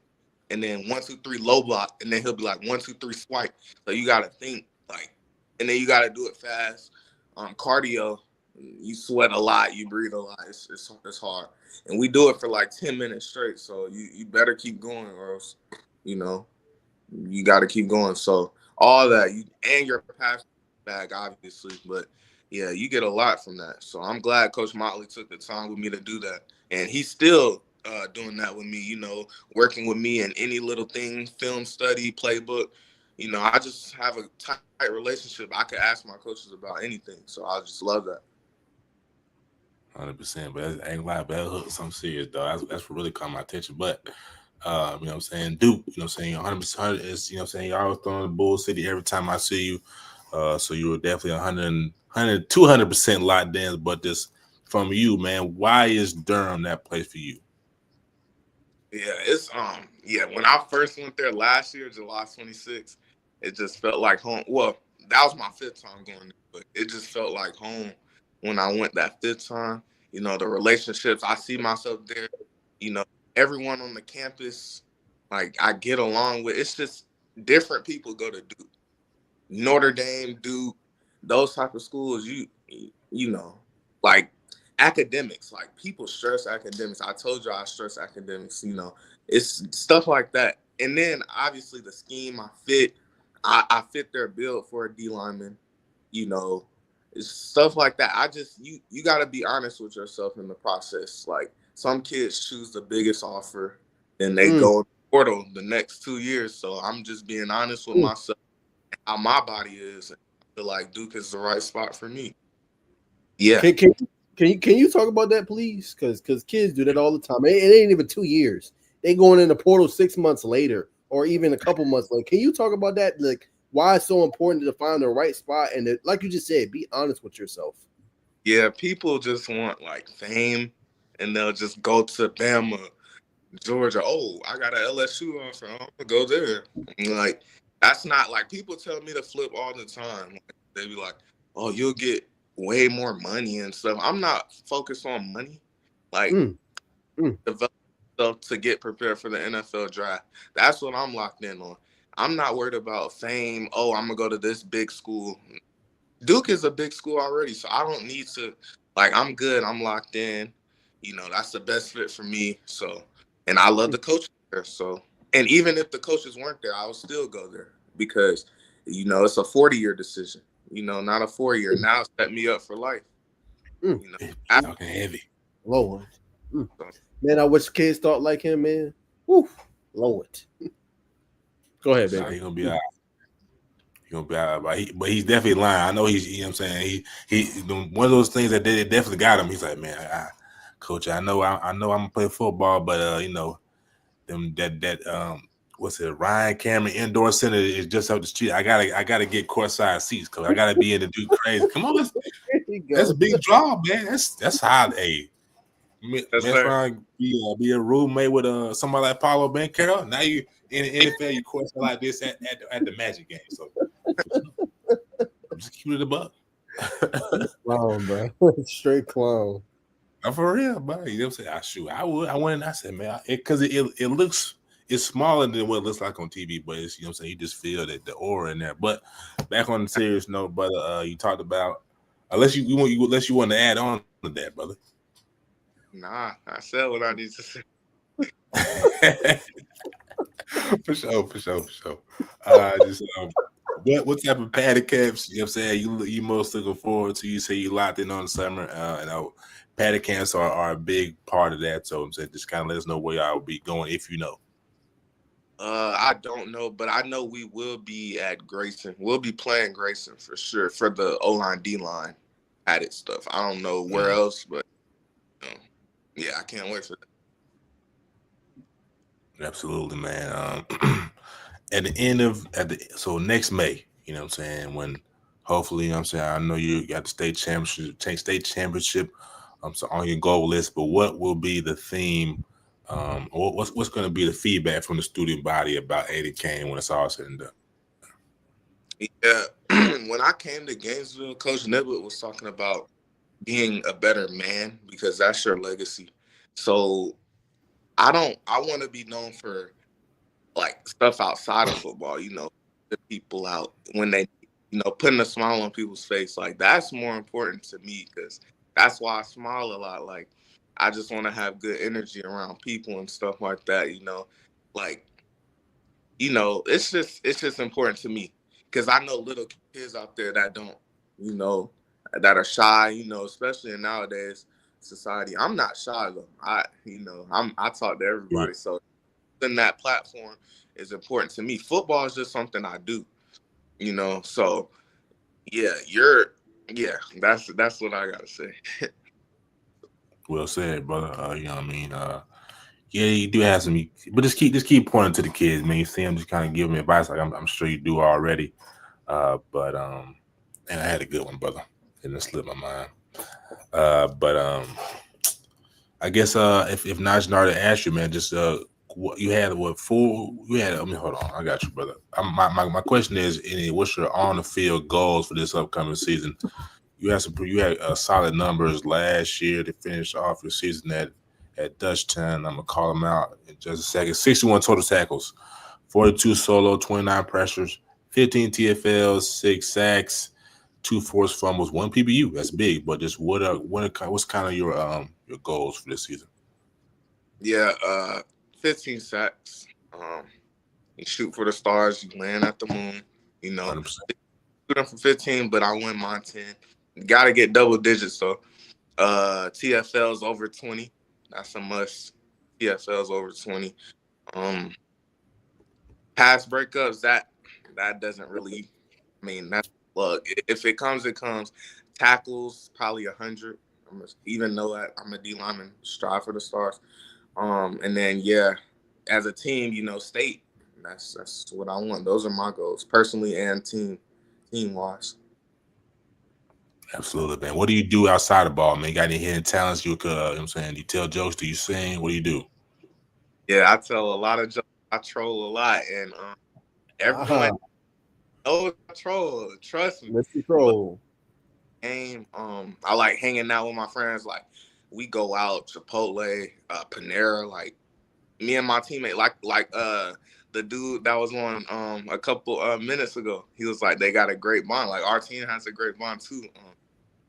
and then 1, 2, 3 low block, and then he'll be like 1, 2, 3 swipe. So you gotta think like, and then you gotta do it fast. Cardio, you sweat a lot, you breathe a lot. It's hard, and we do it for like 10 minutes straight. So you better keep going, or else, you know, you got to keep going. So all that and your passion bag, obviously, but yeah, you get a lot from that. So I'm glad Coach Motley took the time with me to do that, and he's still doing that with me. You know, working with me in any little thing, film study, playbook. You know, I just have a tight relationship. I could ask my coaches about anything, so I just love that. 100%, but I ain't lie, but that hook something serious, though. That's what really caught my attention. But you know what I'm saying, Duke, you know what I'm saying, 100% is, you know what I'm saying, you're always throwing the Bull City every time I see you. So you were definitely 200% locked in. But this from you, man, why is Durham that place for you? Yeah, it's when I first went there last year, July 26th, it just felt like home. Well, that was my fifth time going there, but it just felt like home when I went that fifth time. You know, the relationships, I see myself there, you know, everyone on the campus, like I get along with. It's just different people go to Duke. Notre Dame, Duke, those type of schools, you know, like academics, like people stress academics. I told you I stress academics, you know, it's stuff like that. And then obviously the scheme I fit their build for a D lineman, you know, it's stuff like that. You got to be honest with yourself in the process. Like some kids choose the biggest offer, then they go portal the next 2 years. So I'm just being honest with myself, how my body is. I feel like Duke is the right spot for me. Yeah. Can you talk about that, please? Because kids do that all the time. It ain't even 2 years. They going in the portal 6 months later, or even a couple months later. Can you talk about that? Like why it's so important to find the right spot and like you just said, be honest with yourself. Yeah, people just want like fame, and they'll just go to Bama, Georgia. Oh, I got an LSU offer. I'm gonna go there. And like that's not like people tell me to flip all the time. Like, they be like, "Oh, you'll get way more money and stuff." I'm not focused on money. Like develop stuff to get prepared for the NFL draft. That's what I'm locked in on. I'm not worried about fame. Oh, I'm gonna go to this big school. Duke is a big school already, so I don't need to. Like, I'm good. I'm locked in. You know, that's the best fit for me. So, and I love the coaches there. So, and even if the coaches weren't there, I would still go there because, you know, it's a 40-year decision. You know, not a 4-year. Now it's set me up for life. You know, talking heavy. Lord, man, I wish kids thought like him, man. Woo, Lord. Go ahead, baby. He's gonna be all right. He's gonna be all right, but he's definitely lying. I know he's. You know what I'm saying, he one of those things that they definitely got him. He's like, man, coach, I know I'm gonna play football, but you know, them that what's it, Ryan Cameron Indoor Center is just up the street. I gotta get courtside seats because I gotta be in the Duke crazy. Come on, that's a big draw, man. That's high. Hey, man, be a roommate with somebody like Paulo Banchero. Now you in the NFL, you courtside like this at the Magic game. So I'm just keeping it a buck. Clown, bro. Straight clown. I'm for real, bro. You know what I'm saying? I went and I said, man, because it looks. It's smaller than what it looks like on TV, but it's, you know what I'm saying, you just feel that the aura in there. But back on the serious note, brother, you talked about unless you want to add on to that, brother. Nah, I said what I need to say. For sure. What type of paddy camps, you know what I'm saying, you most looking forward to? You say you locked in on the summer. Paddy camps are a big part of that. So I'm saying just kind of let us know where y'all will be going if you know. I don't know, but I know we will be at Grayson. We'll be playing Grayson for sure for the O-line, D-line added stuff. I don't know where else, but yeah, I can't wait for that. Absolutely, man. So next May, you know what I'm saying, when hopefully, you know what I'm saying, I know you got the state championship so on your goal list, but what will be the theme? What's going to be the feedback from the student body about Ayden Cain when it's all said and done? Yeah, when I came to Gainesville, Coach Niblett was talking about being a better man because that's your legacy. So I want to be known for like stuff outside of football, you know, the people out when they, you know, putting a smile on people's face. Like that's more important to me because that's why I smile a lot. Like I just want to have good energy around people and stuff like that, you know, like, you know, it's just important to me because I know little kids out there that don't, you know, that are shy, you know, especially in nowadays society. I'm not shy though. I talk to everybody. So then that platform is important to me. Football is just something I do, you know. So that's what I gotta say. Well said, brother. You know what I mean? Yeah, you do have some, but just keep pointing to the kids, man. You see them, just kind of give them advice, like I'm sure you do already. But and I had a good one, brother. It didn't slip my mind. But I guess if Najee already asked you, man, just what you had, what full you had. I mean, hold on, I got you, brother. My question is, what's your on the field goals for this upcoming season? You had solid numbers last year to finish off your season at Dutchtown. I'm gonna call them out in just a second. 61 total tackles, 42 solo, 29 pressures, 15 TFLs, 6 sacks, 2 forced fumbles, 1 PBU. That's big, but just what's kind of your goals for this season? Yeah, 15 sacks. You shoot for the stars, you land at the moon. You know, 100%. shoot them for 15, but I win mine 10. Got to get double digits though. TFLs over 20. That's a must. TFLs over 20. Pass breakups, that doesn't really. I mean, that's luck. If it comes, it comes. Tackles probably 100. Even though I'm a D lineman, strive for the stars. And then as a team, state. That's what I want. Those are my goals, personally and team wise. Absolutely, man. What do you do outside of ball, man? You got any hidden talents? You know what I'm saying? Do you tell jokes? Do you sing? What do you do? Yeah, I tell a lot of jokes. I troll a lot, and everyone knows I troll. Trust me. Let's troll. Game. I like hanging out with my friends. Like we go out Chipotle, Panera. Like me and my teammate. Like the dude that was on a couple minutes ago. He was like, they got a great bond. Like our team has a great bond too.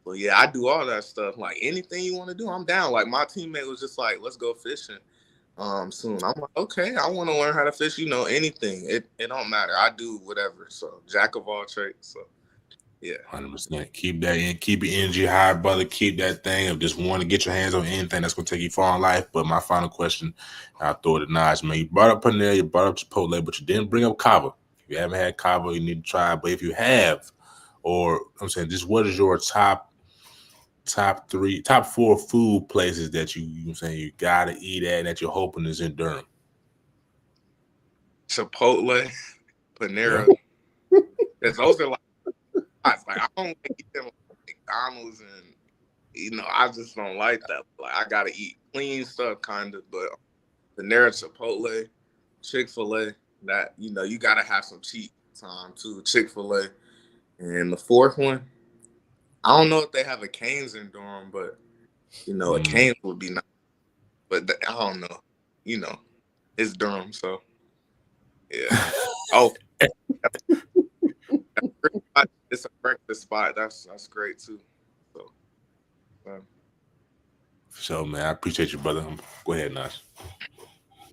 But yeah, I do all that stuff. Like anything you want to do, I'm down. Like my teammate was just like, let's go fishing. Soon. I'm like, okay, I want to learn how to fish. Anything. It don't matter. I do whatever. So jack of all trades. So yeah, 100%. Keep that in. Keep your energy high, brother. Keep that thing of just wanting to get your hands on anything that's gonna take you far in life. But my final question, I'll throw it to Najee, man. You brought up Panera, you brought up Chipotle, but you didn't bring up Cava. If you haven't had Cava, you need to try it. But if you have, or I'm saying, just what is your top 4 food places that you saying you gotta eat at and that you're hoping is in Durham? Chipotle, Panera. Those are like I don't like eating like McDonald's, and I just don't like that. Like I gotta eat clean stuff, kind of. But Panera, Chipotle, Chick-fil-A. That you gotta have some cheat time too. Chick-fil-A, and the fourth one. I don't know if they have a Cain's in Durham, but a Cain's would be nice. But I don't know. It's Durham, so yeah. Oh, it's a breakfast spot. That's great too. So man, I appreciate you, brother. Go ahead, Nash.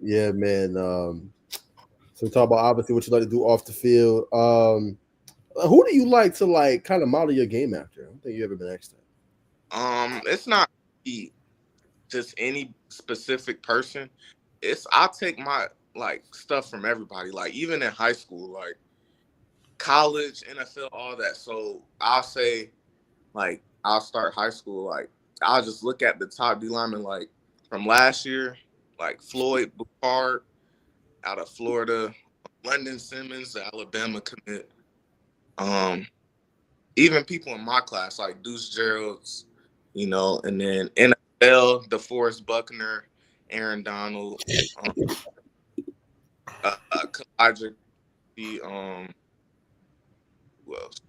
Yeah, man. So talk about obviously what you like to do off the field. Who do you like to kind of model your game after? I don't think you ever been asked that. It's not just any specific person. I'll take my stuff from everybody. Like even in high school, like college, NFL, all that. So I'll say, I'll start high school. Like I'll just look at the top D linemen, like from last year, like Floyd Bouchard out of Florida, London Simmons, the Alabama commit. Even people in my class like Deuce Gerald's, and then NFL, DeForest Buckner, Aaron Donald, Elijah, who else?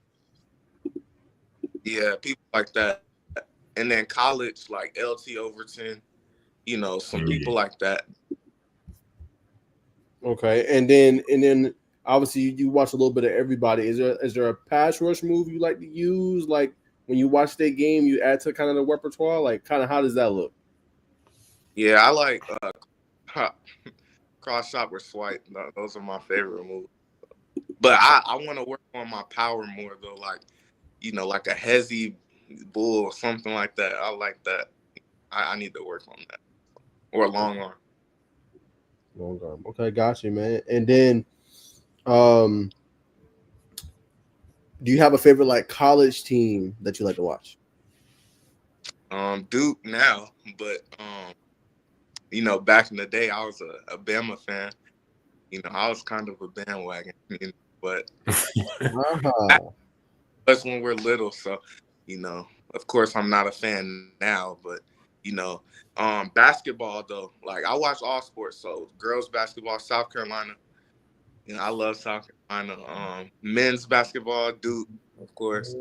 Yeah, people like that. And then college, like LT Overton, some people like that. Okay, and then obviously you watch a little bit of everybody. Is there a pass rush move you like to use? Like when you watch that game, you add to kind of the repertoire. Like kind of how does that look? Yeah, I like cross shot or swipe. Those are my favorite moves. But I want to work on my power more though. Like like a hezzy bull or something like that. I like that. I need to work on that. Or a long arm. Long arm. Okay, got you, man. And then, do you have a favorite college team that you like to watch? Duke now, but back in the day, I was a Bama fan. I was kind of a bandwagon, but That's when we're little, so of course I'm not a fan now, but basketball though, like I watch all sports. So girls basketball, South Carolina. I love South Carolina. Men's basketball, Duke, of course.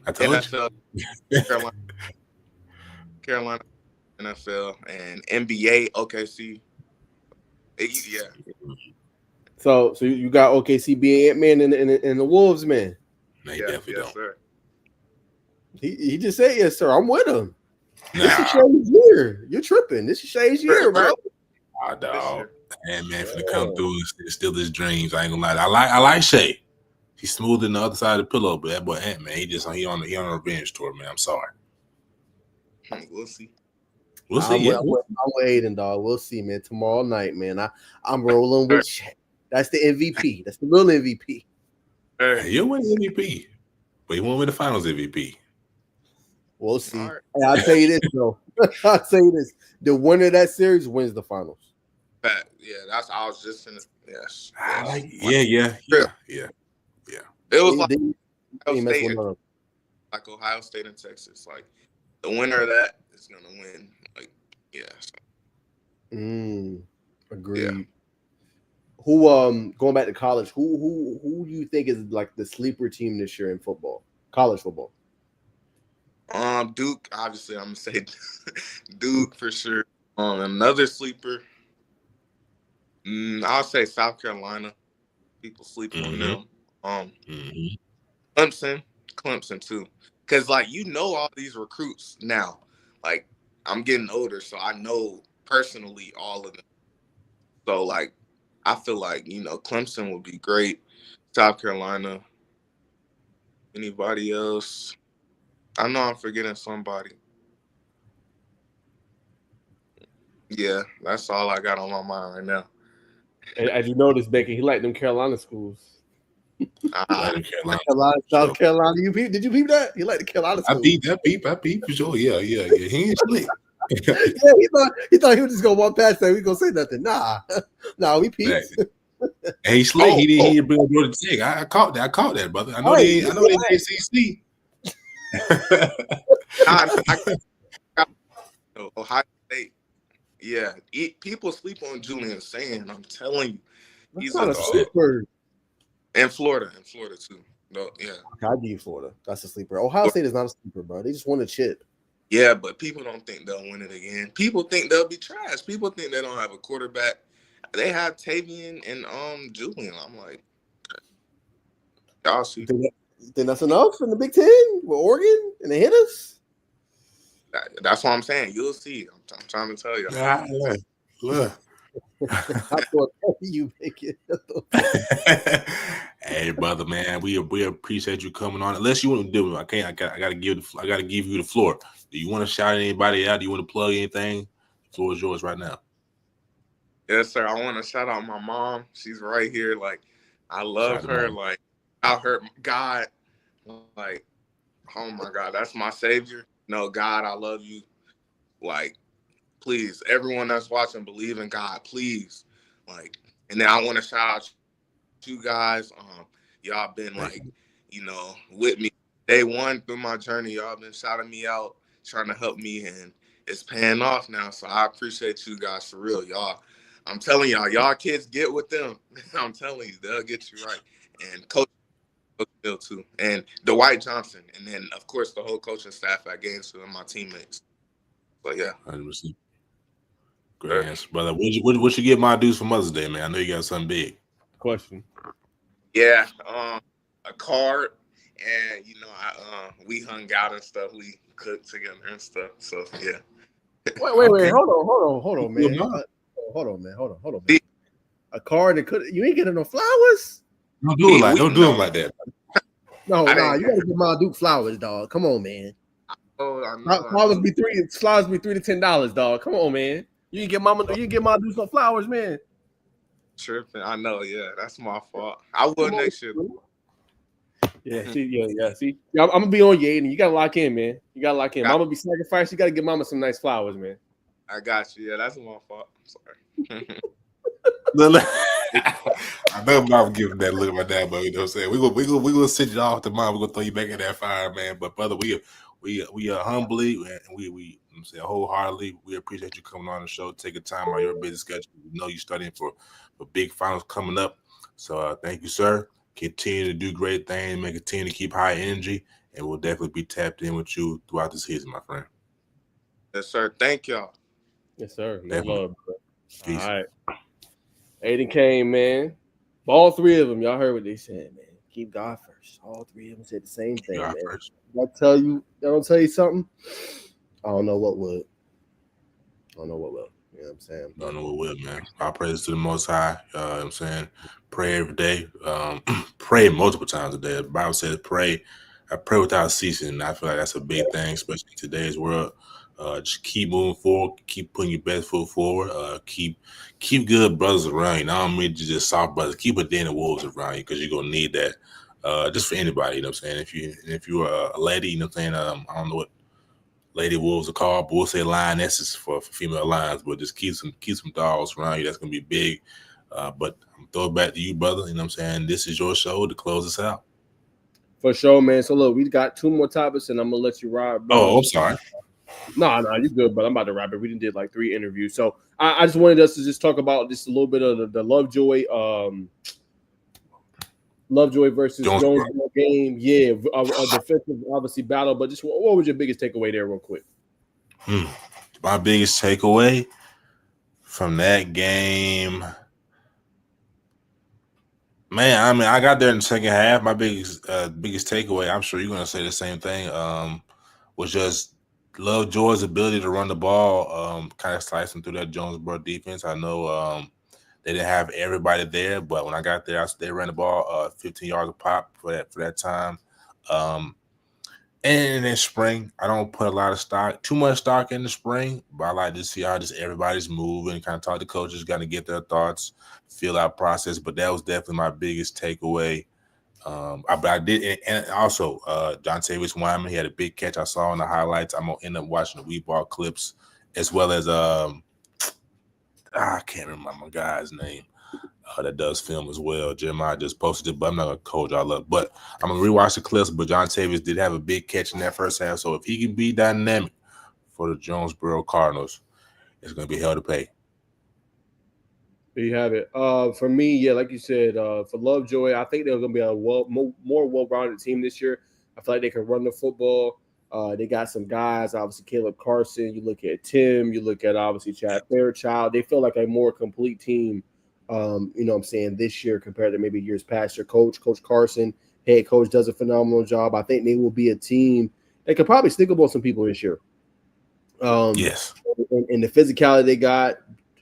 I told NFL, Carolina, NFL, and NBA, OKC. Yeah. So you got OKC being Ant-Man and the Wolves, man. No, he definitely don't. Sir. He just said yes, sir. I'm with him. Nah. This is Shay's year. You're tripping. This is Shay's year, bro. Oh, dog. Man, finna come through and steal his dreams. I ain't gonna lie. I like Shay. He's smooth in the other side of the pillow, but that boy Ant-Man, he on a revenge tour, man. I'm sorry. We'll see. We'll see. I'm with Ayden, dog. We'll see, man. Tomorrow night, man. I'm rolling with Shay. That's the MVP. That's the real MVP. You'll win the MVP, but he won't win the Finals MVP. We'll see. Right. Hey, I'll tell you this, though. I'll tell you this. The winner of that series wins the Finals. Yeah, I was just in. Yes. Yeah. It was like Ohio State and Texas. Like the winner of that is gonna win. Like, agreed. Yeah. Who going back to college? Who do you think is like the sleeper team this year in football? College football. Duke. Obviously, I'm gonna say Duke for sure. Another sleeper. I'll say South Carolina. People sleep on them. Clemson too. Because all these recruits now. Like I'm getting older, so I know personally all of them. So I feel like Clemson would be great. South Carolina. Anybody else? I know I'm forgetting somebody. Yeah, that's all I got on my mind right now. As you notice, Bacon, he liked them Carolina schools. South Carolina. Did you peep that? He liked the Carolina schools. I peep for sure. Yeah. He ain't slick. Yeah, he thought he was just gonna walk past that. We gonna say nothing. Nah, we peeped. Exactly. And he slick. He didn't bring up the take. I caught that, brother. I know they ACC. Ohio State. Yeah, people sleep on Julian Sand. I'm telling you, he's a sleeper. And Florida too. No, yeah. I give you Florida. That's a sleeper. Ohio State is not a sleeper, bro. They just won a chip. Yeah, but people don't think they'll win it again. People think they'll be trash. People think they don't have a quarterback. They have Tavian and Julian. I'm like, y'all see. You think that's enough in the Big Ten with Oregon and they hit us? That's what I'm saying. You'll see. I'm trying to tell you. Look. I thought you make it. Hey, brother, man, we appreciate you coming on. Unless you want to do it, I gotta give you the floor. Do you want to shout anybody out? Do you want to plug anything? The floor is yours right now. Yes, sir. I want to shout out my mom. She's right here. I love her. Out her God. Oh my God, that's my savior. No, God, I love you. Please, everyone that's watching, believe in God, please. And then I want to shout out you guys. Y'all been with me day one through my journey. Y'all been shouting me out, trying to help me, and it's paying off now. So I appreciate you guys for real, y'all. I'm telling y'all kids get with them. I'm telling you, they'll get you right. And Coach Bill too, and Dwight Johnson, and then of course the whole coaching staff at Gainesville and my teammates. But yeah, 100%. Great answer, brother. What you get my dudes for Mother's Day, man? I know you got something big. Question. Yeah, a card, and we hung out and stuff. We cooked together and stuff. So yeah. Wait. Hold on, man. Hold on, man. A card that you ain't getting no flowers. Don't do it like that. No, you gotta give my Duke flowers, dog. Come on, man. Oh, I know. Flowers be $3 to $10, dog. Come on, man. You get my Duke some flowers, man. Tripping. I know, yeah. That's my fault. I will next year. Yeah, see. I'm gonna be on you, Ayden. You gotta lock in, man. You gotta lock in. Mama be sacrificed. You gotta give mama some nice flowers, man. I got you. Yeah, that's my fault. I'm sorry. I know I'm giving that look right now, but you know what I'm saying? We gonna send you off tomorrow. We're gonna throw you back in that fire, man. But brother, we humbly and we I'm saying wholeheartedly, we appreciate you coming on the show, taking time out of your busy schedule. We know you're studying for big finals coming up. So thank you, sir. Continue to do great things, man. Continue to keep high energy, and we'll definitely be tapped in with you throughout the season, my friend. Yes, sir. Thank y'all. Yes, sir. No Definitely. love, bro. Peace. All right. Ayden Cain, man. All three of them, y'all heard what they said, man. Keep God first. All three of them said the same thing, God man. first. I don't tell you something. I don't know what would. You know what I'm saying? Don't know what will, man. All praise to the Most High. You know what I'm saying? Pray every day. Pray multiple times a day. The Bible says pray. I pray without ceasing. And I feel like that's a big thing, especially in today's world. Just keep moving forward. Keep putting your best foot forward. Keep good brothers around you. Not only just soft brothers. Keep a den of wolves around you because you're going to need that just for anybody. You know what I'm saying? If you're a lady, you know what I'm saying? I don't know what Lady Wolves are called, but we'll say lionesses for female lions. But just keep some dogs around you. That's gonna be big. But I'm throw it back to you, brother. You know what I'm saying? This is your show to close us out. For sure, man. So look, we got two more topics, and I'm gonna let you ride, bro. Oh, I'm sorry. No, you good, but I'm about to wrap it. We didn't did like 3 interviews, so I just wanted us to just talk about just a little bit of the Lovejoy versus Jonesboro game. Yeah, a defensive obviously battle, but just what was your biggest takeaway there, real quick? My biggest takeaway from that game, man. I mean, I got there in the second half. My biggest takeaway, I'm sure you're gonna say the same thing, was just Lovejoy's ability to run the ball, kind of slicing through that Jonesboro defense. I know they didn't have everybody there, but when I got there, they ran the ball 15 yards a pop for that time. And in spring, I don't put too much stock in the spring, but I like to see how just everybody's moving, kind of talk to coaches, got to get their thoughts, feel out process. But that was definitely my biggest takeaway. I did, and also John Tavis Wyman, he had a big catch I saw in the highlights. I'm gonna end up watching the Wii Ball clips as well as I can't remember my guy's name that does film as well. Jeremiah just posted it, but I'm not gonna hold y'all up. But I'm gonna rewatch the clips. But John Tavis did have a big catch in that first half, so if he can be dynamic for the Jonesboro Cardinals, it's gonna be hell to pay. There you have it. For me, yeah, like you said, for Lovejoy, I think they're going to be a more well-rounded team this year. I feel like they can run the football. They got some guys, obviously Caleb Carson. You look at Tim. You look at obviously Chad Fairchild. They feel like a more complete team. You know what I'm saying, this year compared to maybe years past. Your Coach Carson, head coach, does a phenomenal job. I think they will be a team that could probably stick up on some people this year. Yes. And the physicality they got,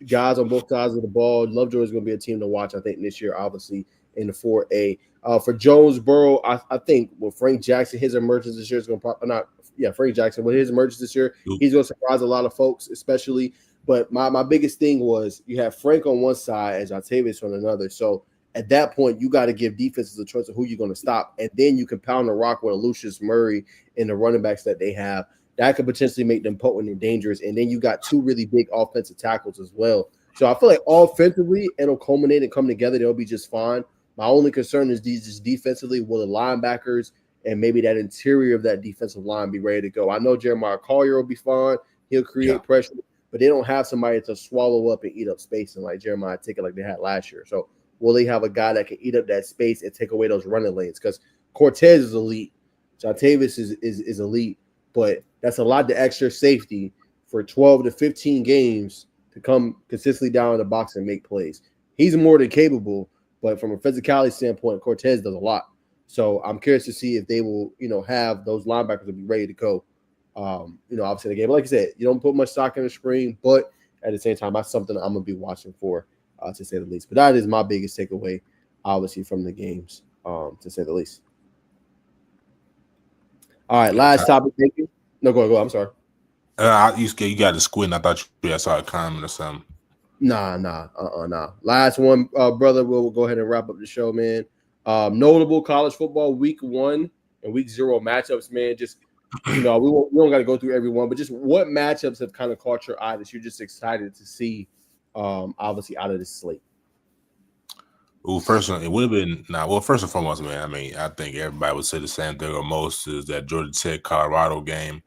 guys on both sides of the ball. Lovejoy is going to be a team to watch, I think, this year, obviously, in the 4A. For Jonesboro, I think with Frank Jackson, his emergence this year is going to Frank Jackson, with his emergence this year, he's going to surprise a lot of folks, especially. But my biggest thing was you have Frank on one side and Jontavius on another. So at that point, you got to give defenses a choice of who you're going to stop. And then you can pound the rock with Lucius Murray and the running backs that they have. That could potentially make them potent and dangerous. And then you got 2 really big offensive tackles as well. So I feel like offensively, it'll culminate and come together. They'll be just fine. My only concern is just defensively, will the linebackers and maybe that interior of that defensive line be ready to go? I know Jeremiah Collier will be fine. He'll create pressure, but they don't have somebody to swallow up and eat up space and like Jeremiah take it like they had last year. So will they have a guy that can eat up that space and take away those running lanes? Because Cortez is elite. Jontavius is elite, but that's a lot of extra safety for 12 to 15 games to come consistently down in the box and make plays. He's more than capable, but from a physicality standpoint, Cortez does a lot. So I'm curious to see if they will, have those linebackers to be ready to go. Obviously the game. But like I said, you don't put much stock in the screen, but at the same time, that's something I'm gonna be watching for, to say the least. But that is my biggest takeaway, obviously, from the games, to say the least. All right, last topic. Thank you. No, go. I'm sorry. You got to squint. I thought I saw a comment or something. Nah. Last one, brother. We'll go ahead and wrap up the show, man. Notable college football week 1 and week 0 matchups, man. Just we don't got to go through every one, but just what matchups have kind of caught your eye that you're just excited to see, obviously out of this slate. Well, it would have been well. First and foremost, man. I mean, I think everybody would say the same thing or most is that Georgia Tech Colorado game.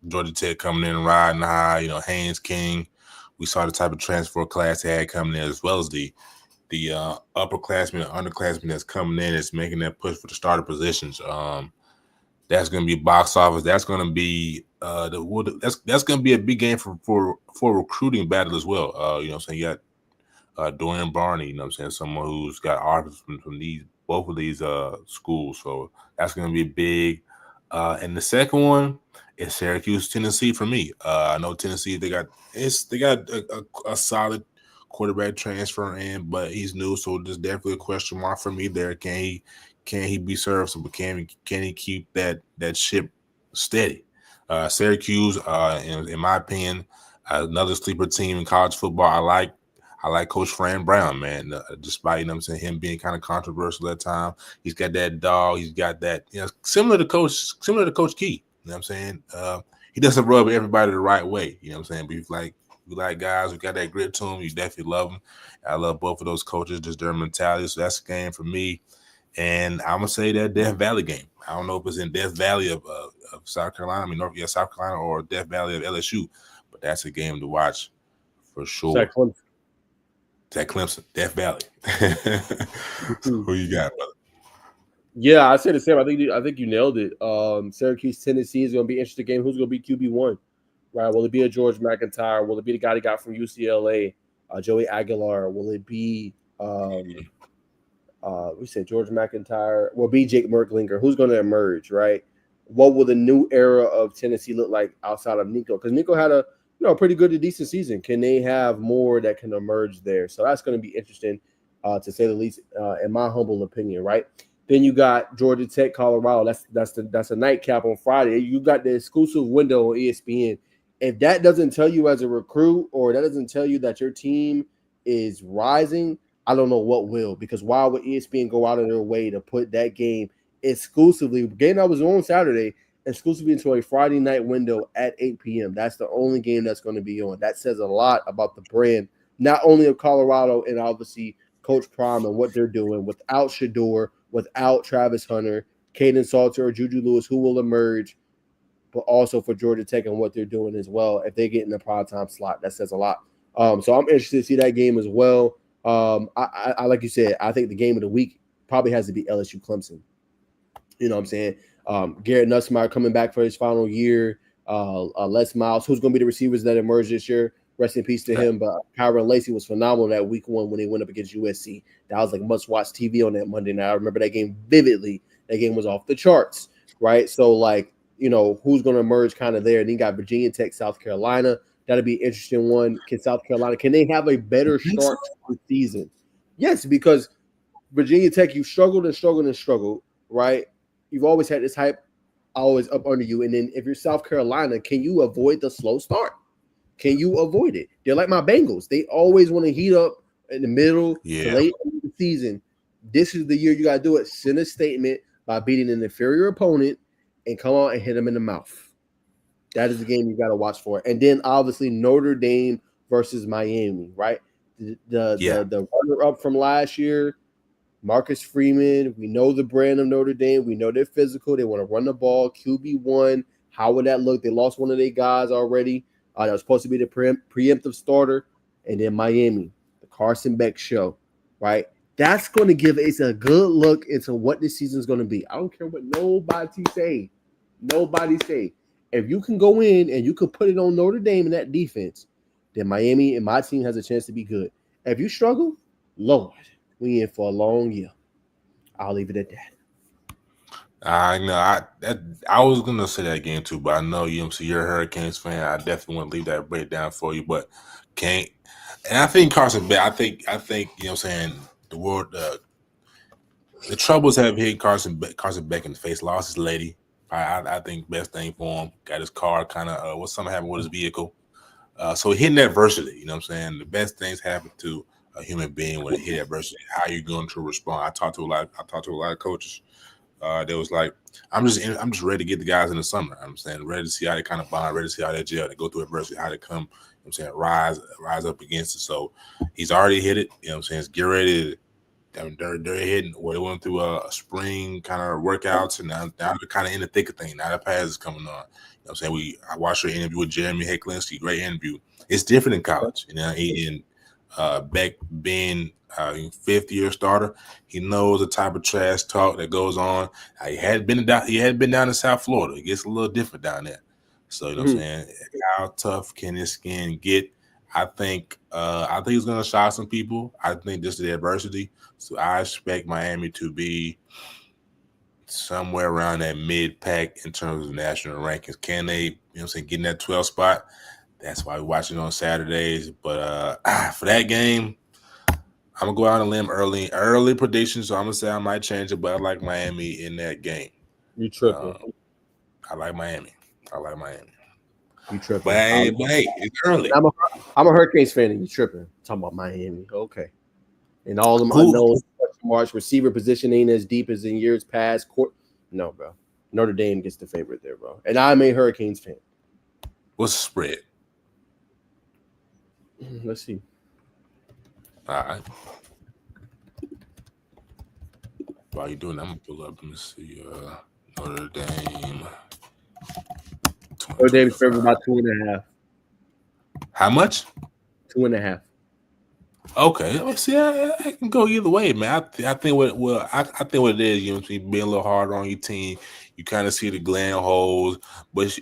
Georgia Tech coming in riding high. Haynes King. We saw the type of transfer class they had coming in, as well as the upperclassmen and underclassmen that's coming in. Is making that push for the starter positions. That's going to be box office. That's going to be that's going to be a big game for recruiting battle as well. So you got Dorian Barney, someone who's got offers from both of these schools. So that's going to be big. And the second one is Syracuse, Tennessee for me. I know Tennessee, they got a solid quarterback transfer in, but he's new, so there's definitely a question mark for me there. Can he be serviceable? Can he keep that ship steady? Syracuse, in my opinion, another sleeper team in college football. I like Coach Fran Brown, man. Despite him being kind of controversial at times, he's got that dog. He's got that, similar to Coach Key. You know what I'm saying? He doesn't rub everybody the right way. You know what I'm saying? But we like guys who got that grit to them. You definitely love them. I love both of those coaches, just their mentality. So that's a game for me. And I'm gonna say that Death Valley game. I don't know if it's in Death Valley of South Carolina. I mean, South Carolina or Death Valley of LSU, but that's a game to watch for sure. Clemson, Death Valley. Who you got, brother? Yeah, I say the same. I think you nailed it. Syracuse, Tennessee is going to be an interesting game. Who's going to be QB1? Right? Will it be a George McIntyre? Will it be the guy they got from UCLA, Joey Aguilar? Will it be we said George McIntyre? Will it be Jake Merklinger? Who's going to emerge? Right? What will the new era of Tennessee look like outside of Nico? Because Nico had a pretty good to decent season. Can they have more that can emerge there? So that's going to be interesting, to say the least, in my humble opinion, right? Then you got Georgia Tech, Colorado. That's a nightcap on Friday. You got the exclusive window on ESPN. If that doesn't tell you as a recruit, or that doesn't tell you that your team is rising, I don't know what will. Because why would ESPN go out of their way to put that game exclusively? Game that was on Saturday, exclusively into a Friday night window at 8 p.m. That's the only game that's going to be on. That says a lot about the brand, not only of Colorado and obviously Coach Prime and what they're doing without Shador, without Travis Hunter, Caden Salter, or Juju Lewis, who will emerge, but also for Georgia Tech and what they're doing as well. If they get in the primetime slot, that says a lot. So I'm interested to see that game as well. I like you said, I think the game of the week probably has to be LSU Clemson. You know what I'm saying? Garrett Nussmeier coming back for his final year. Les Miles, who's going to be the receivers that emerge this year. Rest in peace to him. But Kyron Lacey was phenomenal that week one when they went up against USC. That was like must-watch TV on that Monday night. I remember that game vividly. That game was off the charts, right? So, who's going to emerge kind of there? And then you got Virginia Tech, South Carolina. That'll be an interesting one. Can they have a better start to the season? Yes, because Virginia Tech, you've struggled and struggled and struggled, right? You've always had this hype always up under you. And then if you're South Carolina, can you avoid the slow start? Can you avoid it? They're like my Bengals. They always want to heat up in the middle to late in the season. This is the year you got to do it. Send a statement by beating an inferior opponent and come out and hit them in the mouth. That is the game you got to watch for. And then obviously Notre Dame versus Miami, right? The runner-up from last year, Marcus Freeman. We know the brand of Notre Dame. We know they're physical. They want to run the ball. QB1. How would that look? They lost one of their guys already. That was supposed to be the preemptive starter. And then Miami, the Carson Beck show, right? That's going to give us a good look into what this season is going to be. I don't care what nobody say. Nobody say. If you can go in and you can put it on Notre Dame in that defense, then Miami and my team has a chance to be good. If you struggle, Lord, we in for a long year. I'll leave it at that. I know. I was gonna say that game too, but I know you're a Hurricanes fan. I definitely want to leave that breakdown for you, but can't. And I think Carson Beck. I think the world. The troubles have hit Carson Beck in the face. Lost his lady. I think best thing for him. Got his car kind of. Something happened with his vehicle. So hitting adversity. You know what I'm saying? The best things happen to a human being when they hit adversity. How are you going to respond? I talked to a lot of coaches. They was like, I'm just ready to get the guys in the summer. I'm saying ready to see how they kind of bond, ready to see how they gel, they go through adversity, how they come, I'm saying, rise up against it. So he's already hit it. You know what I'm saying? It's get ready to. I mean, they're hitting where they went through a spring kind of workouts, and now they're kind of in the thick of things. Now the pass is coming on. You know what I'm saying? I watched your interview with Jeremy Hecklinski, great interview. It's different in college. You know, Beck being fifth year starter, he knows the type of trash talk that goes on. He had been down in South Florida. It gets a little different down there. So you know what I'm saying? How tough can his skin get? I think he's gonna shock some people. I think just the adversity. So I expect Miami to be somewhere around that mid-pack in terms of national rankings. Can they, you know what I'm saying, get in that 12th spot? That's why we watch it on Saturdays. But for that game, I'm gonna go out on a limb early prediction. So I'm gonna say I might change it, but I like Miami in that game. You tripping? I like Miami. You tripping? But hey, it's early. I'm a Hurricanes fan, and you tripping? Talking about Miami, okay? And all them unknown March receiver position ain't as deep as in years past. No, bro. Notre Dame gets the favorite there, bro. And I'm a Hurricanes fan. What's the spread? Let's see. All right. While you doing that, I'm gonna pull up. Let me see. Notre Dame. Notre Dame's favorite about 2.5. How much? 2.5. Okay, well, see, I can go either way, man. I think what it is, you know, being a little harder on your team. You kind of see the gland holes, but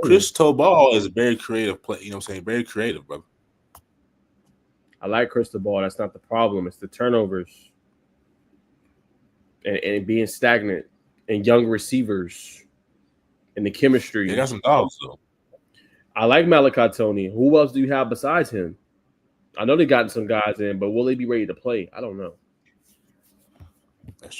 Cristobal Ball is a very creative play. You know what I'm saying? Very creative, brother. I like Cristobal. That's not the problem. It's the turnovers and being stagnant and young receivers and the chemistry. They got some dogs though. I like Malachi Tony. Who else do you have besides him? I know they gotten some guys in, but will they be ready to play? I don't know.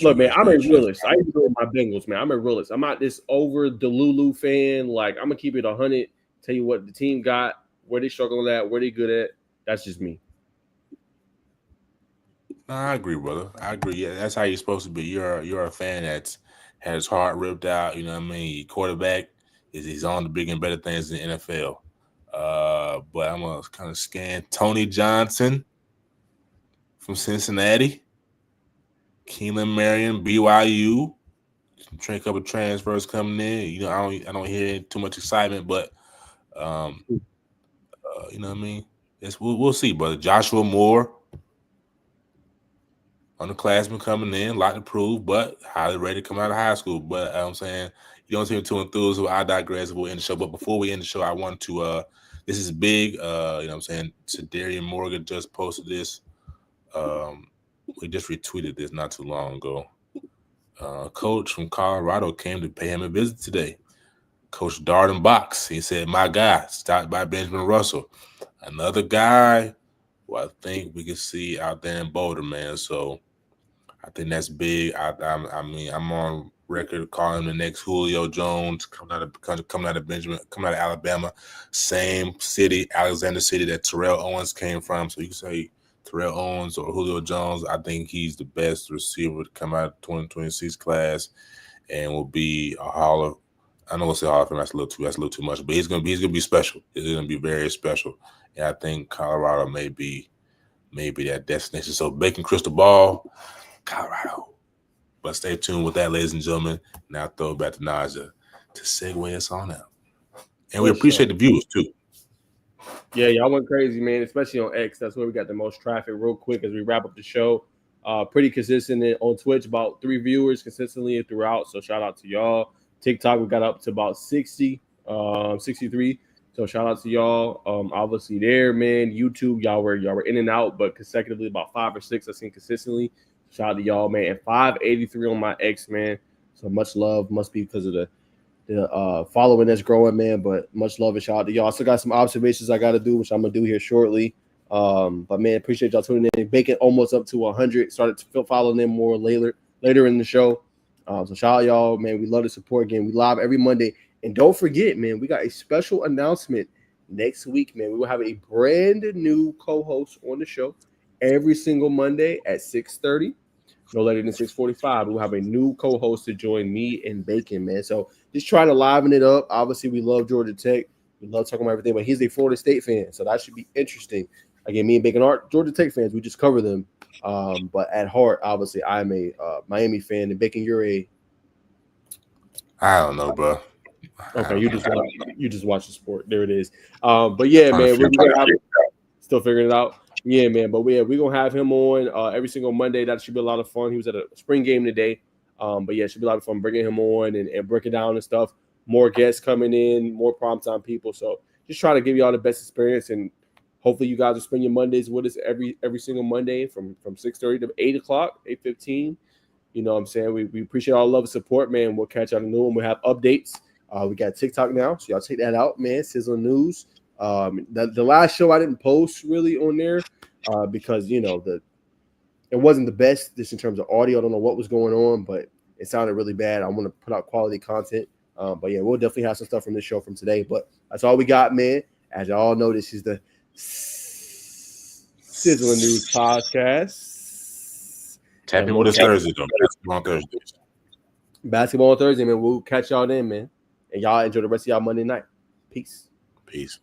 Look, man, I'm a realist. I even with my Bengals, man. I'm a realist. I'm not this over Delulu fan. Like, I'm gonna keep it 100. Tell you what the team got, where they struggling at, where they good at. That's just me. No, I agree, brother. I agree. Yeah, that's how you're supposed to be. You're a fan that's had his heart ripped out. You know what I mean? Your quarterback he's on the bigger and better things in the NFL. But I'm gonna kind of scan Tony Johnson from Cincinnati, Keelan Marion, BYU. A couple of transfers coming in. You know, I don't hear too much excitement, but you know what I mean. We'll see, brother. Joshua Moore, underclassman coming in, a lot to prove, but highly rated coming out of high school. But I'm saying you don't seem too enthused. I digress. We'll end the show. But before we end the show, I want to. This is big. You know what I'm saying? Darian Morgan just posted this. We just retweeted this not too long ago. Coach from Colorado came to pay him a visit today. Coach Darden Box. He said, "My guy, stopped by Benjamin Russell, another guy who I think we can see out there in Boulder, man." So I think that's big. I mean, I'm on record calling him the next Julio Jones, coming out of Alabama, same city, Alexander City that Terrell Owens came from. So you can say Terrell Owens or Julio Jones. I think he's the best receiver to come out of the 2026 class, and will be a Hall of. I know we'll say Hall of Fame. That's a little too much, but he's gonna be special. He's gonna be very special, and I think Colorado may be that destination. So Bacon Cristobal, Colorado. But stay tuned with that, ladies and gentlemen. Now throw it back to Najeh to segue us on out. And we appreciate the viewers too. Yeah, y'all went crazy, man, especially on X. That's where we got the most traffic. Real quick as we wrap up the show. Pretty consistent on Twitch, about 3 viewers consistently throughout. So shout out to y'all. TikTok, we got up to about 60, 63. So shout out to y'all. Obviously there, man. YouTube, y'all were in and out, but consecutively about 5 or 6 I've seen consistently. Shout out to y'all, man. And 583 on my X, man. So much love. Must be because of the following that's growing, man. But much love and shout out to y'all. I still got some observations I got to do, which I'm going to do here shortly. But, man, appreciate y'all tuning in. Bacon almost up to 100. Started to follow them more later in the show. So shout out y'all, man. We love the support again. We live every Monday. And don't forget, man, we got a special announcement next week, man. We will have a brand new co-host on the show every single Monday at 6:30. No later than 6:45. We'll have a new co-host to join me and Bacon, man. So just trying to liven it up. Obviously, we love Georgia Tech. We love talking about everything, but he's a Florida State fan, so that should be interesting. Again, me and Bacon aren't Georgia Tech fans. We just cover them. But at heart, obviously, I'm a Miami fan. And Bacon, you're a I don't know, bro. Okay, you just watch the sport. There it is. But yeah, man, we're gonna have still figuring it out. Yeah, man. But we're gonna have him on every single Monday. That should be a lot of fun. He was at a spring game today. But yeah, it should be a lot of fun bringing him on and breaking down and stuff. More guests coming in, more primetime people. So just trying to give y'all the best experience, and hopefully you guys will spend your Mondays with us every single Monday from 6:30 to 8 o'clock, 8:15. You know what I'm saying? We appreciate all the love and support, man. We'll catch y'all in the new one. We'll have updates. We got TikTok now, so y'all check that out, man. Sizzle News. The last show I didn't post really on there because it wasn't the best just in terms of audio. I don't know what was going on, but it sounded really bad. I want to put out quality content. But yeah, we'll definitely have some stuff from this show from today. But that's all we got, man. As y'all know, this is the Sizzle News podcast. Tap in with us Thursday, though. Basketball on Thursdays. Basketball on Thursday, man. We'll catch y'all then, man. And y'all enjoy the rest of y'all Monday night. Peace. Peace.